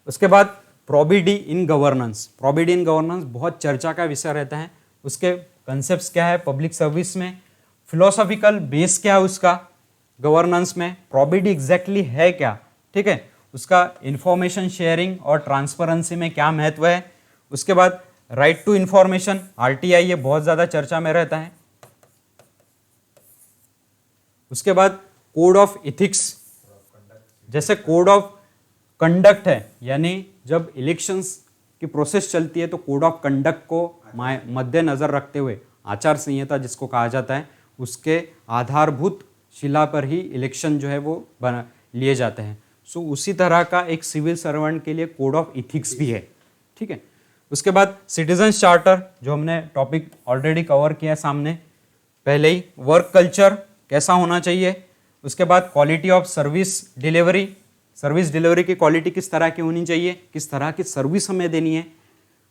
उसके बाद प्रोबिडी इन गवर्नेंस। प्रोबिडी इन गवर्नेंस बहुत चर्चा का विषय रहता है। उसके कंसेप्ट्स क्या है पब्लिक सर्विस में, फिलोसॉफिकल बेस क्या है उसका गवर्नेंस में, प्रोबिडी एग्जैक्टली है क्या, ठीक है, उसका इंफॉर्मेशन शेयरिंग और ट्रांसपेरेंसी में क्या महत्व है। उसके बाद राइट टू इंफॉर्मेशन, आरटीआई, ये बहुत ज़्यादा चर्चा में रहता है। उसके बाद कोड ऑफ इथिक्स, जैसे कोड ऑफ कंडक्ट है, यानी जब इलेक्शंस की प्रोसेस चलती है तो कोड ऑफ कंडक्ट को मद्देनजर रखते हुए आचार संहिता जिसको कहा जाता है, उसके आधारभूत शिला पर ही इलेक्शन जो है वो लिए जाते हैं। सो उसी तरह का एक सिविल सर्वेंट के लिए कोड ऑफ इथिक्स भी है। ठीक है, उसके बाद सिटीजन्स चार्टर, जो हमने टॉपिक ऑलरेडी कवर किया सामने पहले ही। वर्क कल्चर कैसा होना चाहिए। उसके बाद quality of service delivery, service delivery की क्वालिटी किस तरह की होनी चाहिए, किस तरह की सर्विस हमें देनी है।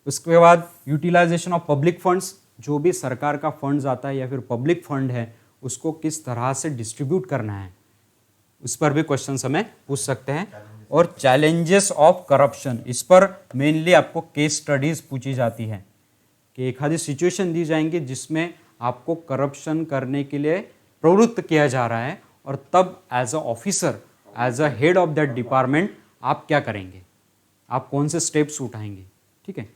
उसके बाद यूटिलाइजेशन ऑफ पब्लिक फंड्स, जो भी सरकार का फंड्स आता है या फिर पब्लिक फंड है उसको किस तरह से डिस्ट्रीब्यूट करना है, उस पर भी क्वेश्चन हमें पूछ सकते हैं। और चैलेंजेस ऑफ करप्शन, इस पर मेनली आपको केस स्टडीज पूछी जाती है कि एक आधी सिचुएशन दी जाएंगी जिसमें आपको करप्शन करने के लिए प्रवृत्त किया जा रहा है, और तब as a officer, as a head of that department आप क्या करेंगे, आप कौन से स्टेप्स उठाएंगे। ठीक है,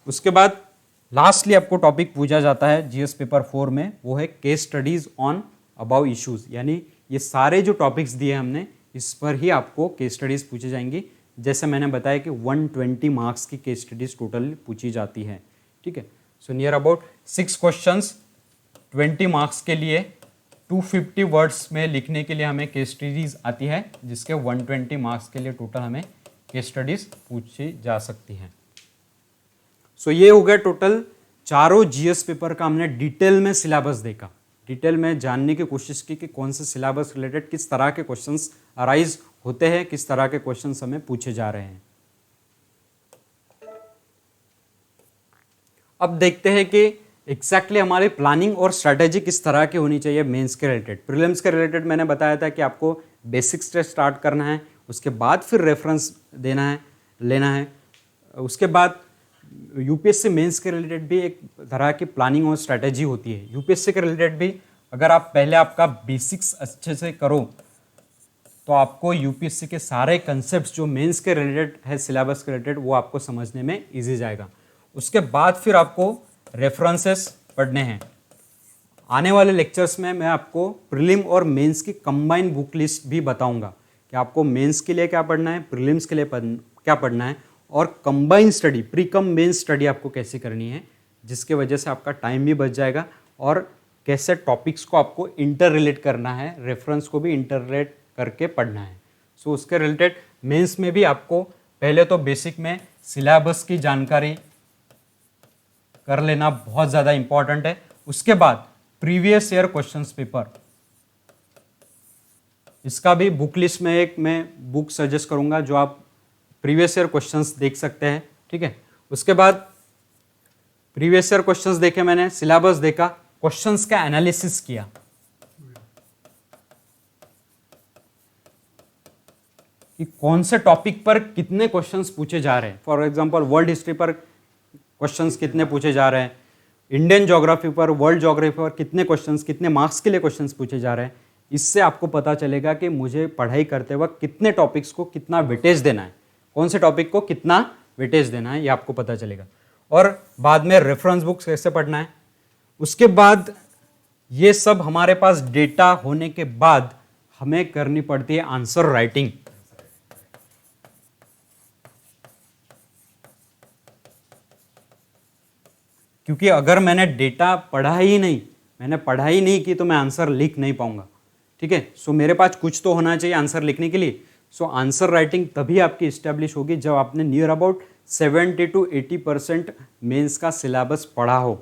उसके बाद लास्टली आपको टॉपिक पूछा जाता है जीएस पेपर 4 में, वो है case studies on about issues, यानी ये सारे जो टॉपिक्स दिए हमने इस पर ही आपको केस स्टडीज पूछी जाएंगी। जैसे मैंने बताया कि 120 मार्क्स की केस स्टडीज टोटल पूछी जाती है। ठीक है, so near about 6 questions 20 marks के लिए 250 वर्ड्स में लिखने के लिए हमें केस स्टडीज आती है, जिसके 120 मार्क्स के लिए टोटल हमें केस स्टडीज पूछी जा सकती हैं। सो ये हो गया टोटल चारों जीएस पेपर का हमने डिटेल में सिलेबस देखा, डिटेल में जानने की कोशिश की कि कौन से सिलेबस रिलेटेड किस तरह के क्वेश्चंस अराइज होते हैं, किस तरह के क्वेश्चंस हमें पूछे जा रहे हैं। अब देखते हैं कि एग्जैक्टली हमारी प्लानिंग और स्ट्रैटेजी किस तरह की होनी चाहिए मेंस के रिलेटेड। प्रीलिम्स के रिलेटेड मैंने बताया था कि आपको बेसिक्स से स्टार्ट करना है, उसके बाद फिर रेफरेंस देना है, लेना है, उसके बाद यूपीएससी मेंस के रिलेटेड भी एक तरह की प्लानिंग और स्ट्रैटेजी होती है। यूपीएससी के रिलेटेड भी अगर आप पहले आपका बेसिक्स अच्छे से करो तो आपको यूपीएससी के सारे कंसेप्ट्स जो मेंस के रिलेटेड है, सिलेबस के रिलेटेड, वो आपको समझने में ईजी जाएगा। उसके बाद फिर आपको रेफरेंसेस पढ़ने हैं। आने वाले लेक्चर्स में मैं आपको प्रीलिम और मेंस की कंबाइन बुक लिस्ट भी बताऊंगा कि आपको मेंस के लिए क्या पढ़ना है, प्रीलिम्स के लिए क्या पढ़ना है, और combine study, pre cum mains study आपको कैसे करनी है, जिसके वजह से आपका टाइम भी बच जाएगा और कैसे टॉपिक्स को आपको इंटर रिलेट करना है, रेफरेंस को भी इंटर रिलेट करके पढ़ना है। सो उसके रिलेटेड मेंस में भी आपको पहले तो बेसिक में सिलेबस की जानकारी कर लेना बहुत ज़्यादा इंपॉर्टेंट है। उसके बाद प्रीवियस ईयर क्वेश्चंस पेपर, इसका भी बुक लिस्ट में एक मैं बुक सजेस्ट करूंगा जो आप प्रीवियस ईयर क्वेश्चंस देख सकते हैं, ठीक है। उसके बाद प्रीवियस ईयर क्वेश्चंस देखे मैंने, सिलेबस देखा, क्वेश्चंस का एनालिसिस किया कि कौन से टॉपिक पर कितने क्वेश्चंस पूछे जा रहे हैं। फॉर एग्जांपल वर्ल्ड हिस्ट्री पर क्वेश्चंस कितने पूछे जा रहे हैं, इंडियन ज्योग्राफी पर, वर्ल्ड ज्योग्राफी पर कितने क्वेश्चंस, कितने मार्क्स के लिए क्वेश्चंस पूछे जा रहे हैं। इससे आपको पता चलेगा कि मुझे पढ़ाई करते वक्त कितने टॉपिक्स को कितना वेटेज देना है, कौन से टॉपिक को कितना वेटेज देना है, ये आपको पता चलेगा। और बाद में रेफरेंस बुक्स कैसे पढ़ना है। उसके बाद ये सब हमारे पास डेटा होने के बाद हमें करनी पड़ती है आंसर राइटिंग। क्योंकि अगर मैंने डेटा पढ़ा ही नहीं, मैंने पढ़ाई नहीं की, तो मैं आंसर लिख नहीं पाऊंगा, ठीक है। सो मेरे पास कुछ तो होना चाहिए आंसर लिखने के लिए। सो आंसर राइटिंग तभी आपकी इस्टेब्लिश होगी जब आपने नियर अबाउट 70 to 80% मेंस का सिलेबस पढ़ा हो।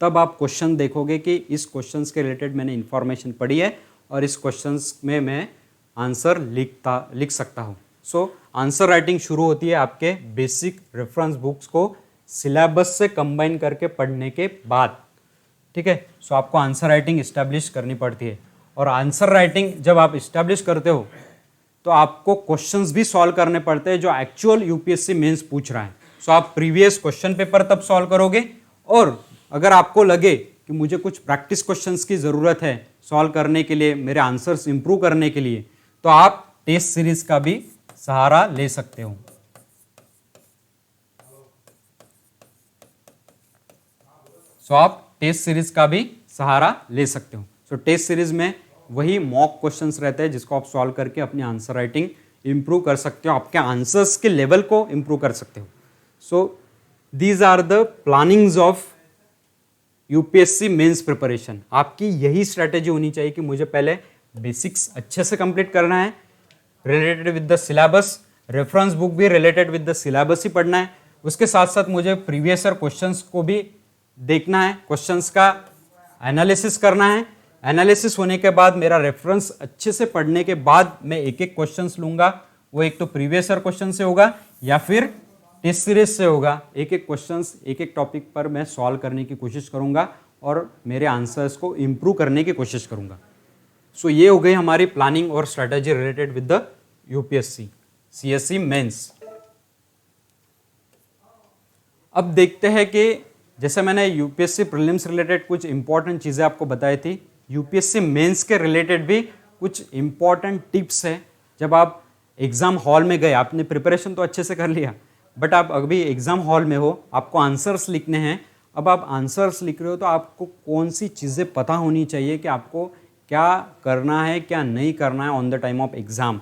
तब आप क्वेश्चन देखोगे कि इस क्वेश्चंस के रिलेटेड मैंने इंफॉर्मेशन पढ़ी है और इस क्वेश्चंस में मैं आंसर लिख सकता हूँ। सो आंसर राइटिंग शुरू होती है आपके बेसिक रेफरेंस बुक्स को सिलेबस से कंबाइन करके पढ़ने के बाद, ठीक है। सो आपको आंसर राइटिंग इस्टेब्लिश करनी पड़ती है। और आंसर राइटिंग जब आप इस्टेब्लिश करते हो तो आपको क्वेश्चंस भी सॉल्व करने पड़ते हैं जो एक्चुअल यूपीएससी मेंस पूछ रहा है। सो आप प्रीवियस क्वेश्चन पेपर तब सॉल्व करोगे, और अगर आपको लगे कि मुझे कुछ प्रैक्टिस क्वेश्चंस की ज़रूरत है सॉल्व करने के लिए, मेरे आंसर्स इंप्रूव करने के लिए, तो आप टेस्ट सीरीज का भी सहारा ले सकते हो। सो आप टेस्ट सीरीज का भी सहारा ले सकते हो। सो टेस्ट सीरीज में वही मॉक क्वेश्चंस रहते हैं जिसको आप सॉल्व करके अपनी आंसर राइटिंग इंप्रूव कर सकते हो, आपके आंसर्स के लेवल को इंप्रूव कर सकते हो। So these are the plannings of UPSC mains preparation. आपकी यही स्ट्रेटेजी होनी चाहिए कि मुझे पहले बेसिक्स अच्छे से कंप्लीट करना है, related with the syllabus, reference book भी रिलेटेड विद द सिलेबस ही पढ़ना है। उसके साथ साथ मुझे प्रीवियस ईयर क्वेश्चंस को भी देखना है, क्वेश्चंस का एनालिसिस करना है। एनालिसिस होने के बाद मेरा रेफरेंस अच्छे से पढ़ने के बाद मैं एक एक क्वेश्चंस लूंगा। वो एक तो प्रीवियस ईयर क्वेश्चन से होगा या फिर टेस्ट सीरीज से होगा। एक एक क्वेश्चंस, एक एक टॉपिक पर मैं सॉल्व करने की कोशिश करूंगा और मेरे आंसर्स को इंप्रूव करने की कोशिश करूंगा। सो ये हो गई हमारी प्लानिंग और strategy related with the UPSC CSC mains. अब देखते हैं कि जैसे मैंने यूपीएससी प्रीलिम्स रिलेटेड कुछ इंपॉर्टेंट चीज़ें आपको बताई थी, यूपीएससी मेंस के रिलेटेड भी कुछ इंपॉर्टेंट टिप्स है। जब आप एग्ज़ाम हॉल में गए, आपने प्रिपरेशन तो अच्छे से कर लिया, बट आप अभी एग्ज़ाम हॉल में हो, आपको आंसर्स लिखने हैं। अब आप आंसर्स लिख रहे हो तो आपको कौन सी चीज़ें पता होनी चाहिए कि आपको क्या करना है, क्या नहीं करना है on the time of exam.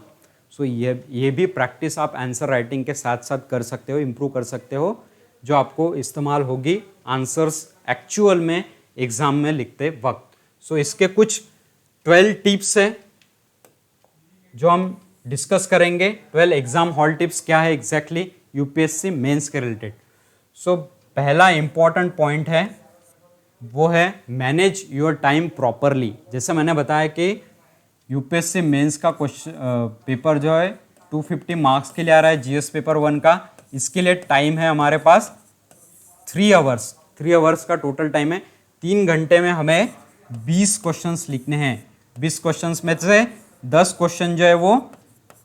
So ये भी प्रैक्टिस आप आंसर राइटिंग के साथ साथ कर सकते हो, इम्प्रूव कर सकते हो, जो आपको इस्तेमाल होगी आंसर्स एक्चुअल में एग्ज़ाम में लिखते वक्त। सो इसके कुछ 12 टिप्स है जो हम डिस्कस करेंगे। 12 एग्जाम हॉल टिप्स क्या है एग्जैक्टली यूपीएससी मेंस के रिलेटेड। सो पहला इंपॉर्टेंट पॉइंट है वो है मैनेज योर टाइम प्रॉपरली। जैसे मैंने बताया कि यूपीएससी मेंस का क्वेश्चन पेपर जो है 250 मार्क्स के लिए आ रहा है जीएस पेपर 1 का। इसके लिए टाइम है हमारे पास 3 आवर्स। 3 आवर्स का टोटल टाइम है। 3 घंटे में हमें 20 क्वेश्चंस लिखने हैं। 20 क्वेश्चंस में से 10 क्वेश्चन जो है वो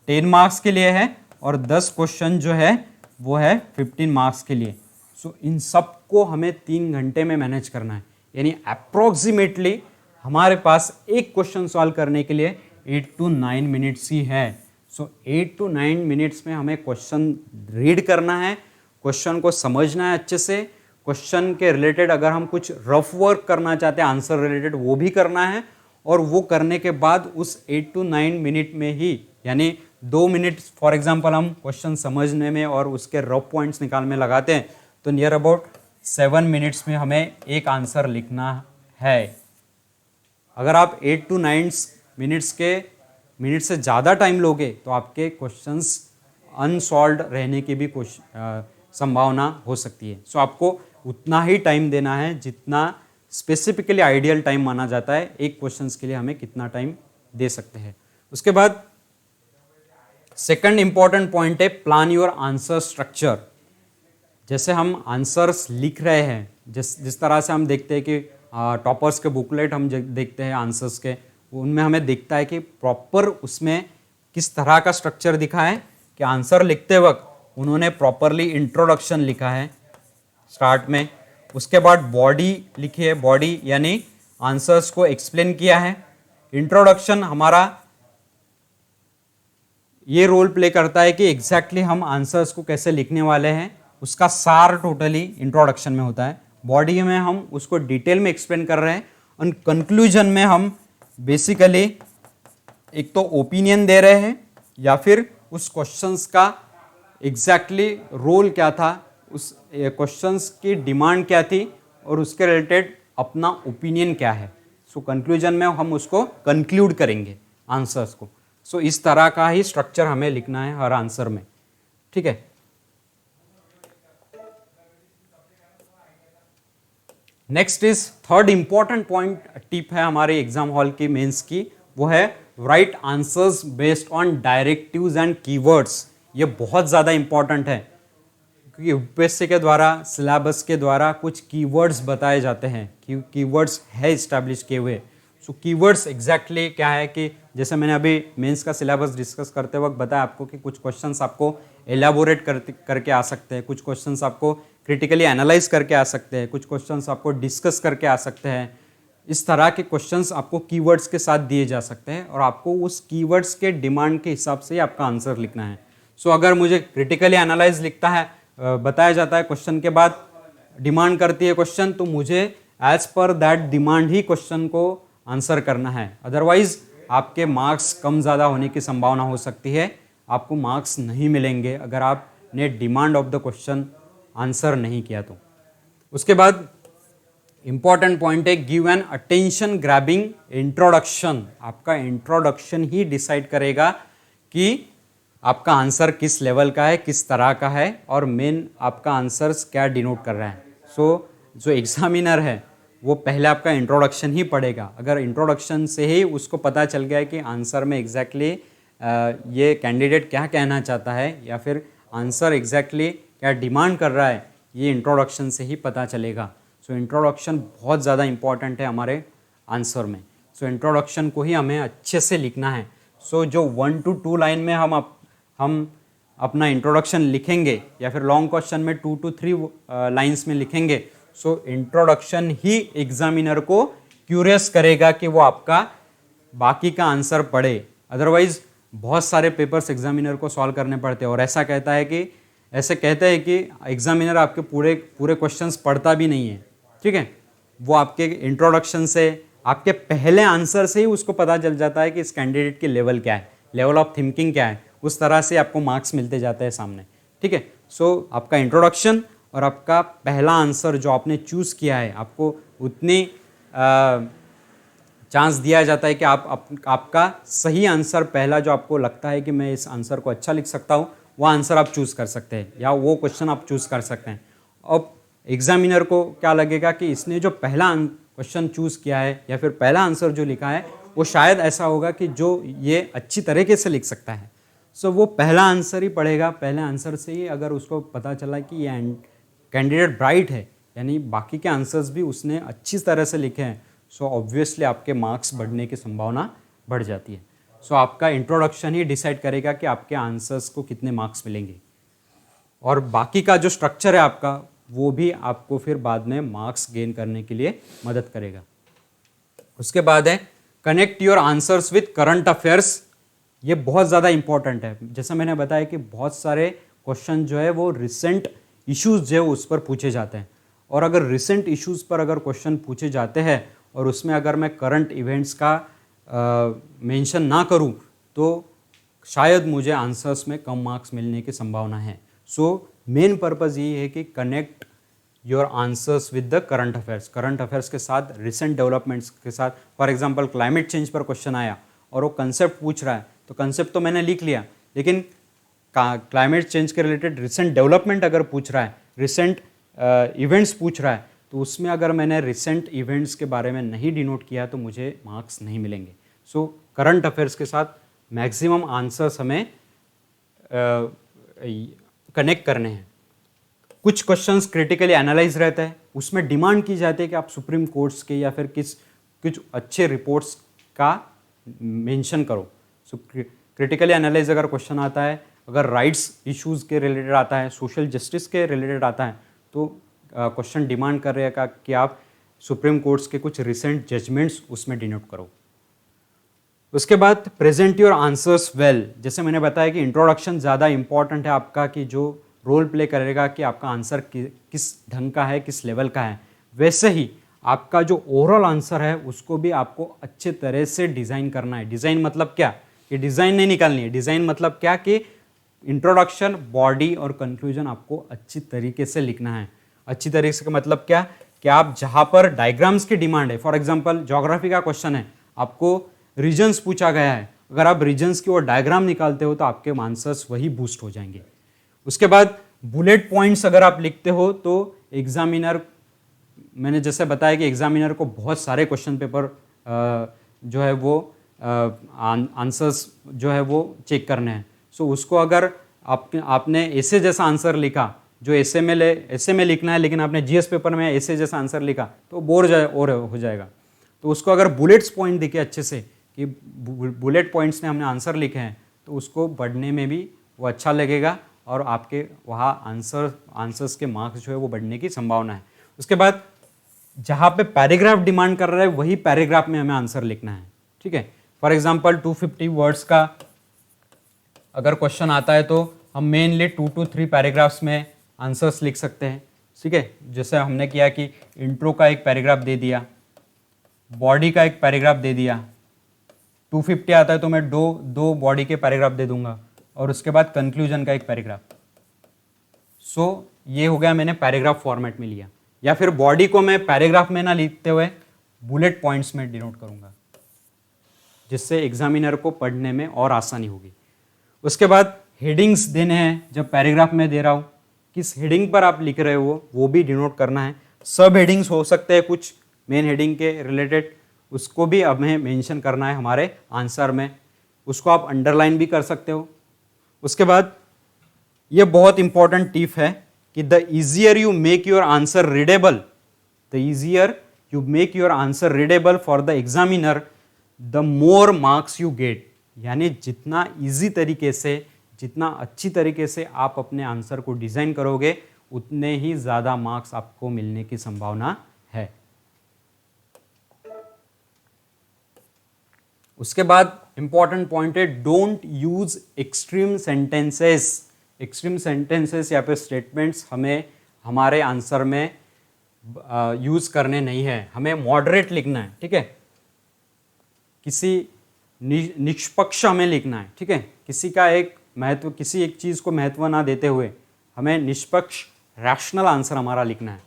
10 मार्क्स के लिए है और 10 क्वेश्चन जो है वो है 15 मार्क्स के लिए। सो इन सबको हमें 3 घंटे में मैनेज करना है, यानी अप्रोक्सीमेटली हमारे पास एक क्वेश्चन सॉल्व करने के लिए 8 to 9 मिनट्स ही है। सो 8 to 9 मिनट्स में हमें क्वेश्चन रीड करना है, क्वेश्चन को समझना है अच्छे से, क्वेश्चन के रिलेटेड अगर हम कुछ रफ वर्क करना चाहते हैं आंसर रिलेटेड वो भी करना है, और वो करने के बाद उस 8 to 9 मिनट में ही, यानी 2 मिनट फॉर एग्जांपल हम क्वेश्चन समझने में और उसके रफ पॉइंट्स निकालने में लगाते हैं तो नियर अबाउट 7 मिनट्स में हमें एक आंसर लिखना है। अगर आप 8 to 9 मिनट से ज़्यादा टाइम लोगे तो आपके क्वेश्चंस अनसॉल्व्ड रहने की भी संभावना हो सकती है। सो आपको उतना ही टाइम देना है जितना स्पेसिफिकली आइडियल टाइम माना जाता है। एक क्वेश्चंस के लिए हमें कितना टाइम दे सकते हैं। उसके बाद सेकंड इंपॉर्टेंट पॉइंट है प्लान योर आंसर स्ट्रक्चर। जैसे हम आंसर्स लिख रहे हैं, जिस तरह से हम देखते हैं कि टॉपर्स के बुकलेट हम देखते हैं आंसर्स के, उनमें हमें दिखता है कि प्रॉपर उसमें किस तरह का स्ट्रक्चर दिखा है कि आंसर लिखते वक्त उन्होंने प्रॉपरली इंट्रोडक्शन लिखा है स्टार्ट में, उसके बाद बॉडी लिखी है, बॉडी यानी आंसर्स को एक्सप्लेन किया है। इंट्रोडक्शन हमारा ये रोल प्ले करता है कि एग्जैक्टली हम आंसर्स को कैसे लिखने वाले हैं, उसका सार टोटली इंट्रोडक्शन में होता है। बॉडी में हम उसको डिटेल में एक्सप्लेन कर रहे हैं और कंक्लूजन में हम बेसिकली एक तो ओपिनियन दे रहे हैं या फिर उस क्वेश्चंस का एग्जैक्टली रोल क्या था, उस क्वेश्चंस की डिमांड क्या थी और उसके रिलेटेड अपना ओपिनियन क्या है। सो कंक्लूजन में हम उसको कंक्लूड करेंगे आंसर्स को। सो इस तरह का ही स्ट्रक्चर हमें लिखना है हर आंसर में, ठीक है। Next is third important point tip है हमारे एग्जाम हॉल की मेंस की, वो है right answers based on directives and keywords. ये बहुत ज़्यादा इंपॉर्टेंट है क्योंकि यूपीएससी के द्वारा सिलेबस के द्वारा कुछ कीवर्ड्स बताए जाते हैं, कीवर्ड्स है इस्टेब्लिश किए हुए। सो कीवर्ड्स एग्जैक्टली क्या है कि जैसे मैंने अभी मेंस का सिलेबस डिस्कस करते वक्त बताया आपको कि कुछ क्वेश्चंस आपको एलाबोरेट करके आ सकते हैं, कुछ क्वेश्चंस आपको क्रिटिकली एनालाइज करके आ सकते हैं, कुछ क्वेश्चंस आपको डिस्कस करके आ सकते हैं। इस तरह के क्वेश्चंस आपको कीवर्ड्स के साथ दिए जा सकते हैं और आपको उस कीवर्ड्स के डिमांड के हिसाब से ही आपका आंसर लिखना है। सो अगर मुझे क्रिटिकली एनालाइज लिखता है, बताया जाता है क्वेश्चन के बाद डिमांड करती है क्वेश्चन, तो मुझे एज पर दैट डिमांड ही क्वेश्चन को आंसर करना है। अदरवाइज आपके मार्क्स कम ज़्यादा होने की संभावना हो सकती है, आपको मार्क्स नहीं मिलेंगे अगर आपने demand of the question answer नहीं किया तो। उसके बाद इंपॉर्टेंट पॉइंट है give an attention grabbing introduction. आपका इंट्रोडक्शन ही डिसाइड करेगा कि आपका आंसर किस लेवल का है, किस तरह का है और मेन आपका आंसर्स क्या डिनोट कर रहा है। सो जो एग्जामिनर है वो पहले आपका इंट्रोडक्शन ही पढ़ेगा। अगर इंट्रोडक्शन से ही उसको पता चल गया है कि आंसर में एग्जैक्टली ये कैंडिडेट क्या कहना चाहता है या फिर आंसर एग्जैक्टली क्या डिमांड कर रहा है, ये इंट्रोडक्शन से ही पता चलेगा। सो इंट्रोडक्शन बहुत ज़्यादा इंपॉर्टेंट है हमारे आंसर में। सो इंट्रोडक्शन को ही हमें अच्छे से लिखना है। सो जो 1 to 2 लाइन में हम अपना इंट्रोडक्शन लिखेंगे या फिर लॉन्ग क्वेश्चन में 2 to 3 लाइन्स में लिखेंगे, सो इंट्रोडक्शन ही एग्जामिनर को क्यूरियस करेगा कि वो आपका बाकी का आंसर पढ़े। अदरवाइज बहुत सारे पेपर्स एग्जामिनर को सॉल्व करने पड़ते हैं और ऐसा कहते हैं कि एग्जामिनर आपके पूरे क्वेश्चंस पढ़ता भी नहीं है, ठीक है। वो आपके इंट्रोडक्शन से, आपके पहले आंसर से ही उसको पता चल जाता है कि इस कैंडिडेट की लेवल क्या है, लेवल ऑफ थिंकिंग क्या है, उस तरह से आपको मार्क्स मिलते जाते हैं सामने, ठीक है। सो आपका इंट्रोडक्शन और आपका पहला आंसर जो आपने चूज़ किया है, आपको उतनी चांस दिया जाता है कि आपका सही आंसर पहला जो आपको लगता है कि मैं इस आंसर को अच्छा लिख सकता हूँ, वो आंसर आप चूज़ कर सकते हैं या वो क्वेश्चन आप चूज़ कर सकते हैं। अब एग्जामिनर को क्या लगेगा कि इसने जो पहला क्वेश्चन चूज़ किया है या फिर पहला आंसर जो लिखा है वो शायद ऐसा होगा कि जो ये अच्छी तरीके से लिख सकता है। सो वो पहला आंसर ही पढ़ेगा। पहले आंसर से ही अगर उसको पता चला कि ये कैंडिडेट ब्राइट है, यानी बाकी के आंसर्स भी उसने अच्छी तरह से लिखे हैं, सो ऑब्वियसली आपके मार्क्स बढ़ने की संभावना बढ़ जाती है। सो आपका इंट्रोडक्शन ही डिसाइड करेगा कि आपके आंसर्स को कितने मार्क्स मिलेंगे, और बाकी का जो स्ट्रक्चर है आपका वो भी आपको फिर बाद में मार्क्स गेन करने के लिए मदद करेगा। उसके बाद है connect your answers with current affairs. ये बहुत ज़्यादा इंपॉर्टेंट है। जैसा मैंने बताया कि बहुत सारे क्वेश्चन जो है वो रिसेंट इश्यूज जो है उस पर पूछे जाते हैं, और अगर रिसेंट इश्यूज पर अगर क्वेश्चन पूछे जाते हैं और उसमें अगर मैं करंट इवेंट्स का मेंशन ना करूं तो शायद मुझे आंसर्स में कम मार्क्स मिलने की संभावना है। सो मेन पर्पज़ ये है कि connect your answers with the current affairs, current affairs के साथ, रिसेंट डेवलपमेंट्स के साथ। फॉर एग्जांपल क्लाइमेट चेंज पर क्वेश्चन आया और वो कंसेप्ट पूछ रहा है, तो कंसेप्ट तो मैंने लिख लिया, लेकिन क्लाइमेट चेंज के रिलेटेड रिसेंट डेवलपमेंट अगर पूछ रहा है, रिसेंट इवेंट्स पूछ रहा है, तो उसमें अगर मैंने रिसेंट इवेंट्स के बारे में नहीं डिनोट किया तो मुझे मार्क्स नहीं मिलेंगे। सो करंट अफेयर्स के साथ मैक्सिमम आंसर्स हमें कनेक्ट करने हैं। कुछ क्वेश्चंस क्रिटिकली एनालाइज रहता है, उसमें डिमांड की जाती है कि आप सुप्रीम कोर्ट्स के या फिर कुछ अच्छे रिपोर्ट्स का मेंशन करो। सो क्रिटिकली एनालाइज अगर क्वेश्चन आता है, अगर राइट्स इश्यूज के रिलेटेड आता है, सोशल जस्टिस के रिलेटेड आता है, तो क्वेश्चन डिमांड कर रहेगा कि आप सुप्रीम कोर्ट्स के कुछ रिसेंट जजमेंट्स उसमें डिनोट करो। उसके बाद प्रेजेंट योर आंसर्स वेल। जैसे मैंने बताया कि इंट्रोडक्शन ज़्यादा इंपॉर्टेंट है आपका, कि जो रोल प्ले करेगा कि आपका आंसर किस ढंग का है, किस लेवल का है। वैसे ही आपका जो ओवरऑल आंसर है उसको भी आपको अच्छे तरह से डिज़ाइन करना है। डिज़ाइन मतलब क्या, कि डिज़ाइन नहीं निकालनी है। डिज़ाइन मतलब क्या कि इंट्रोडक्शन, बॉडी और कंक्लूजन आपको अच्छी तरीके से लिखना है। अच्छी तरीके से का मतलब क्या, कि आप जहाँ पर डायग्राम्स की डिमांड है, फॉर एग्जांपल ज्योग्राफी का क्वेश्चन है, आपको रीजन्स पूछा गया है, अगर आप रीजन्स की ओर डायग्राम निकालते हो तो आपके आंसर्स वही बूस्ट हो जाएंगे। उसके बाद बुलेट पॉइंट्स अगर आप लिखते हो तो एग्जामिनर, मैंने जैसे बताया कि एग्जामिनर को बहुत सारे क्वेश्चन पेपर जो है वो आंसर्स जो है वो चेक करने हैं। सो उसको अगर आपने ऐसे जैसा आंसर लिखा जो ऐसे में लिखना है, लेकिन आपने जीएस पेपर में ऐसे जैसा आंसर लिखा तो बोर और हो जाएगा। तो उसको अगर बुलेट्स पॉइंट दिखे अच्छे से कि बुलेट पॉइंट्स ने हमने आंसर लिखे हैं, तो उसको पढ़ने में भी वो अच्छा लगेगा और आपके वहाँ आंसर्स के मार्क्स जो है वो बढ़ने की संभावना है। उसके बाद जहाँ पे पैराग्राफ डिमांड कर रहा है वही पैराग्राफ में हमें आंसर लिखना है, ठीक है। फॉर एग्जांपल 250 वर्ड्स का अगर क्वेश्चन आता है तो हम मेनली 2 to 3 पैराग्राफ्स में आंसर्स लिख सकते हैं, ठीक है। जैसे हमने किया कि इंट्रो का एक पैराग्राफ दे दिया, बॉडी का एक पैराग्राफ दे दिया, 250 आता है तो मैं दो बॉडी के पैराग्राफ दे दूंगा, और उसके बाद कंक्लूजन का एक पैराग्राफ। सो ये हो गया, मैंने पैराग्राफ फॉर्मेट में लिया। या फिर बॉडी को मैं पैराग्राफ में ना लिखते हुए बुलेट पॉइंट्स में डिनोट करूंगा, जिससे एग्जामिनर को पढ़ने में और आसानी होगी। उसके बाद हेडिंग्स देने हैं, जब पैराग्राफ में दे रहा हूँ किस हेडिंग पर आप लिख रहे हो वो भी डिनोट करना है। सब हेडिंग्स हो सकते हैं कुछ मेन हेडिंग के रिलेटेड, उसको भी अब हमें मेंशन करना है हमारे आंसर में, उसको आप अंडरलाइन भी कर सकते हो। उसके बाद ये बहुत इंपॉर्टेंट टिप है कि the easier you make your answer readable, the easier you make your answer readable for the examiner, the more marks you get. यानी जितना इजी तरीके से, जितना अच्छी तरीके से आप अपने आंसर को डिजाइन करोगे, उतने ही ज्यादा मार्क्स आपको मिलने की संभावना है। उसके बाद इंपॉर्टेंट पॉइंट है, don't use extreme sentences. Extreme sentences या फिर स्टेटमेंट्स हमें हमारे आंसर में यूज करने नहीं है, हमें मॉडरेट लिखना है, ठीक है। किसी निष्पक्ष हमें लिखना है, ठीक है। किसी का एक महत्व, किसी एक चीज को महत्व ना देते हुए हमें निष्पक्ष रैशनल आंसर हमारा लिखना है।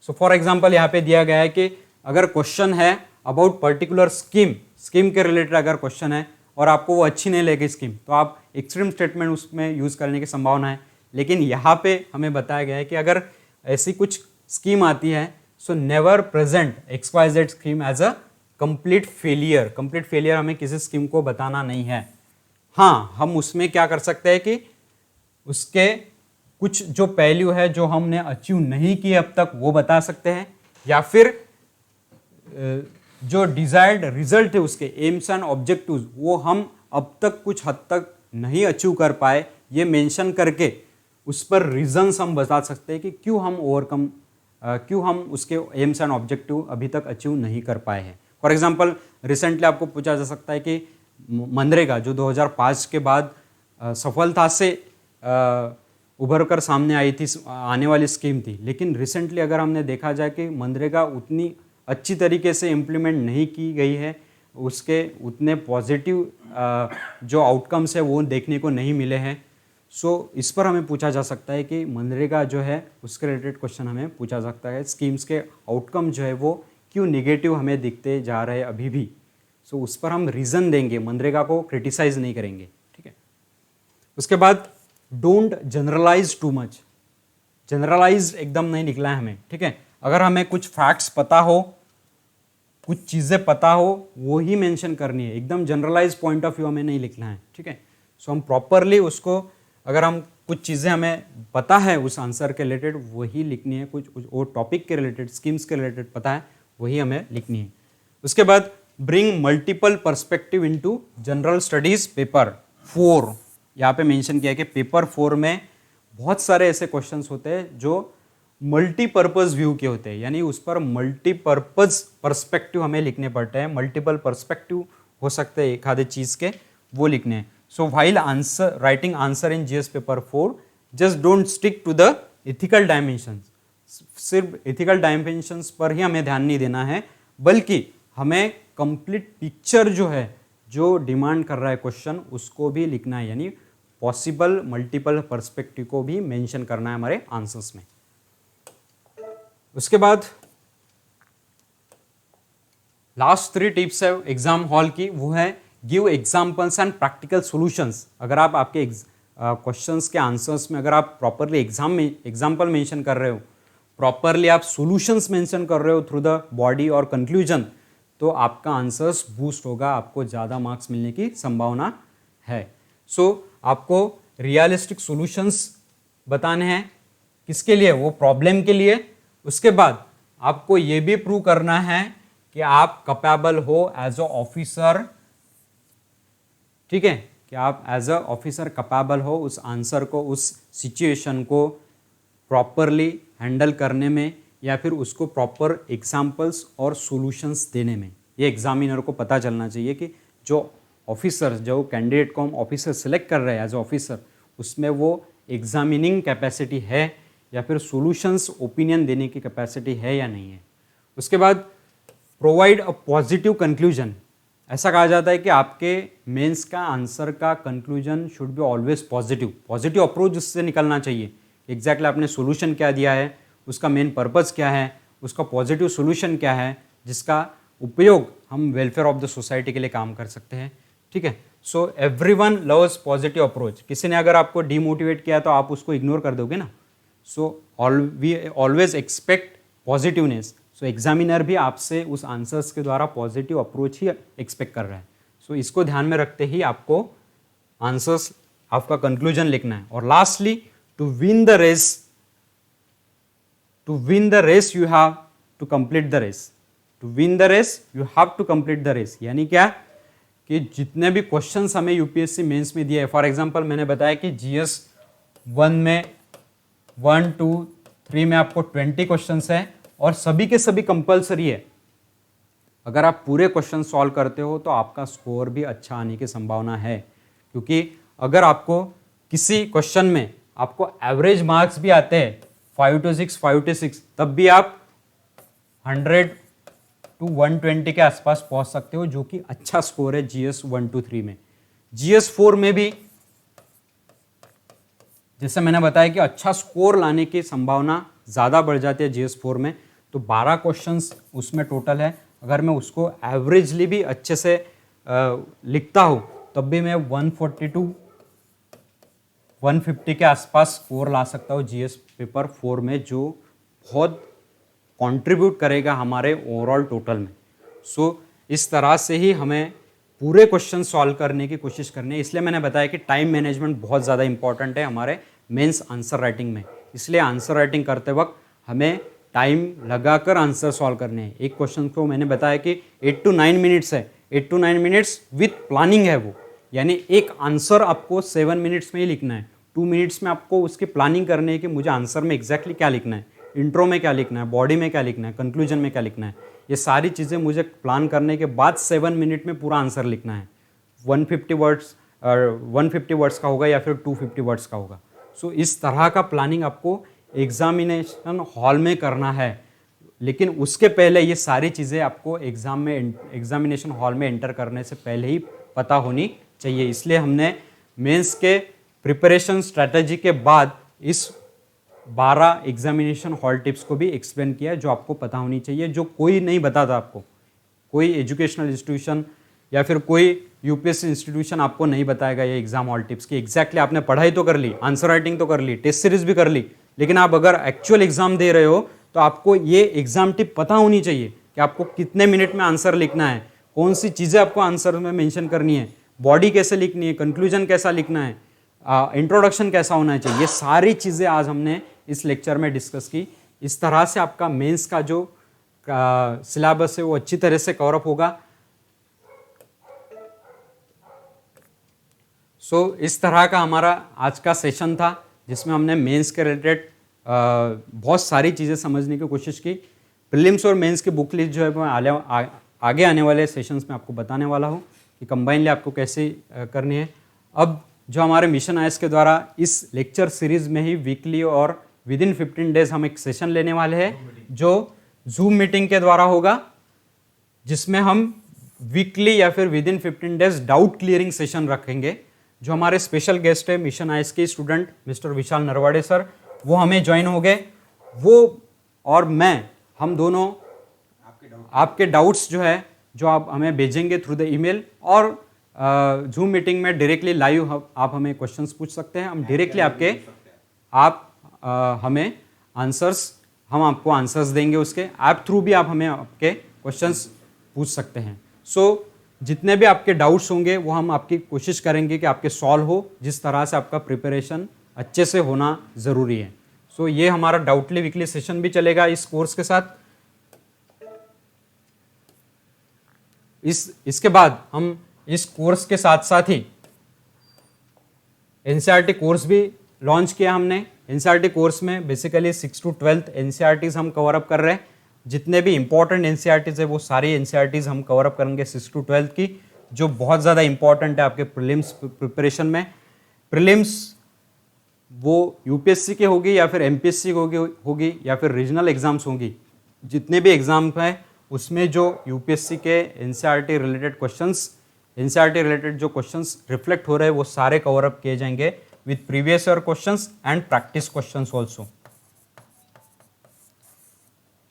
सो फॉर एग्जांपल यहाँ पे दिया गया है कि अगर क्वेश्चन है अबाउट पर्टिकुलर स्कीम के रिलेटेड अगर क्वेश्चन है और आपको वो अच्छी नहीं लगी स्कीम, तो आप एक्सट्रीम स्टेटमेंट उसमें यूज़ करने की संभावना है। लेकिन यहाँ पे हमें बताया गया है कि अगर ऐसी कुछ स्कीम आती है, so never present XYZ scheme as a complete failure हमें किसी स्कीम को बताना नहीं है। हाँ, हम उसमें क्या कर सकते हैं कि उसके कुछ जो पहलू है जो हमने अचीव नहीं किए अब तक वो बता सकते हैं, या फिर जो डिजायर्ड रिजल्ट है उसके एम्स एंड ऑब्जेक्टिव्स वो हम अब तक कुछ हद तक नहीं अचीव कर पाए, ये मेंशन करके उस पर रीजंस हम बता सकते हैं कि क्यों हम उसके एम्स एंड ऑब्जेक्टिव अभी तक अचीव नहीं कर पाए हैं। फॉर एग्जांपल रिसेंटली आपको पूछा जा सकता है कि मनरेगा जो 2005 के बाद सफलता से उभर कर सामने आई थी, आने वाली स्कीम थी, लेकिन रिसेंटली अगर हमने देखा जाए कि मनरेगा उतनी अच्छी तरीके से इम्प्लीमेंट नहीं की गई है, उसके उतने पॉजिटिव जो आउटकम्स है वो देखने को नहीं मिले हैं। सो इस पर हमें पूछा जा सकता है कि मनरेगा जो है उसके रिलेटेड क्वेश्चन हमें पूछा जा सकता है, स्कीम्स के आउटकम जो है वो क्यों निगेटिव हमें दिखते जा रहे हैं अभी भी। सो उस पर हम रीज़न देंगे, मनरेगा को क्रिटिसाइज नहीं करेंगे, ठीक है। उसके बाद don't generalise too much, generalise एकदम नहीं लिखना है हमें, ठीक है। अगर हमें कुछ फैक्ट्स पता हो, कुछ चीज़ें पता हो, वो ही मेंशन करनी है, एकदम जनरलाइज पॉइंट ऑफ व्यू हमें नहीं लिखना है, ठीक है। सो हम प्रॉपरली उसको, अगर हम कुछ चीज़ें हमें पता है उस आंसर के रिलेटेड वही लिखनी है, कुछ वो टॉपिक के रिलेटेड, स्कीम्स के रिलेटेड पता है वही हमें लिखनी है। उसके बाद bring multiple perspective into general studies paper 4, यहाँ पे मेंशन किया है कि पेपर 4 में बहुत सारे ऐसे क्वेश्चंस होते हैं जो मल्टीपर्पज़ व्यू के होते हैं, यानी उस पर मल्टीपर्पज़ पर्सपेक्टिव हमें लिखने पड़ते हैं, मल्टीपल पर्सपेक्टिव हो सकते हैं एक आधे चीज़ के, वो लिखने हैं। So while answer writing answer in GS paper 4 just don't stick to the ethical dimensions, सिर्फ एथिकल डायमेंशंस पर ही हमें ध्यान नहीं देना है, बल्कि हमें कंप्लीट पिक्चर जो है, जो डिमांड कर रहा है क्वेश्चन, उसको भी लिखना है, यानी पॉसिबल मल्टीपल पर्सपेक्टिव को भी मेंशन करना है हमारे आंसर्स में। उसके बाद लास्ट 3 टिप्स है एग्जाम हॉल की, वो है give examples and practical solutions. अगर आप आपके क्वेश्चंस के आंसर्स में अगर आप प्रॉपरली एग्जाम्पल मेंशन कर रहे हो, प्रॉपरली आप सॉल्यूशंस मेंशन कर रहे हो थ्रू द बॉडी और कंक्लूजन, तो आपका आंसर्स बूस्ट होगा, आपको ज़्यादा मार्क्स मिलने की संभावना है। सो आपको रियलिस्टिक सॉल्यूशंस बताने हैं, किसके लिए, वो प्रॉब्लम के लिए। उसके बाद आपको ये भी प्रूव करना है कि आप कैपेबल हो एज अ ऑफिसर, ठीक है, कि आप एज अ ऑफिसर कैपेबल हो उस आंसर को, उस सिचुएशन को प्रॉपरली हैंडल करने में, या फिर उसको प्रॉपर एग्जाम्पल्स और सॉल्यूशंस देने में। ये एग्जामिनर को पता चलना चाहिए कि जो ऑफिसर, जो कैंडिडेट को हम ऑफिसर सेलेक्ट कर रहे हैं एज ऑफिसर, उसमें वो एग्जामिनिंग कैपेसिटी है या फिर सॉल्यूशंस ओपिनियन देने की कैपेसिटी है या नहीं है। उसके बाद प्रोवाइड अ पॉजिटिव कंक्लूजन। ऐसा कहा जाता है कि आपके मेंस का आंसर का conclusion should be always positive approach उससे निकलना चाहिए। एग्जैक्टली आपने सॉल्यूशन क्या दिया है, उसका मेन पर्पस क्या है, उसका पॉजिटिव सॉल्यूशन क्या है, जिसका उपयोग हम वेलफेयर ऑफ द सोसाइटी के लिए काम कर सकते हैं, ठीक है। So everyone loves positive approach. किसी ने अगर आपको डीमोटिवेट किया तो आप उसको इग्नोर कर दोगे ना। So we always expect positiveness. So examiner भी आपसे उस आंसर्स के द्वारा पॉजिटिव अप्रोच ही एक्सपेक्ट कर रहा है। सो इसको ध्यान में रखते ही आपको आंसर्स, आपका कंक्लूजन लिखना है। और lastly, to win the race you have to complete the race. To win the race you have to complete the race, यानी क्या कि जितने भी क्वेश्चंस हमें यूपीएससी मेंस में दिए है, फॉर एग्जांपल मैंने बताया कि जीएस 1 में 1, 2, 3 में आपको 20 क्वेश्चंस है और सभी के सभी कंपलसरी है। अगर आप पूरे क्वेश्चन सॉल्व करते हो तो आपका स्कोर भी अच्छा आने की संभावना है, क्योंकि अगर आपको किसी क्वेश्चन में आपको एवरेज मार्क्स भी आते हैं 5 to 6, तब भी आप 100 to 120 के आसपास पहुंच सकते हो, जो कि अच्छा स्कोर है जीएस 1 to 3 में। जीएस 4 में भी जैसे मैंने बताया कि अच्छा स्कोर लाने की संभावना ज़्यादा बढ़ जाती है जीएस 4 में। तो 12 क्वेश्चंस उसमें टोटल है, अगर मैं उसको एवरेजली भी अच्छे से लिखता हूँ तब भी मैं 142 150 के आसपास स्कोर ला सकता हूँ जीएस पेपर 4 में, जो बहुत कंट्रीब्यूट करेगा हमारे ओवरऑल टोटल में। सो इस तरह से ही हमें पूरे क्वेश्चन सॉल्व करने की कोशिश करनी है। इसलिए मैंने बताया कि टाइम मैनेजमेंट बहुत ज़्यादा इंपॉर्टेंट है हमारे मेंस आंसर राइटिंग में। इसलिए आंसर राइटिंग करते वक्त हमें टाइम लगाकर आंसर सॉल्व करने हैं। एक क्वेश्चन को मैंने बताया कि 8 to 9 मिनट्स है, 8 to 9 मिनट्स विथ प्लानिंग है वो, यानी एक आंसर आपको 7 मिनट्स में ही लिखना है। 2 मिनट्स में आपको उसकी प्लानिंग करनी है कि मुझे आंसर में एग्जैक्टली क्या लिखना है, इंट्रो में क्या लिखना है, बॉडी में क्या लिखना है, कंक्लूजन में क्या लिखना है। ये सारी चीज़ें मुझे प्लान करने के बाद 7 मिनट में पूरा आंसर लिखना है। 150 वर्ड्स का होगा या फिर 250 वर्ड्स का होगा। सो इस तरह का प्लानिंग आपको एग्जामिनेशन हॉल में करना है, लेकिन उसके पहले ये सारी चीज़ें आपको एग्जामिनेशन हॉल में एंटर करने से पहले ही पता होनी चाहिए। इसलिए हमने मेंस के प्रिपरेशन स्ट्रैटेजी के बाद इस 12 एग्जामिनेशन हॉल टिप्स को भी एक्सप्लेन किया जो आपको पता होनी चाहिए, जो कोई नहीं बताता आपको। कोई एजुकेशनल इंस्टीट्यूशन या फिर कोई यूपीएससी इंस्टीट्यूशन आपको नहीं बताएगा ये एग्जाम हॉल टिप्स की। एग्जैक्टली आपने पढ़ाई तो कर ली, आंसर राइटिंग तो कर ली, टेस्ट सीरीज भी कर ली, लेकिन आप अगर एक्चुअल एग्जाम दे रहे हो तो आपको ये एग्जाम टिप पता होनी चाहिए कि आपको कितने मिनट में आंसर लिखना है, कौन सी चीज़ें आपको आंसर में मेंशन करनी है, बॉडी कैसे लिखनी है, कंक्लूजन कैसा लिखना है, इंट्रोडक्शन कैसा होना चाहिए। ये सारी चीज़ें आज हमने इस लेक्चर में डिस्कस की। इस तरह से आपका मेंस का जो सिलेबस है वो अच्छी तरह से कवर अप होगा। सो इस तरह का हमारा आज का सेशन था जिसमें हमने मेंस के रिलेटेड बहुत सारी चीज़ें समझने की कोशिश की। प्रीलिम्स और मेंस की बुक लिस्ट जो है मैं आगे आने वाले सेशंस में आपको बताने वाला हूँ कि कंबाइनली आपको कैसे करनी है। अब जो हमारे मिशन आईएएस के द्वारा इस लेक्चर सीरीज में ही वीकली और विद इन 15 डेज हम एक सेशन लेने वाले हैं जो जूम मीटिंग के द्वारा होगा, जिसमें हम वीकली या फिर with in 15 days doubt clearing session रखेंगे। जो हमारे स्पेशल गेस्ट है मिशन आईएएस के स्टूडेंट मिस्टर विशाल नरवाड़े सर, वो हमें ज्वाइन हो गए। वो और मैं, हम दोनों आपके डाउट्स जो है जो आप हमें भेजेंगे थ्रू द ईमेल, और जूम मीटिंग में डायरेक्टली लाइव आप हमें क्वेश्चंस पूछ सकते हैं। हम डायरेक्टली हमें आंसर्स, हम आपको आंसर्स देंगे, उसके ऐप थ्रू भी आप हमें आपके क्वेश्चंस पूछ सकते हैं। सो जितने भी आपके डाउट्स होंगे वो हम आपकी कोशिश करेंगे कि आपके सॉल्व हो, जिस तरह से आपका प्रिपरेशन अच्छे से होना ज़रूरी है। सो ये हमारा डाउटली वीकली सेशन भी चलेगा इस कोर्स के साथ। इसके बाद हम इस कोर्स के साथ साथ ही एनसीईआरटी कोर्स भी लॉन्च किया हमने। एनसीईआरटी कोर्स में बेसिकली 6 to 12 एनसीईआरटीज हम कवर अप कर रहे हैं। जितने भी इंपॉर्टेंट एनसीईआरटीज है वो सारी एनसीईआरटीज हम कवर अप करेंगे 6 to 12 की, जो बहुत ज़्यादा इंपॉर्टेंट है आपके प्रीलिम्स प्रिपरेशन में। प्रीलिम्स वो यूपीएससी के होगी या फिर एमपीएससी होगी या फिर रीजनल एग्जाम्स होंगी, जितने भी एग्जाम हैं उसमें जो यूपीएससी के NCERT related questions, NCERT related जो क्वेश्चंस रिफ्लेक्ट हो रहे हैं वो सारे कवर अप किए जाएंगे with previous year questions and practice questions also.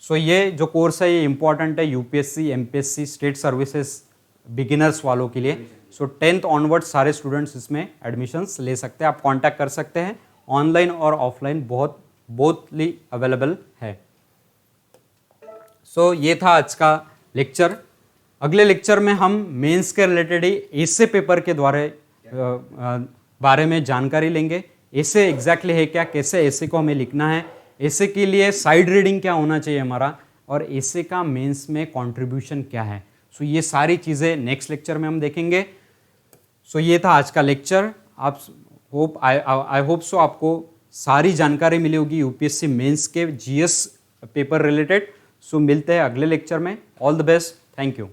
So ये जो कोर्स है ये इंपॉर्टेंट है UPSC, MPSC, state services beginners वालों के लिए। सो 10th ऑनवर्ड सारे स्टूडेंट्स इसमें एडमिशन्स ले सकते हैं। आप कांटेक्ट कर सकते हैं, ऑनलाइन और ऑफलाइन बोथली अवेलेबल है। सो ये था आज का लेक्चर। अगले लेक्चर में हम मेंस के रिलेटेड ही ऐसे पेपर के बारे में जानकारी लेंगे। ऐसे एग्जैक्टली है क्या, कैसे ऐसे को हमें लिखना है, ऐसे के लिए साइड रीडिंग क्या होना चाहिए हमारा, और ऐसे का मेंस में कंट्रीब्यूशन क्या है। सो ये सारी चीज़ें नेक्स्ट लेक्चर में हम देखेंगे। सो ये था आज का लेक्चर। आप आई होप सो आपको सारी जानकारी मिली होगी यूपीएससी मेंस के जीएस पेपर रिलेटेड। सो मिलते हैं अगले लेक्चर में। All the best, thank you.